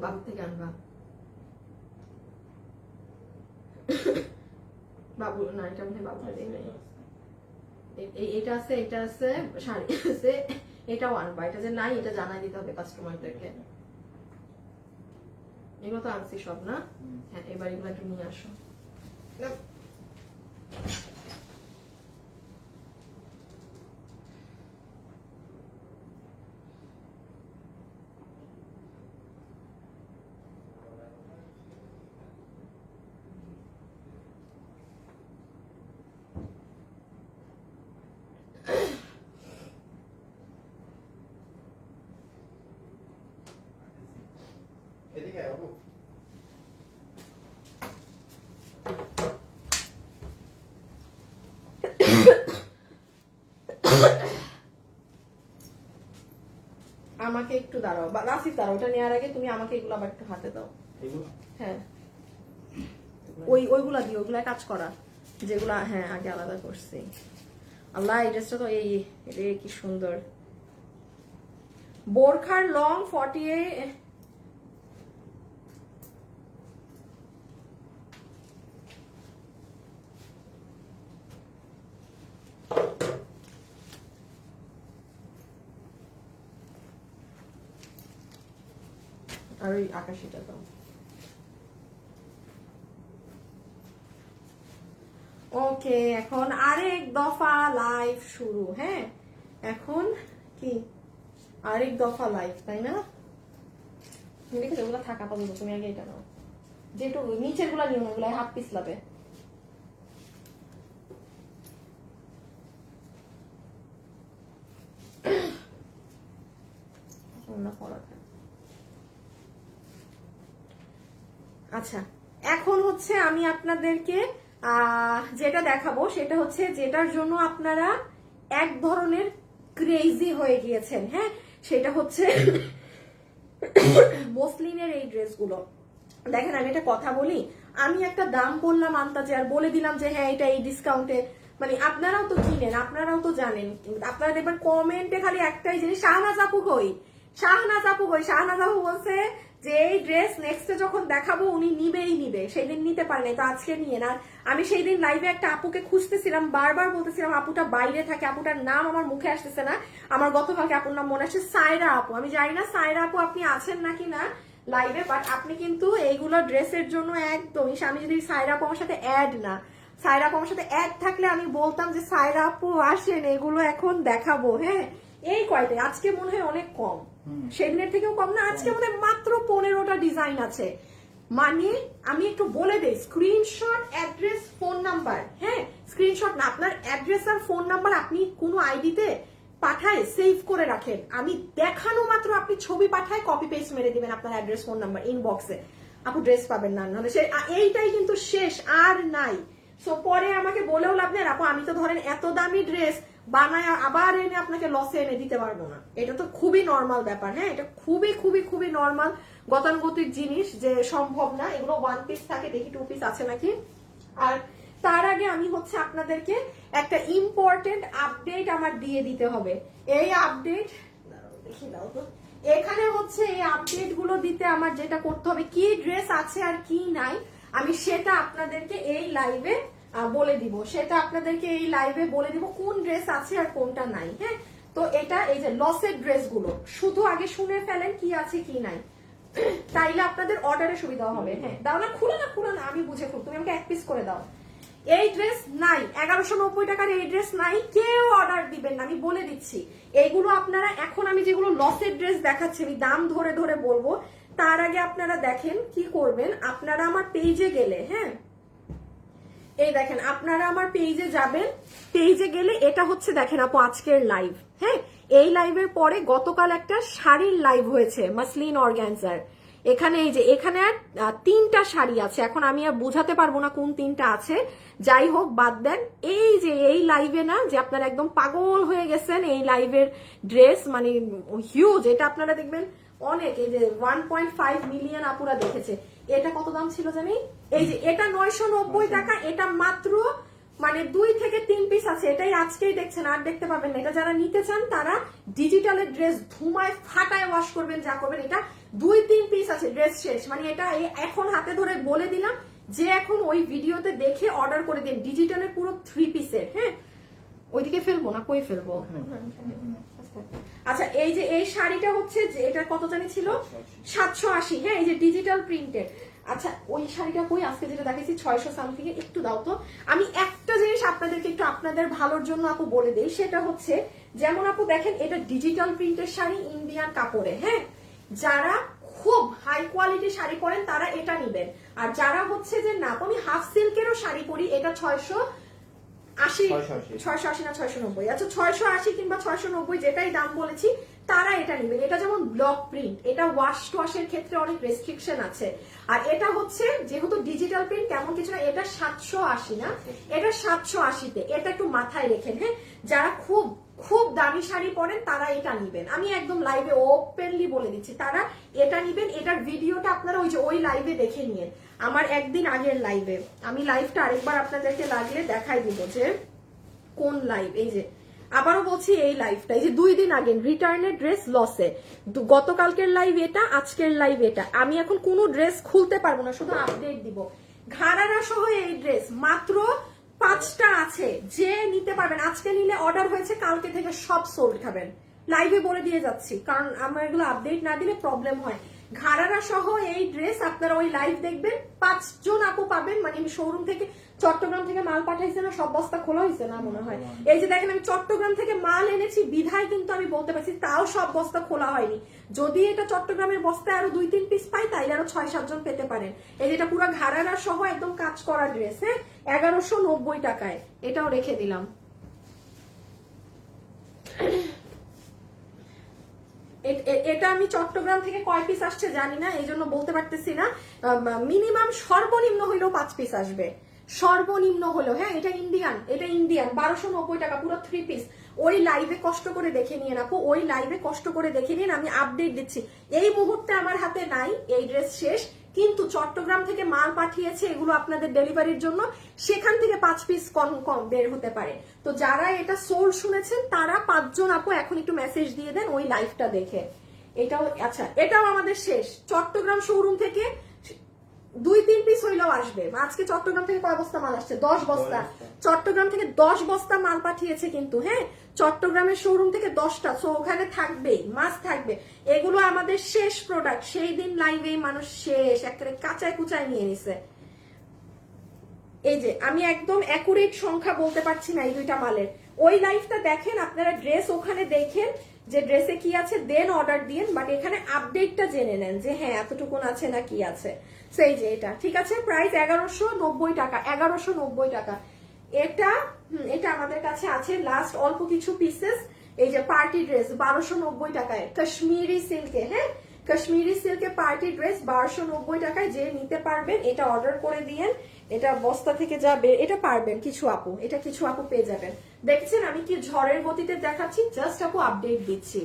বাবু থেকে আনবা। বাবু না, এটা মনে বাবু দেয় নাই, এটা আছে, এটা আছে, শাড়ি আছে, এটাও আনবা। এটা যে নাই এটা জানাই দিতে হবে কাস্টমারদেরকে। এগুলো তো আনছি সব না? হ্যাঁ, এবার এগুলো একটু নিয়ে আসো। এদিকে আয় বাবু। আমাকে একটু দাঁড়াও, বা রাসিফ দাঁড়াও, ওটা নেওয়ার আগে তুমি আমাকে এগুলো আবার একটু হাতে দাও। এগুলো হ্যাঁ, ওইগুলা দিও, ওইগুলা কাজ করা যেগুলা, হ্যাঁ আগে আলাদা করছি। আল্লাহ, এই ড্রেসটা তো এই রে কি সুন্দর। বোরখার লং 48। আর ওই আকাশিটা দাও। ওকে, এখন আরেক দফা লাইভ শুরু। হ্যাঁ, এখন কি আরেক দফা লাইভ, তাই না? দেখেছো ওগুলো থাকা পাবো, তুমি আগে এটা নাও, যেটু নিচের গুলা নিও, ওগুলো হাত পিছলাবে। আচ্ছা, এখন হচ্ছে আমি আপনাদেরকে যেটা দেখাবো সেটা হচ্ছে যেটার জন্য আপনারা এক ধরনের ক্রেজি হয়ে গিয়েছেন। হ্যাঁ, সেটা হচ্ছে মসলিনের এই ড্রেসগুলো। দেখেন, আমি একটা কথা বলি, আমি একটা দাম বললাম আন্তাজে, আর বলে দিলাম যে হ্যাঁ এটা এই ডিসকাউন্টে, মানে আপনারাও তো কিনেন, আপনারাও তো জানেন। আপনারা দেখবেন কমেন্টে খালি একটাই জিনিস, শাহনাজ আপু কই, শাহনাজ আপু কই। শাহনাজ আপু বলছে যে এই ড্রেস নেক্সটে যখন দেখাবো উনি নিবে, সেই দিন নিতে পারেনি, তো আজকে নিয়ে না। আমি সেই দিন লাইভে একটা আপুকে খুঁজতেছিলাম, বারবার বলতেছিলাম আপুটা বাইরে থাকে, আপুটার নাম আমার মুখে আসতেছে না। আমার গতকালকে আপুর নাম মনে আসছে, সায়রা আপু। আমি জানি না সায়রা আপু আপনি আছেন নাকি না লাইভে, বাট আপনি কিন্তু এইগুলো ড্রেসের জন্য একদমই, আমি যদি সায়রা আপু আমার সাথে অ্যাড না, সায়রা আপু আমার সাথে অ্যাড থাকলে আমি বলতাম যে সায়রা আপু আসেন এগুলো এখন দেখাবো। হ্যাঁ, এই কয়টাই, আজকে মনে হয় অনেক কম, সেদিনের থেকেও কম না, আজকে মনে হয় মাত্র 15টা ডিজাইন আছে। মানে আমি একটু বলে দেই, স্ক্রিনশট, অ্যাড্রেস, ফোন নাম্বার। হ্যাঁ, স্ক্রিনশট না, আপনার অ্যাড্রেস আর ফোন নাম্বার আপনি কোনো আইডিতে পাঠায় সেভ করে রাখেন। আমি দেখানো মাত্র আপনি ছবি পাঠায় কপি পেস্ট মেরে দিবেন আপনার অ্যাড্রেস ফোন নাম্বার ইনবক্সে, আপু ড্রেস পাবেন না, নাহলে সে এইটাই কিন্তু শেষ, আর নাই। সো পরে আমাকে বলেও লাভ নেই আপু, আমি তো ধরেন এত দামি ড্রেস বানায় আবার এনে আপনাকে লসে এনে দিতে পারবো না। এটা তো খুবই নর্মাল ব্যাপার। হ্যাঁ, এটা খুবই খুবই খুবই নর্মাল গতানুগতিক জিনিস, যে সম্ভব না। এগুলো 1 পিস থাকে, দেখি 2 পিস আছে নাকি। আর তার আগে আমি হচ্ছে আপনাদেরকে একটা ইম্পর্টেন্ট আপডেট আমার দিয়ে দিতে হবে। এই আপডেট দেখি দাও তো, এখানে হচ্ছে এই আপডেট গুলো দিতে আমার যেটা করতে হবে, কি ড্রেস আছে আর কি নাই, আমি সেটা আপনাদেরকে এই লাইভে বলে দিব, সেটা আপনাদেরকে এই লাইভে বলে দিব কোন ড্রেস আছে আর কোনটা নাই। হ্যাঁ, তো এটা এই যে লসের ড্রেস গুলো, শুধু আগে শুনে ফেলেন কি আছে কি নাই, তাইলে আপনাদের অর্ডারে সুবিধা হবে। হ্যাঁ, দাও না, খুলে না, আমি বুঝে খুব, তুমি আমাকে 1 পিস করে দাও। এই ড্রেস নাই, 1190 টাকার এই ড্রেস নাই, কেউ অর্ডার দিবেন না, আমি বলে দিচ্ছি। এইগুলো আপনারা এখন আমি যেগুলো লসের ড্রেস দেখাচ্ছি, আমি দাম ধরে ধরে বলবো, তার আগে আপনারা দেখেন কি করবেন। আপনারা আমার পেজে গেলে, হ্যাঁ এই দেখেন, আপনারা আমার পেজে যাবেন, পেজে গেলে এটা হচ্ছে দেখেন আপু আজকের লাইভ। হ্যাঁ, এই লাইভের পরে গতকাল একটা শাড়ির লাইভ হয়েছে মাসলিন অর্গানজার। এখানে এই যে এখানে আর 3টা শাড়ি আছে, এখন আমি আর বুঝাতে পারবো না কোন 3টা আছে, যাই হোক বাদ দেন। এই যে এই লাইভে না, যে আপনারা একদম পাগল হয়ে গেছেন এই লাইভের ড্রেস, মানে হিউজ, এটা আপনারা দেখবেন অনেক, এই যে 1.5 মিলিয়ন আপুরা দেখেছে। এটা কত দাম ছিল জানি, এই যে এটা 990 টাকা, এটা মাত্র মানে 2 থেকে 3 পিস আছে, এটাই আজকেই দেখছেন, আর দেখতে পাবেন না। এটা যারা নিতে চান তারা ডিজিটালের ড্রেস ধুমায় ফাটায় ওয়াশ করবেন, যা করবেন, এটা 2-3 পিস আছে, ড্রেস শেষ। মানে এটা এখন হাতে ধরে বলে দিলাম যে এখন ওই ভিডিওতে দেখে অর্ডার করে দিন, ডিজিটালের পুরো 3 পিসের। হ্যাঁ, ওইদিকে ফেলবো না কই ফেলবো? আচ্ছা এই যে এই শাড়িটা হচ্ছে যে এটা কত জানি ছিল 780, হ্যাঁ এই যে ডিজিটাল প্রিন্টের। আচ্ছা ওই শাড়িটা কই আজকে যেটা দেখেছি 600 সামথিং এর, একটু দাও তো। আমি একটা জিনিস আপনাদেরকে একটু আপনাদের ভালোর জন্য আপু বলে দেই, সেটা হচ্ছে যেমন আপু দেখেন এটা ডিজিটাল প্রিন্টের শাড়ি ইন্ডিয়ান কাপড়ে, হ্যাঁ যারা খুব হাই কোয়ালিটি শাড়ি পরেন তারা এটা নিবেন। আর যারা হচ্ছে যে না আমি হাফ সিল্কেরও শাড়ি পরি, এটা 680 না 690, আচ্ছা 680 কিংবা 690 যেটাই দাম বলেছি তারা এটা নিবেন। এটা যেমন ব্লক প্রিন্ট, এটা ওয়াশ টোয়াশের ক্ষেত্রে অনেক রেস্ট্রিকশন আছে। আর এটা হচ্ছে যেহেতু ডিজিটাল প্রিন্ট তেমন কিছু না, এটা 780 না, এটা 780 তে, এটা একটু মাথায় রেখেন হ্যাঁ। যারা খুব খুব দামি শাড়ি পরেন তারা এটা নিবেন, আমি একদম লাইভে ওপেনলি বলে দিচ্ছি তারা এটা নিবেন। এটার ভিডিওটা আপনারা ওই যে ওই লাইভে দেখে নিন, আমার একদিন আগের লাইভে। আমি লাইভটা আরেকবার আপনাদেরকে লাগলে দেখাই দিব যে কোন লাইভ। এই যে আবারও বলছি এই লাইভটা, এই যে 2 দিন আগে রিটার্নের ড্রেস লসে, গতকালকের লাইভ এটা, আজকের লাইভ এটা। আমি এখন কোনো ড্রেস খুলতে পারবো না, শুধু আপডেট দিব। ঘাড়ারা সহ এই ড্রেস মাত্র 5টা আছে, যে নিতে পারবেন। আজকে নিলে অর্ডার হয়েছে, কালকে থেকে সব সোল্ড খাবেন, লাইভে বলে দিয়ে যাচ্ছি, কারণ আমার এগুলো আপডেট না দিলে প্রবলেম হয়। ঘাড়ারা সহ এই ড্রেস আপনারা ওই লাইভ দেখবেন, 5 জন আপু পাবেন। মানে আমি শোরুম থেকে চট্টগ্রাম থেকে মাল পাঠাইছে না, সব বস্তা খোলা হয়েছে না মনে হয়। এই যে দেখেন আমি চট্টগ্রাম থেকে মাল এনেছি বিধায় কিন্তু আমি বলতে পারছি তাও সব বস্তা খোলা হয়নি। যদি এটা চট্টগ্রামের বস্তায় আরো 2-3 পিস পাই তাইলে আরো 6-7 জন পেতে পারেন। এই যেটা পুরো ঘাড়ারা সহ একদম কাজ করা ড্রেস, হ্যাঁ 1190 টাকায়, এটাও রেখে দিলাম। এটা আমি চট্টগ্রাম থেকে কয় পিস আসছে জানি না, এই জন্য বলতে পারতেছি না। মিনিমাম সর্বনিম্ন হইলেও 5 পিস আসবে, সর্বনিম্ন হলো, হ্যাঁ এটা ইন্ডিয়ান, এটা ইন্ডিয়ান 1290 টাকা পুরো 3 পিস। ওই লাইভে কষ্ট করে দেখে নিন আপু, ওই লাইভে কষ্ট করে দেখে নিন, আমি আপডেট দিচ্ছি। এই মুহূর্তে আমার হাতে নাই, এই ড্রেস শেষ, কিন্তু চট্টগ্রাম থেকে মাল পাঠিয়েছে এগুলো আপনাদের ডেলিভারির জন্য, সেখান থেকে 5 পিস কম কম বের হতে পারে। তো যারা এটা সোল শুনেছেন তারা 5 জন আপু এখন একটু মেসেজ দিয়ে দেন ওই লাইভটা দেখে। এটাও আচ্ছা, এটাও আমাদের শেষ। চট্টগ্রাম শোরুম থেকে 2-3 পিস হইলেও আসবে। আজকে চট্টগ্রাম থেকে কয় বস্তা মাল আসছে? 10 বস্তা। চট্টগ্রাম থেকে 10 বস্তা মাল পাঠিয়েছে কিন্তু, হ্যাঁ চট্টগ্রামের শোরুম থেকে 10টা, সো ওখানে থাকবেই, মাছ থাকবে। এগুলো আমাদের শেষ প্রোডাক্ট, সেই দিন লাইভে মানুষ শেষ একেবারে কাঁচায় কুচায় নিয়ে নিছে। এই যে আমি একদম অ্যাকুরেট সংখ্যা বলতে পারছি না এই দুইটা মালের। ওই লাইভটা দেখেন আপনারা, ড্রেস ওখানে দেখেন যে ড্রেসে কি আছে, দেন অর্ডার দিন। বাট এখানে আপডেটটা জেনে নেন যে হ্যাঁ এতটুকুন আছে না কি আছে। সেই যে এটা ঠিক আছে, প্রাইস 1190 টাকা, 1190 টাকা। এটা এটা আমাদের কাছে আছে লাস্ট অল্প কিছু পিসেস। এই যে পার্টি ড্রেস 1290 টাকায়, কাশ্মীরি সিল্কে, হ্যাঁ কাশ্মীরি সিল্কে পার্টি ড্রেস 1290 টাকায়। যে নিতে পারবেন এটা অর্ডার করে দিয়েন, এটা বস্তা থেকে যাবে, এটা পারবেন কিছু আপু, এটা কিছু আপু পেয়ে যাবেন। দেখছেন আমি কি ঝড়ের গতিতে দেখাচ্ছি, জাস্ট আপু আপডেট দিচ্ছি।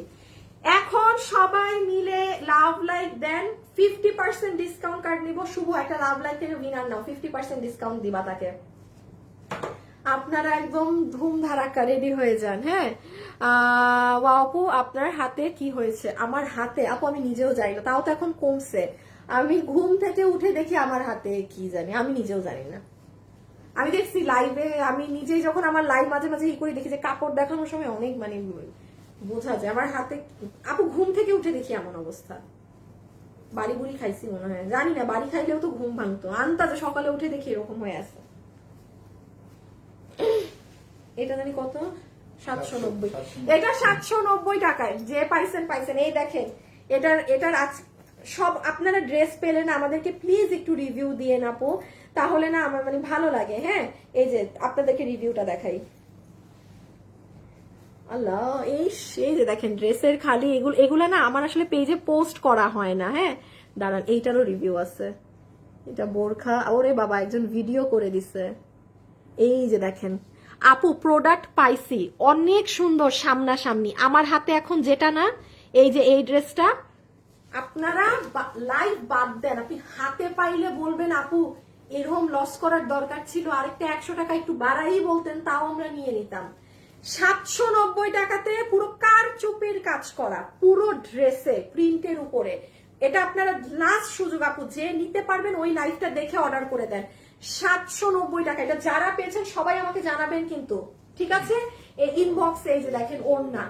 এখন সবাই মিলে লাভ লাইক দেন, 50% ডিসকাউন্ট কার্ড নিব। শুভ একটা লাভ লাইক থেকে উইনার নাও, 50% ডিসকাউন্ট দিবা তাকে। আপনারা একদম ধুম ধারাক্কা রেডি হয়ে যান, হ্যাঁ। আপু আপনার হাতে কি হয়েছে? আমার হাতে আপু আমি নিজেও জানি না, তাও তো এখন কমছে। আমি ঘুম থেকে উঠে দেখি আমার হাতে কি জানি, আমি নিজেও জানি না। আমি দেখছি লাইভে, আমি নিজেই যখন আমার লাইভ মাঝে মাঝে ই করে দেখি যে কাপড় দেখানোর সময় অনেক মানে বোঝা যায় আমার হাতে। আপু ঘুম থেকে উঠে দেখি এমন অবস্থা, বাড়ি বুড়ি খাইছি মনে হয়, জানি না, বাড়ি খাইলেও তো ঘুম ভাঙতো, আন্তাজে সকালে উঠে দেখি এরকম হয়ে আছে। এটা জানি কত, 790। এটা 790 টাকায়, যে পাইছেন পাইছেন। এই দেখেন এটার সব আপনারা ড্রেস পেলেন, আমাদেরকে প্লিজ একটু রিভিউ দিয়ে আপু, তাহলে না আমার মানে ভালো লাগে, হ্যাঁ। এই যে আপনাদেরকে রিভিউটা দেখাই, আল্লাহ এই যে দেখেন ড্রেসের খালি এগুলা না আমার আসলে পেজে পোস্ট করা হয় না, হ্যাঁ দাঁড়ান এইটারও রিভিউ আছে। এটা বোরখা, ওরে বাবা একজন ভিডিও করে দিছে। এই যে দেখেন আপু প্রোডাক্ট পাইছি অনেক সুন্দর সামনাসামনি, আমার হাতে এখন যেটা না, এই যে এই ড্রেসটা আপনারা লাইভ বাদ দেন, আপনি হাতে পাইলে বলবেন আপু এরকম লস করার দরকার ছিল, আরেকটা 100 টাকা একটু বাড়াই বলতেন, তাও আমরা নিয়ে নিতাম। 790 টাকাতে পুরো কারচুপির কাজ করা, পুরো ড্রেসে প্রিন্টের উপরে। এটা আপনারা লাস্ট সুযোগ আপু, যে নিতে পারবেন ওই লাইভটা দেখে অর্ডার করে দেন। 790 টাকা, এটা যারা পেয়েছেন সবাই আমাকে জানাবেন কিন্তু, ঠিক আছে। এই ইনবক্সে এই যে দেখেন ওড়না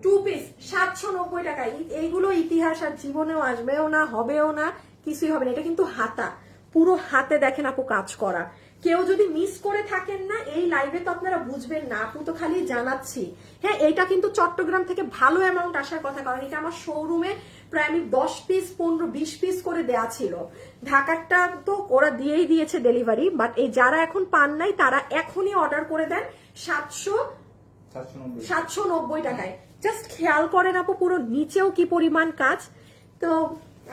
2 পিস 790 টাকা। এইগুলো ইতিহাস আর জীবনেও আসবেও না, হবেও না, কিছুই হবে না। এটা কিন্তু হাতা, পুরো হাতে দেখেন আপু কাজ করা। কেউ যদি মিস করে থাকেন না এই লাইভে তো আপনারা বুঝবেন না, আপু তো খালি জানাচ্ছি। হ্যাঁ, এটা কিন্তু চট্টগ্রাম থেকে ভালো অ্যামাউন্ট আসার কথা, কারণ এটা আমার শোরুমে প্রায় আমি 10 পিস 15-20 পিস করে দেয়া ছিল। ঢাকারটা তো ওরা দিয়েই দিয়েছে ডেলিভারি, বাট এই যারা এখন পান নাই তারা এখনই অর্ডার করে দেন 790 টাকায়। জাস্ট খেয়াল করেন আপু পুরো নিচেও কি পরিমাণ কাজ। তো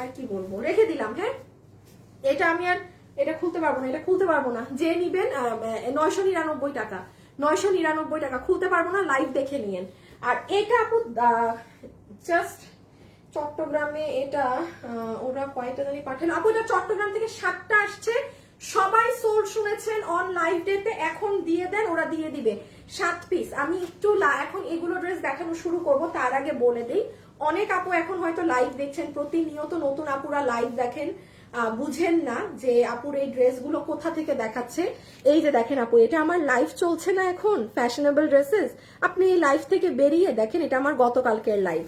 আর কি বলবো, রেখে দিলাম। হ্যাঁ, এটা আমি আর এটা খুলতে পারবো না, এটা খুলতে পারবো না। যে নিবেন 999 টাকা, 999 টাকা। খুলতে পারবো না, লাইভ দেখে নিয়েন। আর এটা আপু জাস্ট চট্টগ্রামে এটা ওরা কয়টা জানি পাঠালো আপু, এটা চট্টগ্রাম থেকে 7টা আসছে। সবাই সোল্ড শুনেছেন অন লাইভ ডেতে, এখন দিয়ে দেন, ওরা দিয়ে দিবে 7 পিস। আমি একটু এখন এগুলো ড্রেস দেখানো শুরু করব, তার আগে বলে দিই অনেক আপু এখন হয়তো লাইভ দেখছেন, প্রতিনিয়ত নতুন আপুরা লাইভ দেখেন, বুঝেন না যে আপুর এই ড্রেসগুলো কোথা থেকে দেখাচ্ছে। এই যে দেখেন আপু, এটা আমার লাইভ চলছে না এখন ফ্যাশনেবল ড্রেসেস, আপনি এই লাইভ থেকে বেরিয়ে দেখেন, এটা আমার গতকালকের লাইভ।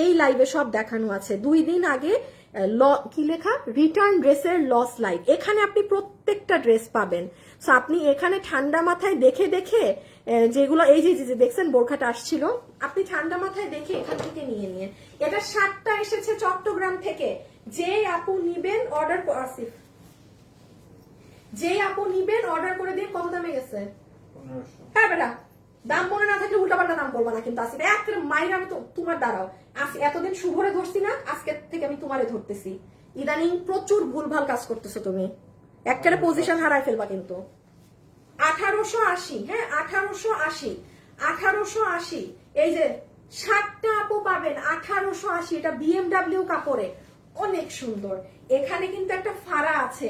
এই লাইভে সব দেখানো আছে। 2 দিন আগে কি লেখা, রিটার্ন ড্রেসের লস লাইভ, এখানে আপনি প্রত্যেকটা ড্রেস পাবেন। সো আপনি এখানে ঠান্ডা মাথায় দেখে দেখে যেগুলো এই যে দেখছেন বোরখাটা আসছিল, আপনি ঠান্ডা মাথায় দেখে এখান থেকে নিয়ে নিয়ে। এটা 7টা এসেছে চট্টগ্রাম থেকে। যে আপু নিবেন অর্ডার, আসিফ যে আপু নিবেন অর্ডার করে দিন। কত দামে গেছে? 1500। হ্যাঁ বেটা, দাম মনে না থাকলে উল্টাপাল্টা দাম করবা না কিন্তু। আসিফ এক মাইর, আমি তো তোমার দাঁড়াও, এতদিন শুভরে ধরছি না, আজকে থেকে আমি তোমারে ধরতেছি। ইদানিং প্রচুর ভুলভাল কাজ করতেছো তুমি, একটা পজিশন হারাই ফেলবা কিন্তু। 1880, হ্যাঁ 1880, 1880। এই যে 7টা আপু পাবেন 1880। এটা BMW কাপড়ে, অনেক সুন্দর। এখানে কিন্তু একটা ফাড়া আছে।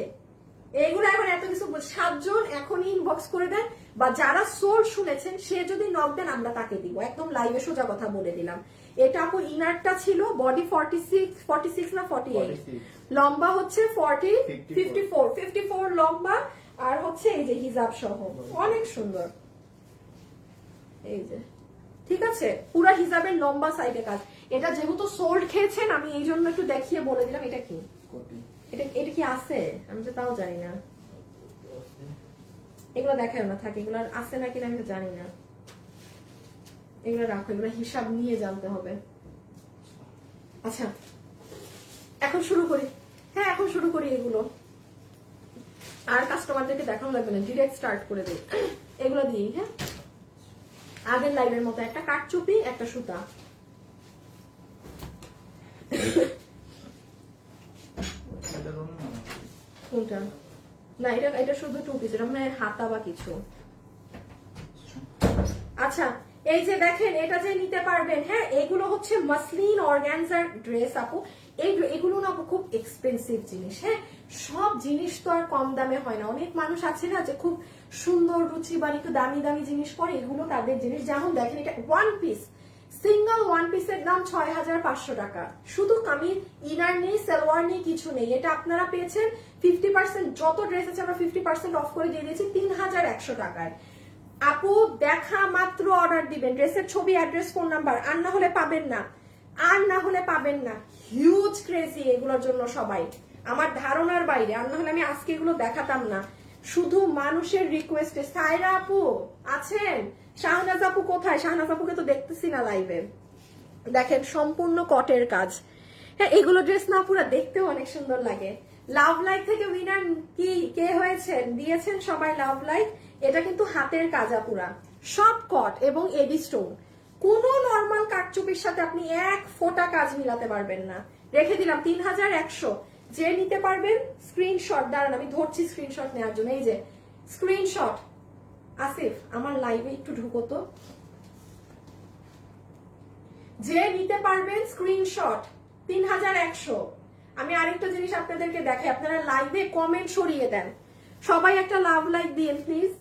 এগুলো এখন এত কিছু 7 জন এখনই ইনবক্স করে দেন, বা যারা সোল শুনেছেন সে যদি নক দেন আমরা তাকে দিব, একদম লাইভে সোজা কথা বলে দিলাম। এটা আপু ইনারটা ছিল বডি 46 না 48, লম্বা হচ্ছে 54 লম্বা, আর হচ্ছে এই যে হিজাব সহ, অনেক সুন্দর। এই যে ঠিক আছে, পুরা হিজাবের লম্বা সাইডে কাজ। এটা যেহেতু সোল্ড খেয়েছেন আমি এই জন্য একটু দেখিয়ে বলে দিলাম। এটা কি, এটা কি আছে আমি তো তাও জানি না, এগুলো দেখায় না, থাকে এগুলো আছে নাকি আমি তো জানি না। এগুলো রাখো, এগুলো হিসাব নিয়ে জানতে হবে। আচ্ছা এখন শুরু করি। হ্যাঁ এখন শুরু করি। এগুলো আর কাস্টমারদেরকে দেখানো লাগবে না, ডিরেক্ট স্টার্ট করে দিই এগুলো দিয়েই। হ্যাঁ, আগের লাইভের মতো একটা কাটচুপি, একটা সুতা। কোনটা? না এটা শুধু 2 পিস, এটা মানে হাতা বা কিছু। আচ্ছা এই যে দেখেন, এটা যে নিতে পারবেন। হ্যাঁ, এগুলো হচ্ছে মাসলিন অর্গানজার ড্রেস আপু। এগুলো না আপু খুব এক্সপেন্সিভ জিনিস। হ্যাঁ, সব জিনিস তো আর কম দামে হয় না। অনেক মানুষ আছে না যে খুব সুন্দর রুচিবান একটু দামি দামি জিনিস পরে, এগুলো তাদের জিনিস। যেমন দেখেন এটা 1 পিস, সিঙ্গেল 1 পিসের দাম 6500 টাকা। শুধু কামিজ, ইনার নেই, সালোয়ার নেই, কিছু নেই। এটা আপনারা পেয়েছেন 50%, যত ড্রেস আছে আমরা 50% অফ করে দিয়ে দিয়েছি 3100 টাকায়। আপু দেখা মাত্র অর্ডার দিবেন, ড্রেসের ছবি, অ্যাড্রেস, ফোন নাম্বার, আর না হলে পাবেন না, আর না হলে পাবেন না। হিউজ ক্রেজি এগুলোর জন্য সবাই, আমার ধারণার বাইরে। আর না হলে আমি আজকে এগুলো দেখাতাম না, শুধু মানুষের রিকোয়েস্টে। সায়রা আপু আছেন? শাহনাজ আপু কোথায়? শাহনাজ আপুকে তো দেখতেছি না লাইভে। দেখেন সম্পূর্ণ কটের কাজ। হ্যাঁ, এগুলো ড্রেস না পুরো দেখতেও অনেক সুন্দর লাগে। লাভ লাইক থেকে উইনার কি কে হয়েছেন দিয়েছেন সবাই লাভ লাইক। এটা কিন্তু হাতের কাজা পুরা, সব কট এবং এডি স্টোন। কোন নর্মাল কাটচুপির সাথে আপনি 1 ফোঁটা কাজ মিলাতে পারবেন না। রেখে দিলাম 3100। যে নিতে পারবেন স্ক্রিনশট, দাঁড়ান আমি ধরছি স্ক্রিনশট নেওয়ার জন্য। এই যে স্ক্রিনশট। আসিফ আমার লাইভে একটু ঢুকো তো। যে নিতে পারবেন স্ক্রিনশট 3100। আমি আরেকটা জিনিস আপনাদেরকে দেখাই, আপনারা লাইভে কমেন্ট সরিয়ে দেন। সবাই একটা লাভ লাইক দিন প্লিজ।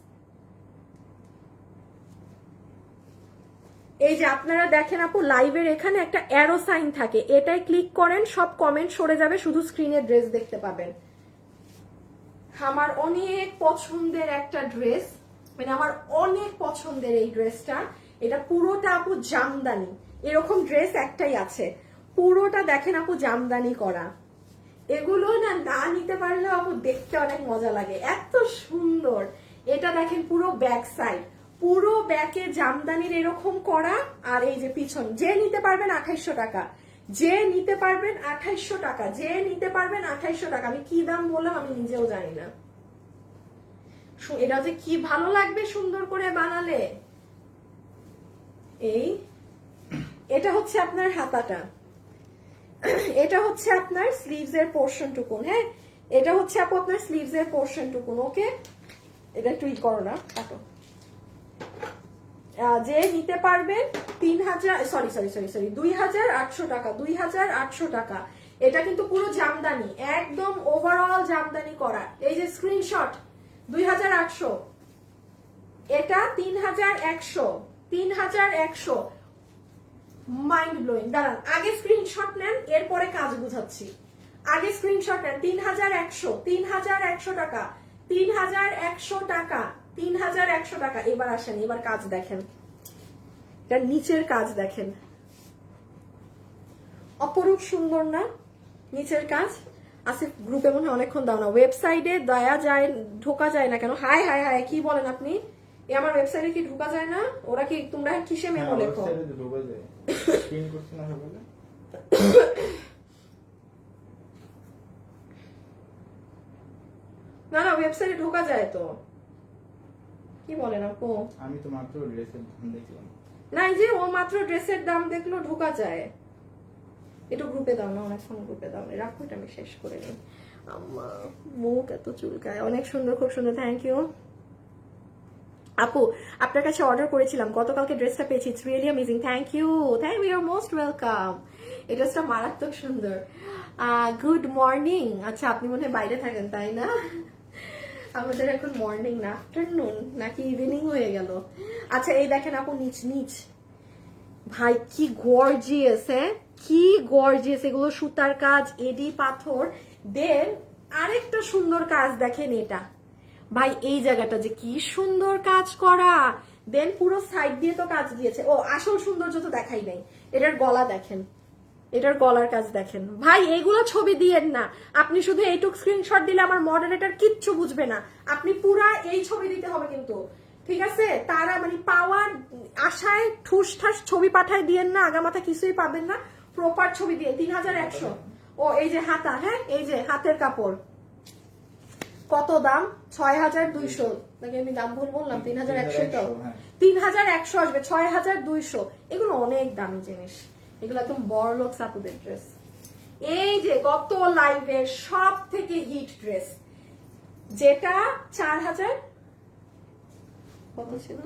এই যে আপনারা দেখেন আপু লাইভের এখানে একটা অ্যারো সাইন থাকে, এটাই ক্লিক করেন, সব কমেন্ট সরে যাবে, শুধু স্ক্রিনে ড্রেস দেখতে পাবেন। আমার অনেক পছন্দের একটা ড্রেস, মানে আমার অনেক পছন্দের এই ড্রেসটা। এটা পুরোটা আপু জামদানি, এরকম ড্রেস একটাই আছে, পুরোটা দেখেন আপু জামদানি করা। এগুলো না না নিতে পারলেও আপু দেখতে অনেক মজা লাগে, এত সুন্দর। এটা দেখেন পুরো ব্যাক সাইড, পুরো ব্যাকে জামদানির এরকম করা, আর এই যে পিছন। যে নিতে পারবেন 2800 টাকা, যে নিতে পারবেন 2800 টাকা, যে নিতে পারবেন 2800 টাকা। আমি কি দাম বললাম আমি নিজেও জানি না। এটা যে কি ভালো লাগবে সুন্দর করে বানালে। এই এটা হচ্ছে আপনার হাতাটা, এটা হচ্ছে আপনার স্লিভস এর পোর্শন টুকুন। হ্যাঁ, এটা হচ্ছে আপু আপনার স্লিভস এর পোর্শন টুকুন। ওকে, এটা একটু ই করো না, কাটো। যে নিতে পারবেন 2800 টাকা, 2800 টাকা। এটা কিন্তু পুরো জামদানি, একদম ওভারঅল জামদানি করা। এই যে স্ক্রিনশট 2800, এটা 3100 মাইন্ড ব্লোয়িং। দাঁড়ান, আগে স্ক্রিনশট নেন, এরপরে কাজ বুঝাচ্ছি। আগে স্ক্রিনশট নেন। 3100 টাকা, 3100 টাকা, 3100 টাকা। এবার আসেন, এবার কাজ দেখেন, এটা নিচের কাজ দেখেন, অপরূপ সুন্দর না নিচের কাজ। আসিফ গ্রুপে মনে হয় অনেকক্ষণ দাও না, ওয়েবসাইটে দেয়া যায়, ঢোকা যায় না কেন? হাই হাই হাই, কি বলেন আপনি? এ আমার ওয়েবসাইটে কি ঢোকা যায় না? ওরা কি, তোমরা কিসে মেমো লেখো? না না, ওয়েবসাইটে ঢোকা যায় তো। কি বলেন আপু? আমি তো মাত্র ড্রেসের দাম দেখলাম। না, এই যে ও মাত্র ড্রেসের দাম দেখলো, ঢোকা যায়। একটু গ্রুপে দাও না, অনেকক্ষণ গ্রুপে দাও না, রাখো, এটা আমি শেষ করে নিই। আমার মুখ এত চুলকায়। অনেক সুন্দর, খুব সুন্দর, থ্যাংক ইউ আপু। আপনার কাছে অর্ডার করেছিলাম গতকালকে, ড্রেসটা পেয়েছি, it's really amazing, thank you, you are most welcome. এই ড্রেসটা মারাত্মক সুন্দর। Good morning. আচ্ছা, আপনি মনে হয় বাইরে থাকেন তাই না? আমাদের এখন মর্নিং না আফটারনুন নাকি ইভিনিং হয়ে গেল। আচ্ছা, এই দেখেন আপু, নিচ নিচ ভাই কি গর্জিয়াস, হ্যাঁ কি গর্জিয়াস। এগুলো সুতার কাজ, এডি পাথর। দেন আরেকটা সুন্দর কাজ দেখেন, এটা ভাই এই জায়গাটা যে কি সুন্দর কাজ করা। দেন পুরো সাইড দিয়ে তো কাজ দিয়েছে। ও আসল সৌন্দর্য তো দেখাই নাই। এটার গলা দেখেন, এটার গলার কাজ দেখেন। ভাই এগুলো ছবি দিয়েন না, আপনি শুধু এইটুক স্ক্রিনশট দিলে আমার মডারেটর কিচ্ছু বুঝবে না। আপনি পুরা এই ছবি দিতে হবে কিন্তু, ঠিক আছে? তারা মানে পাওয়ার আশায় ঠুস ঠাস ছবি পাঠায় দিয়েন না, আগামাথা কিছুই পাবেন না। প্রপার ছবি দিয়ে 3100। ও এই যে হাতা, হ্যাঁ এই যে হাতের কাপড়, কত দাম? 6200 নাকি আমি দাম ভুল বললাম? 3100 তো 3100 আসবে, 6200। এগুলো অনেক দামি জিনিস, এগুলো একদম বড়লোক আপুদের ড্রেস। এই যে গত লাইভের সব থেকে হিট ড্রেস, যেটা 4000 কত ছিল?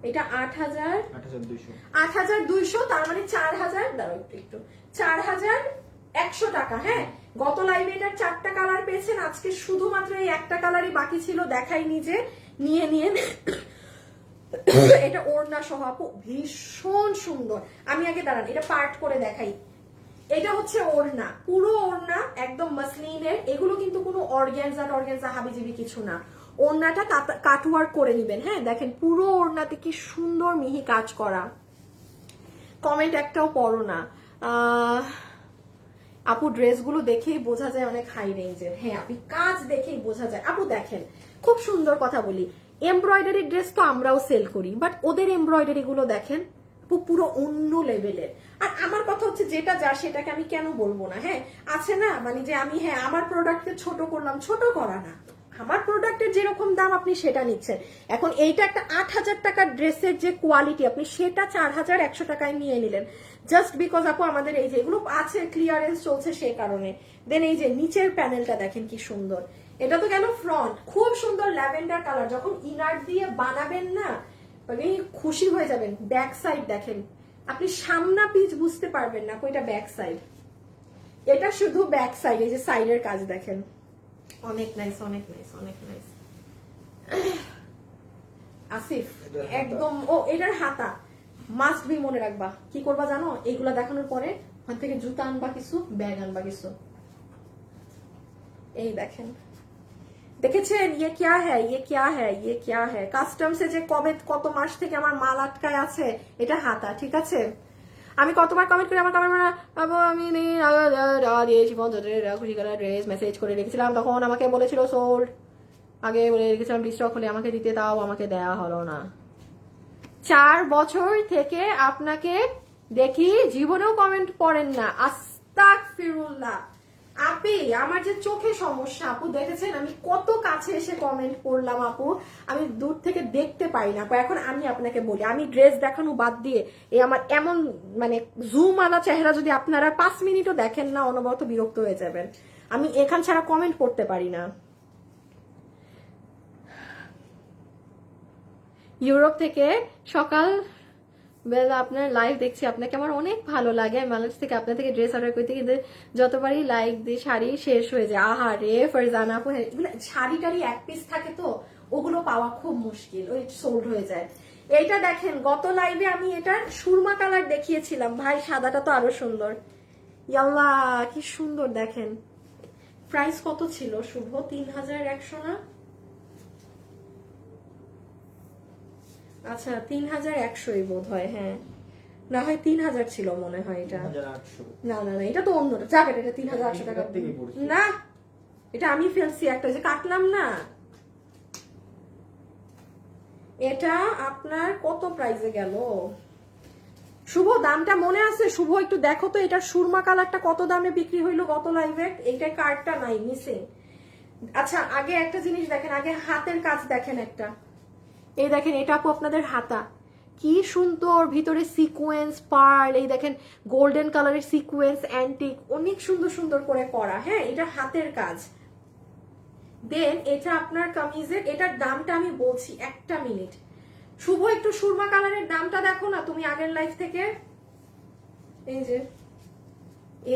এটা 8200, তার মানে 4000, দাঁড়াও একটু 4100 টাকা। হ্যাঁ, গত লাইভে এটার 4টা কালার পেয়েছেন, আজকে শুধুমাত্র এই একটা কালারই বাকি ছিল, দেখাই নিজে নিয়ে নিয়ে। এটা ওড়না সহ আপু, ভীষণ সুন্দর। আমি আগে দাঁড়ান, এটা পার্ট করে দেখাই। এটা হচ্ছে ওড়না, পুরো ওড়না একদম মাসলিনের। এগুলো কিন্তু কোনো অর্গানজা হাবিজিবি কিছু না। ওড়নাটা কাটওয়ার্ক করে নিবেন। হ্যাঁ দেখেন, পুরো ওড়নাতে কি সুন্দর মিহি কাজ করা। কমেন্ট একটাও পড়ো না আপু, ড্রেসগুলো দেখেই বোঝা যায় অনেক হাই রেঞ্জের। হ্যাঁ আপনি কাজ দেখেই বোঝা যায়। আপু দেখেন, খুব সুন্দর কথা বলি, এমব্রয়ডারি ড্রেস তো আমরাও সেল করি, বাট ওদের এমব্রয়ডারি গুলো দেখেন পুরো অন্য লেভেলের। আর আমার কথা হচ্ছে, যেটা যা সেটাকে আমি কেন বলবো না? হ্যাঁ আছে না, মানে যে আমি হ্যাঁ আমার প্রোডাক্টকে ছোট করলাম, ছোট করা না, আমার প্রোডাক্টের যেরকম দাম আপনি সেটা নিচ্ছেন। এখন এইটা একটা 8000 টাকার ড্রেসের যে কোয়ালিটি, আপনি সেটা 4100 টাকায় নিয়ে নিলেন, জাস্ট বিকজ আপু আমাদের এই যে এগুলো আছে, ক্লিয়ারেন্স চলছে সে কারণে। দেন এই যে নিচের প্যানেলটা দেখেন কি সুন্দর। এটা তো গেল ফ্রন্ট, খুব সুন্দর ল্যাভেন্ডার কালার। যখন ইনার দিয়ে বানাবেন না, মানে খুশি হয়ে যাবেন। ব্যাক সাইড দেখেন, আপনি সামনা পিচ বুঝতে পারবেন না কোইটা ব্যাক সাইড, এটা শুধু ব্যাক সাইড। এই যে সাইডের কাজ দেখেন, অনেক নাইস, অনেক নাইস, অনেক নাইস। আসিফ একদম। ও এটার হাতা মাস্ট বি, মনে রাখবা। কি করবা জানো? এইগুলা দেখানোর পরে ওখান থেকে জুতা আনবা কিছু, ব্যাগ আনবা কিছু। এই দেখেন, দেখেছেন? ইয়ে ক্যা হ্যায়, ইয়ে ক্যা হ্যায়, ইয়ে ক্যা হ্যায়। কাস্টমসে যে কবে কত মাস থেকে আমার মাল আটকায় আছে, এটা হাতা, ঠিক আছে? আমি কতবার কমেন্ট করে আমার কমেন্ট আমি দিয়েছি 50 খুশি করার ড্রেস মেসেজ করে রেখেছিলাম, তখন আমাকে বলেছিল সোল্ড। আগে বলে রেখেছিলাম ডিস্টক হলে আমাকে দিতে, তাও আমাকে দেয়া হলো না। 4 বছর থেকে আপনাকে দেখি, জীবনেও কমেন্ট পড়েন না। আস্তাগফিরুল্লাহ। আপি, আমার যে চোখে সমস্যা আপু, দেখেছেন আমি কত কাছে এসে কমেন্ট করলাম আপু, আমি দূর থেকে দেখতে পাই না আপু। এখন আমি আপনাকে বলি, আমি ড্রেস দেখানো বাদ দিয়ে এই আমার এমন মানে জুম আলা চেহারা যদি আপনারা 5 মিনিটও দেখেন না, অনবরত বিরক্ত হয়ে যাবেন। আমি এখান ছাড়া কমেন্ট করতে পারি না। ইউরোপ থেকে সকাল বেলা আপনার লাইভ দেখছি, আপনাকে আমার অনেক ভালো লাগে। আমি বাংলাদেশ থেকে আপনার থেকে ড্রেস অর্ডার করতে, কিন্তু যতবারই লাইক দিই শাড়ি শেষ হয়ে যায়। আহা রে ফারজানা আপু, এগুলো শাড়ি টাড়ি এক পিস থাকে তো, ওগুলো পাওয়া খুব মুশকিল, ওই সোল্ড হয়ে যায়। এইটা দেখেন, গত লাইভে আমি এটা সুরমা কালার দেখিয়েছিলাম ভাই, সাদাটা তো আরো সুন্দর। ইয়াল্লা কি সুন্দর দেখেন। প্রাইস কত ছিল শুভ? 3100 না? আচ্ছা 3100ই বোধ হয়, হ্যাঁ না হয় 3000 ছিল মনে হয় এটা। 3800 না না না, এটা তো অন্যটা। যাক, এটা 3800 টাকা না, এটা আমি ফেলছি একটা, যে কাটলাম না। এটা আপনার কত প্রাইসে গেল শুভ? দামটা মনে আছে শুভ? একটু দেখো তো, এটা সুরমা কালারটা কত দামে বিক্রি হইলো গত লাইভে? এইটা কার্ডটা নাই, মিসিং। আচ্ছা আগে একটা জিনিস দেখেন, আগে হাতের কাজ দেখেন একটা। এই দেখেন, এটা আপু আপনাদের হাতা, কি সুন্দর, ভিতরে সিকোয়েন্স পার্ল, এই দেখেন গোল্ডেন কালারের সিকোয়েন্স অ্যান্টিক, অনেক সুন্দর সুন্দর করে করা। হ্যাঁ, এটা হাতের কাজ। দেন এটা আপনার কামিজের, এটার দামটা আমি বলছি, একটা মিনিট। শুভ একটু সুরমা কালারের দামটা দেখো না তুমি আগের লাইফ থেকে। এই যে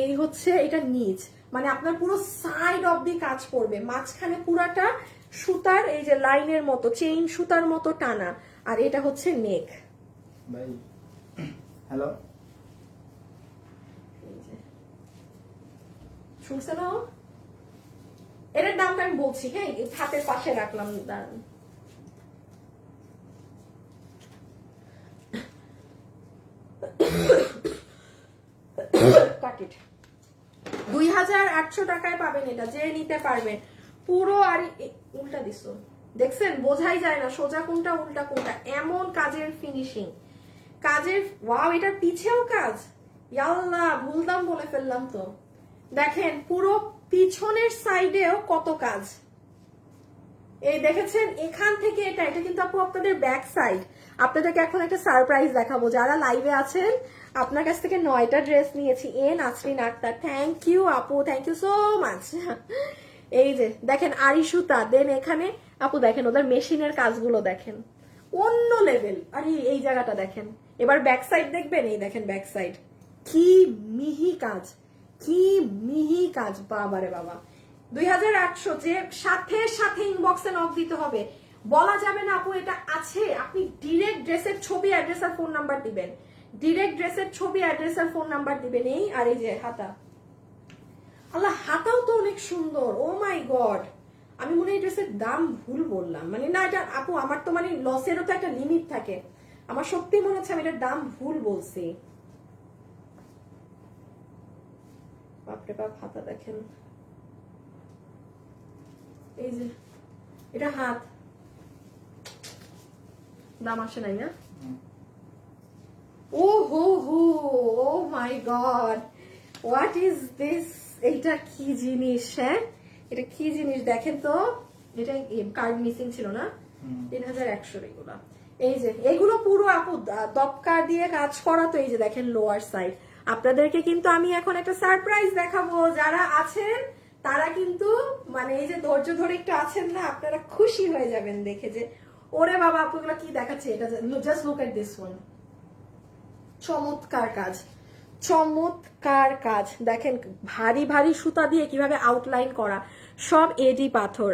এই হচ্ছে এটা নিচ, মানে আপনার পুরো সাইড অফ দি কাজ করবে, মাঝখানে পুরাটা সুতার এই যে লাইনের মতো, চেইন সুতার মতো টানা, আর এটা হচ্ছে নেক। ভাই হ্যালো, শুনছে না? এটার দামটা আমি বলছি, হ্যাঁ হাতের পাশে রাখলাম, দাঁড়ান। কাট ইট। 2800 টাকায় পাবেন এটা, যে নিতে পারবেন পুরো। আর উল্টা দিছো, দেখছেন? বোঝাই যায় না সোজা কোনটা উল্টা কোনটা, এমন কাজের ফিনিশিং, কাজের ওয়াও। এটার পিছেও কাজ, ইয়াল্লা ভুল দাম বলে ফেললাম তো। দেখেন পুরো পিছনের সাইডেও কত কাজ, এই দেখেছেন? এখান থেকে এটা, এটা কিন্তু আপু আপনাদের ব্যাক সাইড। আপনাদেরকে এখন একটা সারপ্রাইজ দেখাবো, যারা লাইভে আছেন আপনার কাছ থেকে 9টা ড্রেস নিয়েছি। নাসরিন আক্তার, থ্যাংক ইউ আপু, থ্যাংক ইউ সো মাচ। এই যে দেখেন আরি সুতা, দেন এখানে আপু দেখেন ওদের মেশিনের কাজগুলো দেখেন, অন্য লেভেল। আর এই জায়গাটা দেখেন, এবার ব্যাক সাইড দেখবেন, এই দেখেন ব্যাক সাইড, কি মিহি কাজ, কি মিহি কাজ, বাবারে বাবা। 2800, যে সাথে সাথে ইনবক্সে নক দিতে হবে, বলা যাবে না আপু এটা আছে। আপনি ডিরেক্ট ড্রেসের ছবি, অ্যাড্রেস আর ফোন নাম্বার দিবেন, ডিরেক্ট ড্রেসের ছবি, অ্যাড্রেস আর ফোন নাম্বার দিবেন। এই আর এই যে হাতা, আল্লাহ হাতাও তো অনেক সুন্দর, ও মাই গড। আমি মনে হয় ড্রেসের দাম ভুল বললাম, মানে না এটা আপু আমার তো মানে লসেরও তো একটা লিমিট থাকে, আমার সত্যি মনে হচ্ছে আমি এটার দাম ভুল বলছি। বাপরে বাপ, হাতা দেখেন, এই যে এটা হাত, দাম আসে নাই না? ও হো হো, ও মাই গড, হোয়াট ইজ দিস? এইটা কি জিনিস? হ্যাঁ এটা কি জিনিস দেখেন তো, এটা কার্ড মিসিং ছিল না? 3100 এগুলা। এই যে এগুলো পুরো আপু দপকা দিয়ে কাজ করা তো। এই যে দেখেন লোয়ার সাইড। আপনাদেরকে কিন্তু আমি এখন একটা সারপ্রাইজ দেখাবো, যারা আছেন তারা কিন্তু মানে এই যে ধৈর্য ধরে একটু আছেন না, আপনারা খুশি হয়ে যাবেন দেখে, যে ওরে বাবা আপু এগুলো কি দেখাচ্ছে। এটা just look at this one, চমৎকার কাজ, চমৎকার কাজ দেখেন, ভারী ভারী সুতা দিয়ে কিভাবে আউটলাইন করা, সব এডি পাথর,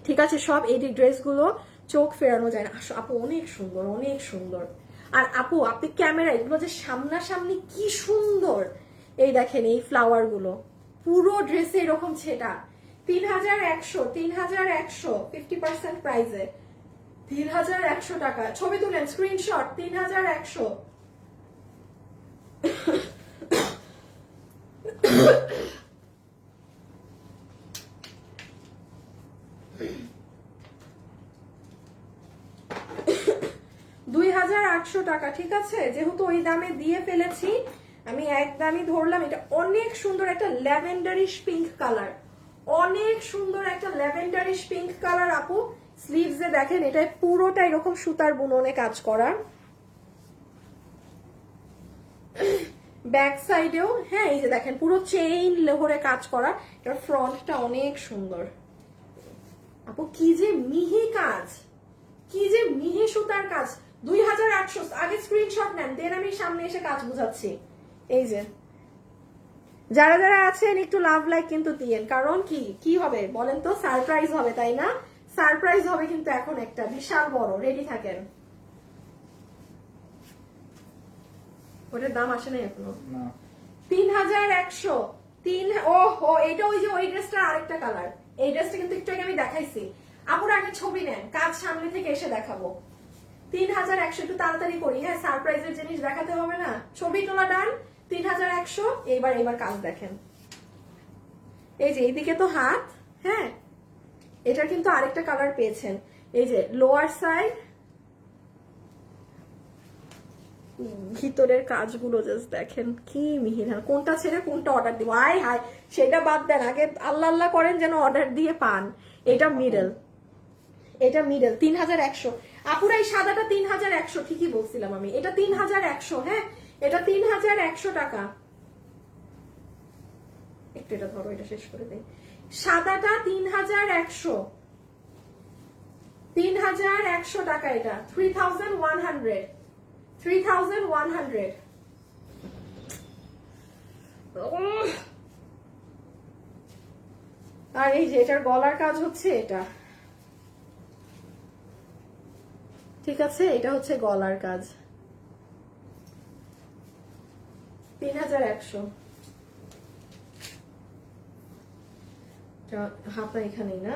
ঠিক আছে? সব এডি, ড্রেসগুলো চোখ ফেরানো যায় না। আপু অনেক সুন্দর, অনেক সুন্দর। আর আপু আপনি ক্যামেরা, এগুলো যে সামনাসামনি কি সুন্দর, এই দেখেন এই ফ্লাওয়ার গুলো, পুরো ড্রেসে এরকম ছেটা। 3100, 3100 50% প্রাইসে 3100 টাকা। ছবি তুলেন, স্ক্রিনশট। 3100। টাকা, ঠিক আছে? যেহেতু ওই দামে দিয়ে ফেলেছি, আমি একদমই ধরলাম। এটা অনেক সুন্দর একটা ল্যাভেন্ডারিশ পিঙ্ক কালার, অনেক সুন্দর একটা ল্যাভেন্ডারিশ পিঙ্ক কালার আপু। স্লিভসে দেখেন, এটা পুরোটা এরকম সুতার বুননে কাজ করা। ব্যাক সাইডেও, হ্যাঁ, এই যে দেখেন পুরো চেইন লেহরে কাজ করা। এটার ফ্রন্টটা অনেক সুন্দর আপু। কি যে মিহি কাজ, কি যে মিহি সুতার কাজ। 2800। আগে স্ক্রিনশট নেন, দেন আমি সামনে এসে কাজ বুঝাচ্ছি। এই যে যারা যারা আছেন একটু লাভ লাইক কিন্তু দিয়েন, কারণ কি হবে বলেন তো? সারপ্রাইজ হবে, তাই না? সারপ্রাইজ হবে কিন্তু এখন একটা বিশাল বড়। রেডি থাকেন। ওটার দাম আসে নাই এখনো। 3100। ওহো, এটা ওই যে ওই ড্রেসটার আরেকটা কালার। এই ড্রেসটা কিন্তু একটু আগে আমি দেখাইছি। আপুর আগে ছবি নেন, কাজ সামনে থেকে এসে দেখাবো। 3100। একটু তাড়াতাড়ি করি, হ্যাঁ, সারপ্রাইজের জিনিস দেখাতে হবে না। ছবি তোলা ডান। 3100। এইবার কাজ দেখেন। এই যে এইদিকে তো হাত, হ্যাঁ, এটা কিন্তু আরেকটা কালার পেয়েছেন। এই যে লোয়ার সাইড, ভিতরের কাজগুলো জাস্ট দেখেন কি মিহিন। কোনটা ছেড়ে কোনটা অর্ডার দিব? আয় হায়, সেটা বাদ দেন, আগে আল্লাহ আল্লাহ করেন যেন অর্ডার দিয়ে পান। এটা মিডল, এটা মিডল। 3100 আপুরা। এই সাদাটা 3100, ঠিকই বলছিলাম আমি। এটা 3100, হ্যাঁ, এটা 3100 টাকা। একটু এটা ধরো, এটা শেষ করে দেই। সাদাটা 3100, 3100 টাকা। এটা 3100, 3100। আর এই যে এটার গলার কাজ হচ্ছে এটা, ঠিক আছে? এটা হচ্ছে গলার কাজ। 3100। হাতা এখানেই না?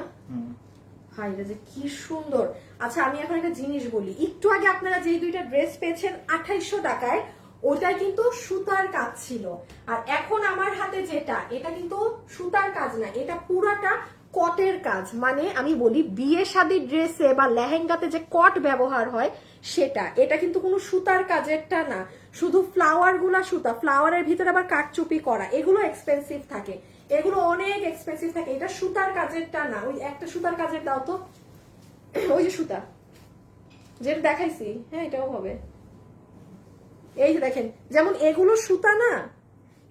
হাই, এটা যে কি সুন্দর। আচ্ছা, আমি এখন একটা জিনিস বলি। একটু আগে আপনারা যে দুইটা ড্রেস পেয়েছেন 2800 টাকায়, ওটা কিন্তু সুতার কাজ ছিল। আর এখন আমার হাতে যেটা, এটা কিন্তু সুতার কাজ না, এটা পুরাটা কটের কাজ। মানে আমি বলি, বিয়ে শাদীর ড্রেসে বা লেহেঙ্গাতে যে কট ব্যবহার হয় সেটা। এটা কিন্তু কোনো সুতার কাজেরটা না, শুধু ফ্লাওয়ার গুলা সুতা, ফ্লাওয়ারের ভিতরে আবার কাটচুপি করা। এগুলো এক্সপেন্সিভ থাকে, এগুলো অনেক এক্সপেন্সিভ থাকে। এটা সুতার কাজেরটা না। ওই একটা সুতার কাজের দাও তো, ওই যে সুতা যেটা দেখাইছি, হ্যাঁ, এটাও হবে। এই যে দেখেন, যেমন এগুলো সুতা না,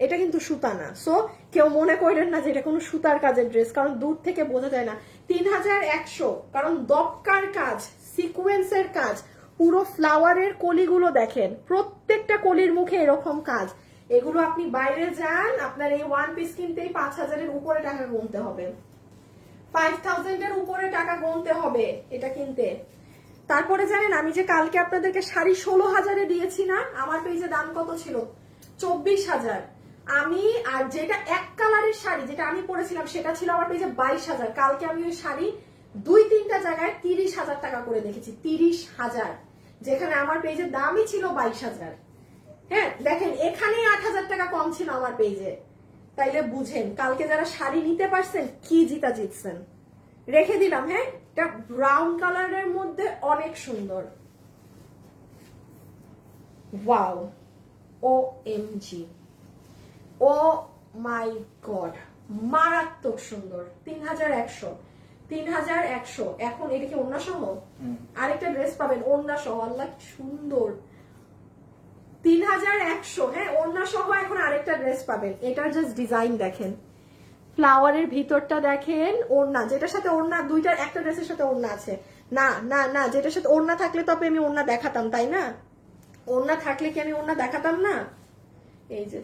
এটা কিন্তু সুতা না। সো কেউ মনে করেন না যে এটা কোনো সুতার কাজের ড্রেস, কারণ দূর থেকে বোঝা যায় না। 3100, কারণ দপকার কাজ, সিকোয়েন্সের কাজ, পুরো ফ্লাওয়ারের কলিগুলো দেখেন, প্রত্যেকটা কলির মুখে এরকম কাজ। এগুলো আপনি বাইরে যান, আপনার এই ওয়ান পিস কিনতেই 5000-এর উপরে টাকা গুনতে হবে, 5000-এর উপরে টাকা গুনতে হবে এটা কিনতে। তারপরে জানেন, আমি যে কালকে আপনাদেরকে শাড়ি 16000-এ দিয়েছি না, আমার পেজে দাম কত ছিল? 24000। আমি আর যেটা এক কালারের শাড়ি যেটা আমি পরেছিলাম সেটা ছিল আমার পেজে 22000। কালকে আমি ওই শাড়ি 2-3টা জায়গায় 30000 টাকা করে দেখেছি। 30000, যেখানে আমার পেজের দামই ছিল 22000। হ্যাঁ, দেখেন এখানে 8000 টাকা কম ছিল আমার পেজে। তাইলে বুঝেন কালকে যারা শাড়ি নিতে পারছেন কি জিতা জিতছেন। রেখে দিলাম, হ্যাঁ, এটা ব্রাউন কালারের মধ্যে অনেক সুন্দর। ওয়াও, OMG, ও মাই গড, মারাত্মক সুন্দর। 3100, 3100। এখন এটা কি ওড়না সহ? আরেকটা ড্রেস পাবেন ওড়না সহ। আল্লাহ, কি সুন্দর। 3100, হ্যাঁ, ওড়না সহ এখন আরেকটা ড্রেস পাবেন। এটার জাস্ট ডিজাইন দেখেন, ফ্লাওয়ারের ভিতরটা দেখেন, ওড়না, যেটার সাথে ওড়না, দুইটার একটা ড্রেসের সাথে ওড়না আছে। না না না, যেটার সাথে ওড়না থাকলে তবে আমি ওড়না দেখাতাম, তাই না? ওড়না থাকলে কি আমি ওড়না দেখাতাম না? এই যে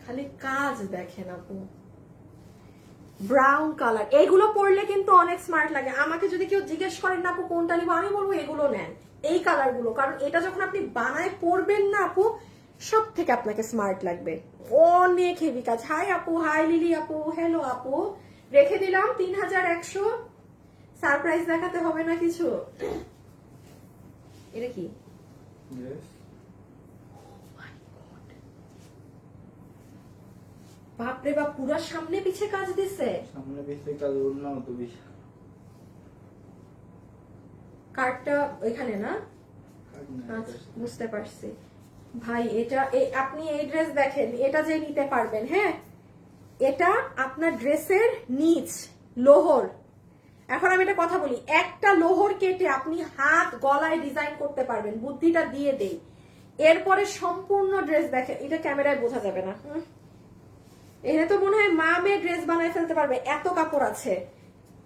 খালি কাজ দেখেন আপু, ব্রাউন কালার। এগুলো পরলে কিন্তু অনেক স্মার্ট লাগে। আমাকে যদি কেউ জিজ্ঞেস করেন না আপু কোনটা নিবো, আমি বলবো এগুলো নেন, এই কালার গুলো। কারণ এটা যখন আপনি বানায় পরবেন না আপু, সব থেকে আপনাকে স্মার্ট লাগবে, অনেক হেভি কাজ। হাই আপু, হাই লিলি আপু, হ্যালো আপু, রেখে দিলাম 3100। সারপ্রাইজ দেখাতে হবে না কিছু। এটা কি? Yes. বাপরে বাপ, পুরো সামনে পিছে কাজ দিছে। সামনে পিছে কাজ ওর নাও তো বেশি। কার্ডটা ওইখানে না? কাজ না, আচ্ছা, এটা- বুঝতে পারছি ভাই। এটা আপনি এই ড্রেস দেখেন, এটা যে নিতে পারবেন, হ্যাঁ এটা আপনার ড্রেসের নিচ লোহর। এখন আমি একটা কথা বলি, একটা লোহর কেটে আপনি হাত গলায় ডিজাইন করতে পারবেন, বুদ্ধিটা দিয়ে দেই। এরপরে সম্পূর্ণ ড্রেস দেখেন, এটা ক্যামেরায় বোঝা যাবে না। এটা তো মনে হয় মা মেয়ে ড্রেস বানায় ফেলতে পারবে, এত কাপড় আছে।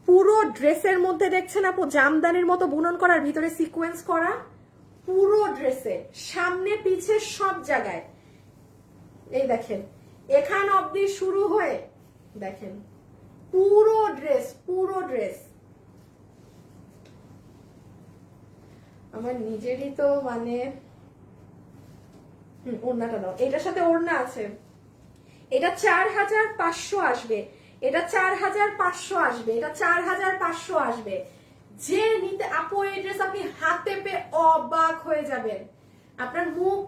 পুরো ড্রেসের মধ্যে দেখছেন আপু জামদানির মতো বুনন করার, ভিতরে সিকোয়েন্স করা, পুরো ড্রেসে সামনে পিছে সব জায়গায়। এই দেখেন এখান অবধি শুরু হয়ে দেখেন পুরো ড্রেস, পুরো ড্রেস। আমার নিজেরই তো মানে ওড়নাটা দাও, এটার সাথে ওড়না আছে। এটা 4500 আসবে, এটা 4500 আসবে, এটা 4500 আসবে। যে নিতে আপু এই ড্রেস আপনি হাতে পেয়ে অবাক হয়ে যাবেন, আপনার মুখ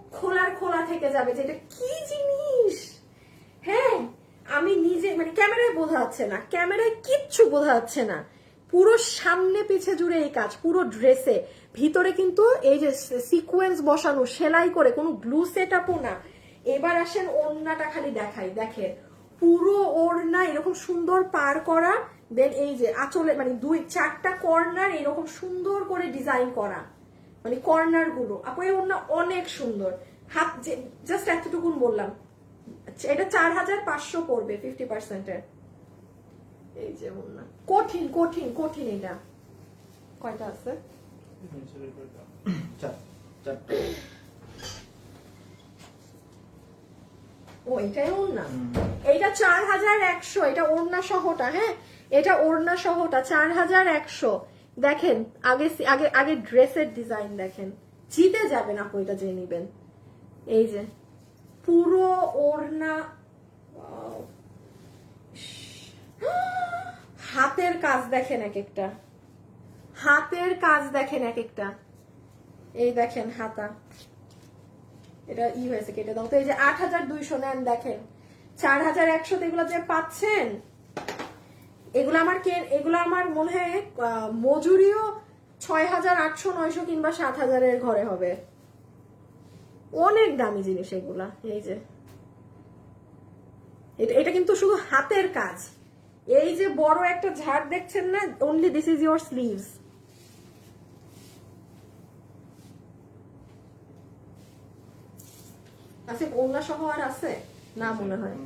খোলা থেকে যাবে যে এটা কি জিনিস। হ্যাঁ আমি নিজে মানে ক্যামেরায় বোঝা যাচ্ছে না, ক্যামেরায় কিচ্ছু বোঝা যাচ্ছে না, পুরো সামনে পিছে জুড়ে এই কাজ, পুরো ড্রেসে। ভিতরে কিন্তু এই যে সিকোয়েন্স বসানো, সেলাই করে, কোনো গ্লু সেট আপও না। এবার আসেন ওড়নাটা খালি দেখাই, দেখেন পুরো ওড়না এরকম সুন্দর পার করা, দেন এই যে আঁচলে মানে 2-4টা কর্নার এরকম সুন্দর করে ডিজাইন করা, মানে কর্নার গুলো। আপু এই ওড়না অনেক সুন্দর। হাত জাস্ট এতটুকুন বললাম, এটা 4500 পড়বে 50% এর। এই যে ওড়না কঠিন কঠিন কঠিন। এটা কয়টা আছে? চারটে। ও এটাই ওড়না। এইটা 4100, এটা ওড়না সহটা। হ্যাঁ এটা ওড়না সহটা 4100। দেখেন আগে আগে আগে ড্রেসের ডিজাইন দেখেন, জিতে যাবেন আপু এটা যে নিবেন। এই যে পুরো ওড়না, হাতের কাজ দেখেন এক একটা, হাতের কাজ দেখেন এক একটা। এই দেখেন হাতা, এটা হয়েছে কেটে দাও তো। এই যে 8200 নেন, দেখেন 4100 এগুলো যে পাচ্ছেন, এগুলো আমার মনে হয় মজুরিও 6800-900 কিংবা 7000 এর ঘরে হবে। অনেক দামি জিনিস এগুলা। এই যে এটা কিন্তু শুধু হাতের কাজ। এই যে বড় একটা ঝাড় দেখছেন না, only this is your sleeves. আছে ওড়না সহ আর আছে না মনে হয়।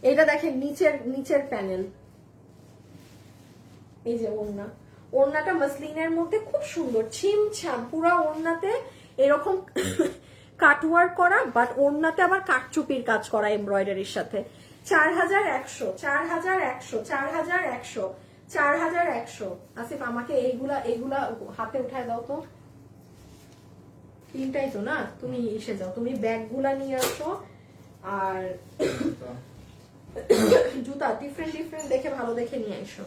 এইটা দেখেন নিচের প্যানেল। এই যে ওড়নাটা মাসলিনের মধ্যে খুব সুন্দর ছিমছাম, পুরা ওড়নাতে এরকম কাটওয়ার্ক করা, বাট ওড়নাতে আবার কাটচুপির কাজ করা এমব্রয়ডারির সাথে। 4100 4100 4100 4100। আসিফ আমাকে এইগুলা হাতে উঠায় দাও তো। তিনটাই তো না, তুমি এসে যাও, তুমি ব্যাগগুলা নিয়ে আসো। আর জুতা ডিফারেন্ট দেখে ভালো দেখে নিয়ে এসো।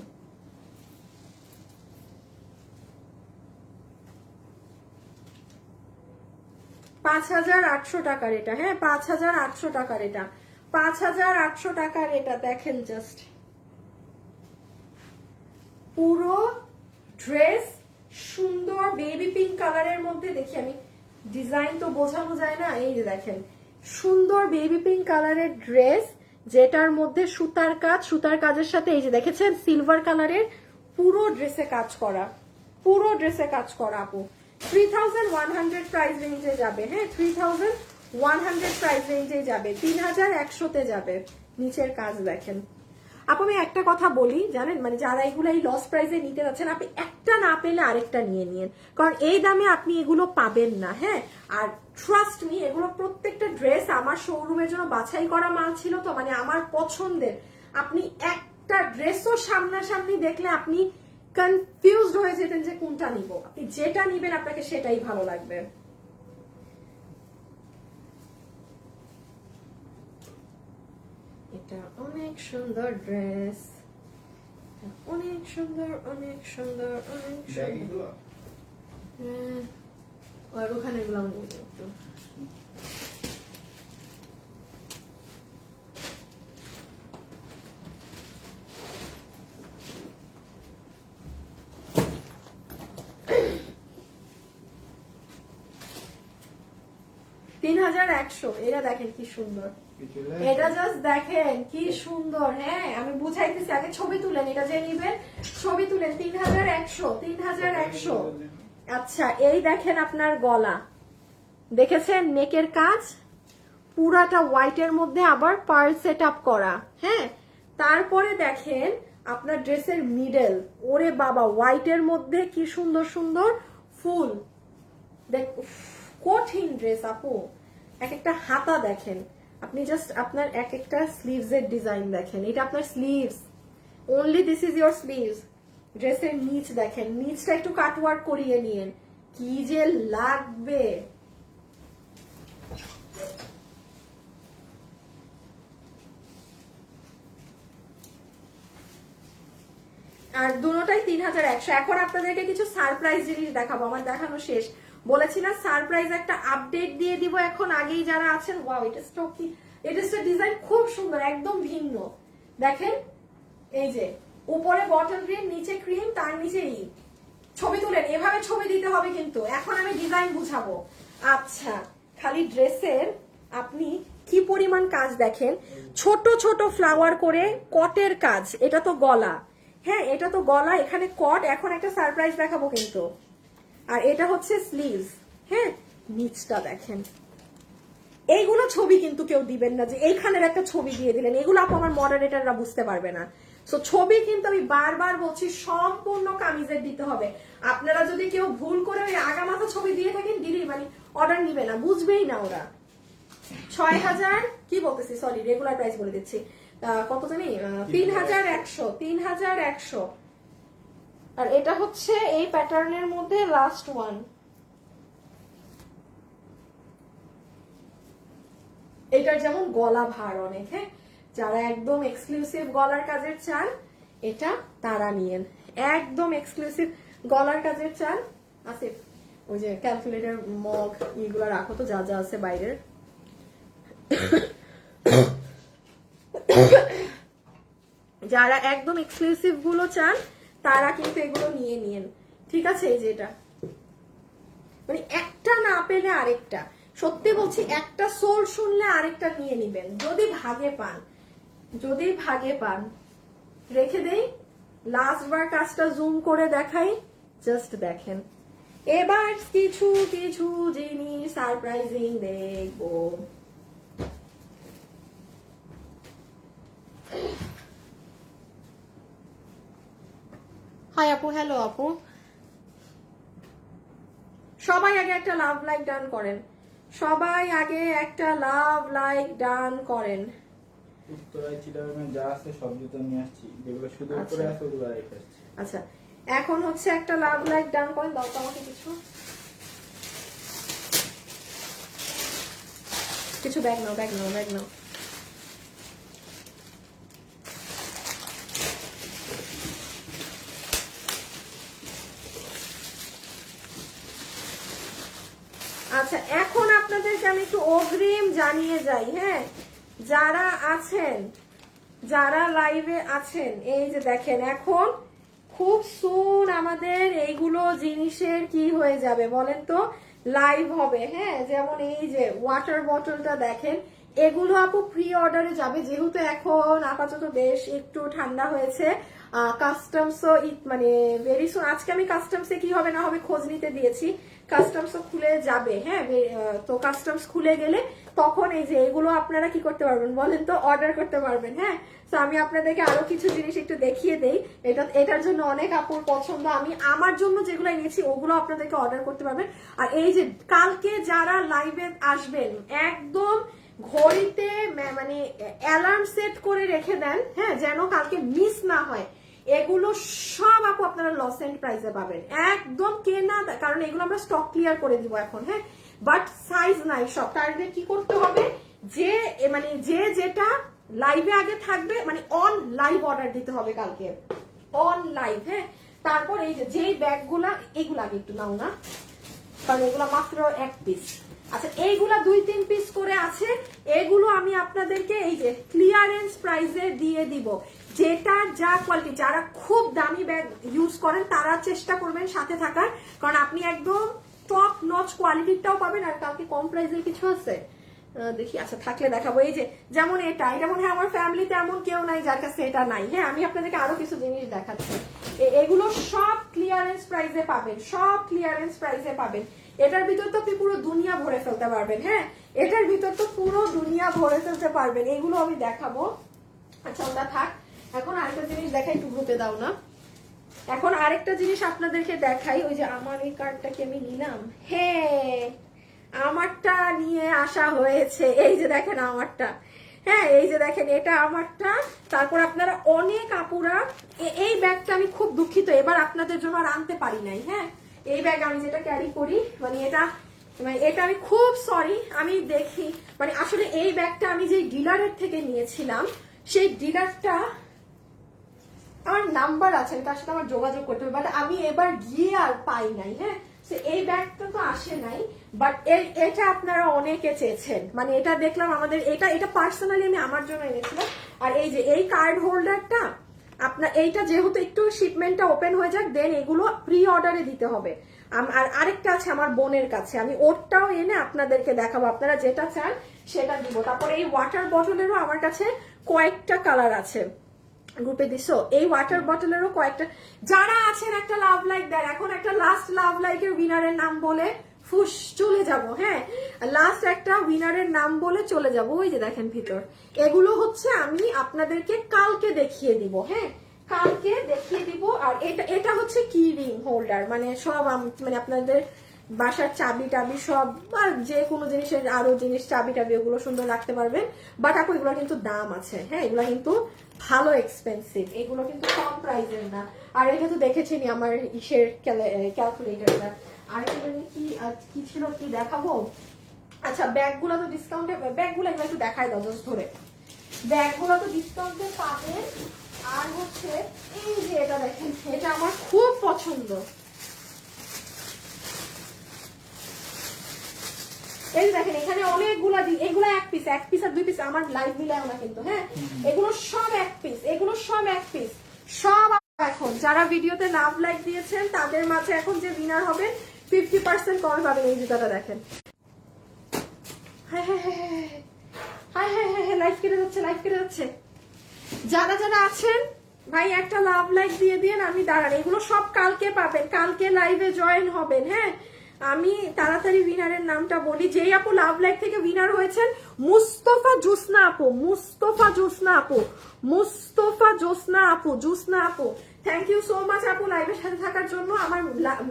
টাকার এটা। হ্যাঁ 5800 টাকার এটা, 5800 টাকার এটা। দেখেন জাস্ট পুরো ড্রেস সুন্দর বেবি পিঙ্ক কালারের মধ্যে। দেখি আমি ডিজাইন তো বোঝানো যায় না। এই যে দেখেন সুন্দর বেবি পিঙ্ক কালারের ড্রেস, যেটার মধ্যে সুতার কাজের সাথে এই যে দেখেছেন সিলভার কালারের পুরো ড্রেসে কাজ করা, পুরো ড্রেসে কাজ করা। আপু 3100 প্রাইস রেঞ্জে যাবে। হ্যাঁ 3100 প্রাইস রেঞ্জে যাবে, 3100-তে যাবে। নিচের কাজ দেখেন আপু। আমি একটা কথা বলি জানেন, মানে যারা এগুলো এই লস প্রাইসে নিতে যাচ্ছেন, আপনি একটা না পেলে আরেকটা নিয়ে নিন, কারণ এই দামে আপনি এগুলো পাবেন না। হ্যাঁ আর ট্রাস্ট মি, এগুলো প্রত্যেকটা ড্রেস আমার শোরুমের জন্য বাছাই করা মাল ছিল, তো মানে আমার পছন্দের। আপনি একটা ড্রেসও সামনাসামনি দেখলে আপনি কনফিউজড হয়ে যেতেন যে কোনটা নিব। আপনি যেটা নিবেন আপনাকে সেটাই ভালো লাগবে। এটা অনেক সুন্দর ড্রেস, অনেক সুন্দর, অনেক সুন্দর, অনেক সুন্দর। ব্যাগগুলো আর ওখানে এগুলো একটু $3100। এটা দেখেন কি সুন্দর, এটা জাস্ট দেখেন কি সুন্দর। হ্যাঁ আমি বুঝাইতেছি, আগে ছবি তুলেন, এটা যে নিবেন ছবি তুলেন। 3100। আচ্ছা এই দেখেন আপনার গলা, দেখেছেন নেকের কাজ পুরাটা হোয়াইটের মধ্যে আবার পার্ল সেট আপ করা। হ্যাঁ তারপরে দেখেন আপনার ড্রেসের মিডল, ওরে বাবা হোয়াইটের মধ্যে কি সুন্দর সুন্দর ফুল। দেখ কঠিন ড্রেস আপু, এক একটা হাতা দেখেন আপনি, জাস্ট আপনার এক একটা স্লিভস এর ডিজাইন দেখেন, এটা আপনার sleeves, only this is your sleeves. ড্রেসের নিচ দেখেন, নিচটা একটু কাটওয়ার্ক করিয়ে নিয়েন, কি যে লাগবে। আর দুটোটাই 3100। এখন আপনাদেরকে কিছু সারপ্রাইজ জিনিস দেখাবো, আমার দেখানো শেষ। বলেছি না সারপ্রাইজ একটা আপডেট দিয়ে দিব এখন, আগেই যারা আছেন। ওয়াও এটা স্টক কি, এটা ডিজাইন খুব সুন্দর, একদম ভিন্ন। দেখেন এই যে উপরে বটল গ্রিন, নিচে ক্রিম, তার নিচে ছবি তুলেন, এভাবে ছবি দিতে হবে কিন্তু। এখন আমি ডিজাইন বুঝাবো। আচ্ছা খালি ড্রেসের আপনি কি পরিমাণ কাজ দেখেন, ছোট ছোট ফ্লাওয়ার করে কটের কাজ। এটা তো গলা, হ্যাঁ এটা তো গলা, এখানে কট। এখন একটা সারপ্রাইজ দেখাবো কিন্তু। আর এটা হচ্ছে স্লিভস। হ্যাঁ নিচটা দেখেন, এইগুলো ছবি কিন্তু কেউ দিবেন না যে এইখানের একটা ছবি দিয়ে দিলেন, এগুলো আপু আমার মডারেটররা বুঝতে পারবে না। সো ছবি কিন্তু আমি বারবার বলছি সম্পূর্ণ কামিজের দিতে হবে। আপনারা যদি কেউ ভুল করে ওই আগামাথা ছবি দিয়ে থাকেন, দিদি মানে অর্ডার নিবে না, বুঝবেই না ওরা। 6000 কি বলতেছি, সরি রেগুলার প্রাইস বলে দিচ্ছি, কত জানি 3100। আর এটা হচ্ছে এই প্যাটার্নের মধ্যে লাস্ট ওয়ান। এটার যেমন গলা ভার অনেক, হ্যাঁ যারা একদম এক্সক্লুসিভ গলার কাজের চান এটা তারা নিয়েন, একদম এক্সক্লুসিভ গলার কাজের চান। আসিফ ওই যে ক্যালকুলেটর মগ এগুলো রাখো তো, যা যা আছে বাইরের। যারা একদম এক্সক্লুসিভ গুলো চান তারা কিন্তু এগুলো নিয়ে নিয়েন, ঠিক আছে। এই যে এটা মানে একটা না পেলে আরেকটা, সত্যি বলছি একটা সোল শুনলে আরেকটা নিয়ে নিবেন যদি ভাগে পান, যদি ভাগে পান। রেখে দেই, লাস্ট বার কাজটা জুম করে দেখাই, জাস্ট দেখেন। এবার কিছু কিছু জিনিস সারপ্রাইজিং দেখবো। হাই আপু, হ্যালো আপু। সবাই আগে একটা লাভ লাইক ডান করেন, সবাই আগে একটা লাভ লাইক ডান করেন। উত্তরায় চিটাগাং যা আছে সব জুতো নিয়ে আসছি, যেগুলো শুধু উপরে আছে ওগুলো রেখে আসছি। আচ্ছা এখন হচ্ছে একটা লাভ লাইক ডান করেন, দাও তো আমাকে কিছু কিছু ব্যাগ নাও, ব্যাগ নাও, ব্যাগ নাও। আচ্ছা এখন আপনাদেরকে আমি একটু অগ্রিম জানিয়ে যাই, হ্যাঁ যারা আছেন, যারা লাইভে আছেন, এই যে দেখেন এখন খুব সুন আমাদের এইগুলো জিনিসের কি হয়ে যাবে বলেন তো, লাইভ হবে। হ্যাঁ যেমন এই যে ওয়াটার বটলটা দেখেন, এগুলো আপু প্রি অর্ডারে যাবে, যেহেতু এখন আপাতত বেশ একটু ঠান্ডা হয়েছে। কাস্টমসও মানে ভেরি সুন, আজকে আমি কাস্টমসে কি হবে না হবে খোঁজ নিতে দিয়েছি, কাস্টমসও খুলে যাবে। হ্যাঁ তো কাস্টমস খুলে গেলে তখন এই যে এগুলো আপনারা কি করতে পারবেন বলেন তো, অর্ডার করতে পারবেন। হ্যাঁ তো আমি আপনাদেরকে আরো কিছু জিনিস একটু দেখিয়ে দেই, এটার জন্য অনেক আপুর পছন্দ, আমি আমার জন্য যেগুলো এনেছি ওগুলো আপনাদেরকে অর্ডার করতে পারবেন। আর এই যে কালকে যারা লাইভে আসবেন একদম ঘড়িতে মানে অ্যালার্ম সেট করে রেখে দেন, হ্যাঁ যেন কালকে মিস না হয়। এগুলো সব আপু আপনারা লস এন্ড প্রাইসে পাবেন, একদম কেনা, কারণ এগুলো আমরা স্টক ক্লিয়ার করে দিব এখন। হ্যাঁ বাট সাইজ নাই সব, টার্গেট কি করতে হবে, যে মানে যে যেটা লাইভে আগে থাকবে, মানে অন লাইভ অর্ডার দিতে হবে কালকে, অন লাইভ। হ্যাঁ, তারপর এই যে যেই ব্যাগগুলা, এইগুলো আগে একটু নাও না, কারণ এগুলো মাত্র 1 পিস। আচ্ছা, এইগুলা 2-3 পিস করে আছে, এগুলো আমি আপনাদেরকে এই যে ক্লিয়ারেন্স প্রাইসে দিয়ে দিব। যেটা যা কোয়ালিটি, যারা খুব দামি ব্যাগ ইউজ করেন তারা চেষ্টা করবেন সাথে থাকার, কারণ আপনি একদম টপ নচ কোয়ালিটিটাও পাবেন। আর কালকে কম প্রাইসের কিছু আছে দেখি, আচ্ছা থাকলে দেখাবো। এই যে যেমন এটা মনে হয় আমার ফ্যামিলিতে এমন কেউ নাই যার কাছে এটা নাই। হ্যাঁ, আমি আপনাদেরকে আরো কিছু জিনিস দেখাচ্ছি। এগুলো সব ক্লিয়ারেন্স প্রাইসে পাবেন, সব ক্লিয়ারেন্স প্রাইসে পাবেন। এটার ভিতর তো আপনি পুরো দুনিয়া ভরে ফেলতে পারবেন। হ্যাঁ, এটার ভিতর তো পুরো দুনিয়া ভরে ফেলতে পারবেন। এগুলো আমি দেখাবো। আচ্ছা ওটা থাক, এখন আরেকটা জিনিস দেখাই, একটু গ্রুপে দাও না। এখন আরেকটা জিনিস আপনাদেরকে দেখাই। ওই যে আমার এই কার্ডটাকে আমি নিলাম, হ্যাঁ আমারটা নিয়ে আসা হয়েছে। এই যে দেখেন আমারটা, হ্যাঁ এই যে দেখেন এটা আমারটা। তারপর আপনারা অনেক আপুরা, এই ব্যাগটা আমি খুব দুঃখিত এবার আপনাদের জন্য আর আনতে পারি নাই। হ্যাঁ, এই ব্যাগ আমি যেটা ক্যারি করি, মানে এটা আমি খুব সরি। আমি দেখি মানে আসলে এই ব্যাগটা আমি যে ডিলারের থেকে নিয়েছিলাম, সেই ডিলারটা আমার নাম্বার আছে, তার সাথে আমার যোগাযোগ করতে হবে, বাট আমি এবার গিয়ে আর পাই নাই। হ্যাঁ, এই ব্যাগটা তো আসে নাই, বাট এটা আপনারা অনেকে চেয়েছেন, মানে এটা দেখলাম আমাদের, এটা পার্সোনালি আমি আমার জন্য এনেছিলাম। আর এই যে এই কার্ড হোল্ডারটা আপনার, এইটা যেহেতু একটু শিপমেন্টটা ওপেন হয়ে যাক, দেন এগুলো প্রি অর্ডারে দিতে হবে। আর আরেকটা আছে আমার বোনের কাছে, আমি ওরটাও এনে আপনাদেরকে দেখাবো, আপনারা যেটা চান সেটা দিব। তারপর এই ওয়াটার বটলেরও আমার কাছে কয়েকটা কালার আছে, গ্রুপে দিছো। এই ওয়াটার বটলেরও কয়েকটা, যারা আছেন একটা লাভ লাইক দেন। এখন একটা লাস্ট লাভ লাইকের উইনারের নাম বলে ফুস চলে যাব। হ্যাঁ, লাস্ট একটা উইনারের নাম বলে চলে যাব। ওই যে দেখেন ভিতর, এগুলো হচ্ছে আমি আপনাদেরকে কালকে দেখিয়ে দিব। হ্যাঁ, কালকে দেখিয়ে দিব। আর এটা হচ্ছে কি রিং হোল্ডার, মানে সব মানে আপনাদের বাসার চাবি টাবি সব, আর যে কোনো জিনিসের আরো জিনিস চাবি টাবি ওগুলো সুন্দর রাখতে পারবেন। বাট আপু এগুলো কিন্তু দাম আছে। হ্যাঁ, এগুলো কিন্তু ভালো এক্সপেন্সিভ, এগুলো কিন্তু কম প্রাইসের না। আর এটা তো দেখেছিনি আমার ইসের ক্যালকুলেটরটা। আর কি ছিল, কি দেখাবো? আচ্ছা, ব্যাগগুলো তো ডিসকাউন্টে, ব্যাগগুলো এগুলো একটু দেখাই দাও দোষ ধরে। ব্যাগগুলো তো ডিসকাউন্টে পাবেন। আর হচ্ছে এই যে এটা দেখেন, এটা আমার খুব পছন্দ। এই দেখেন এখানে অনেকগুলা এগুলো 1 পিস আর 2 পিস, আমার লাইভ মিলায় না কিন্তু। হ্যাঁ, এগুলো সব 1 পিস, এগুলো সব 1 পিস সব। এখন যারা ভিডিওতে লাভ লাইক দিয়েছেন তাদের মাঝে এখন যে উইনার হবে 50% কমে পাবেন। এই জুতাটা দেখেন, হ্যাঁ হ্যাঁ হ্যাঁ হ্যাঁ হ্যাঁ হ্যাঁ হ্যাঁ, লাইভ কেটে যাচ্ছে, লাইভ কেটে যাচ্ছে। যারা যারা আছেন ভাই একটা লাভ লাইক দিয়ে দিন, আমি দাঁড়ান। এগুলো সব কালকে পাবেন, কালকে লাইভে জয়েন হবেন। হ্যাঁ, আমি তাড়াতাড়ি উইনারের নামটা বলি। যেই আপু লাভ লাইক থেকে উইনার হয়েছেন, মুস্তফা জোসনা আপু, মুস্তফা জোসনা আপু, মুস্তফা জোসনা আপু, জোসনা আপু, থ্যাংক ইউ সো মাচ আপু লাইভের সাথে থাকার জন্য। আমার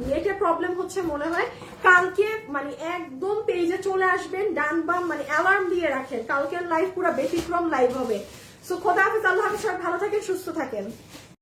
নেটে প্রবলেম হচ্ছে মনে হয়, কালকে মানে একদম পেজে চলে আসবেন, ডান বাম মানে অ্যালার্ম দিয়ে রাখেন, কালকের লাইভ পুরো ব্যতিক্রম লাইভ হবে। সো খোদা হাফেজ, আল্লাহ হাফেজ, সবাই ভালো থাকেন, সুস্থ থাকেন।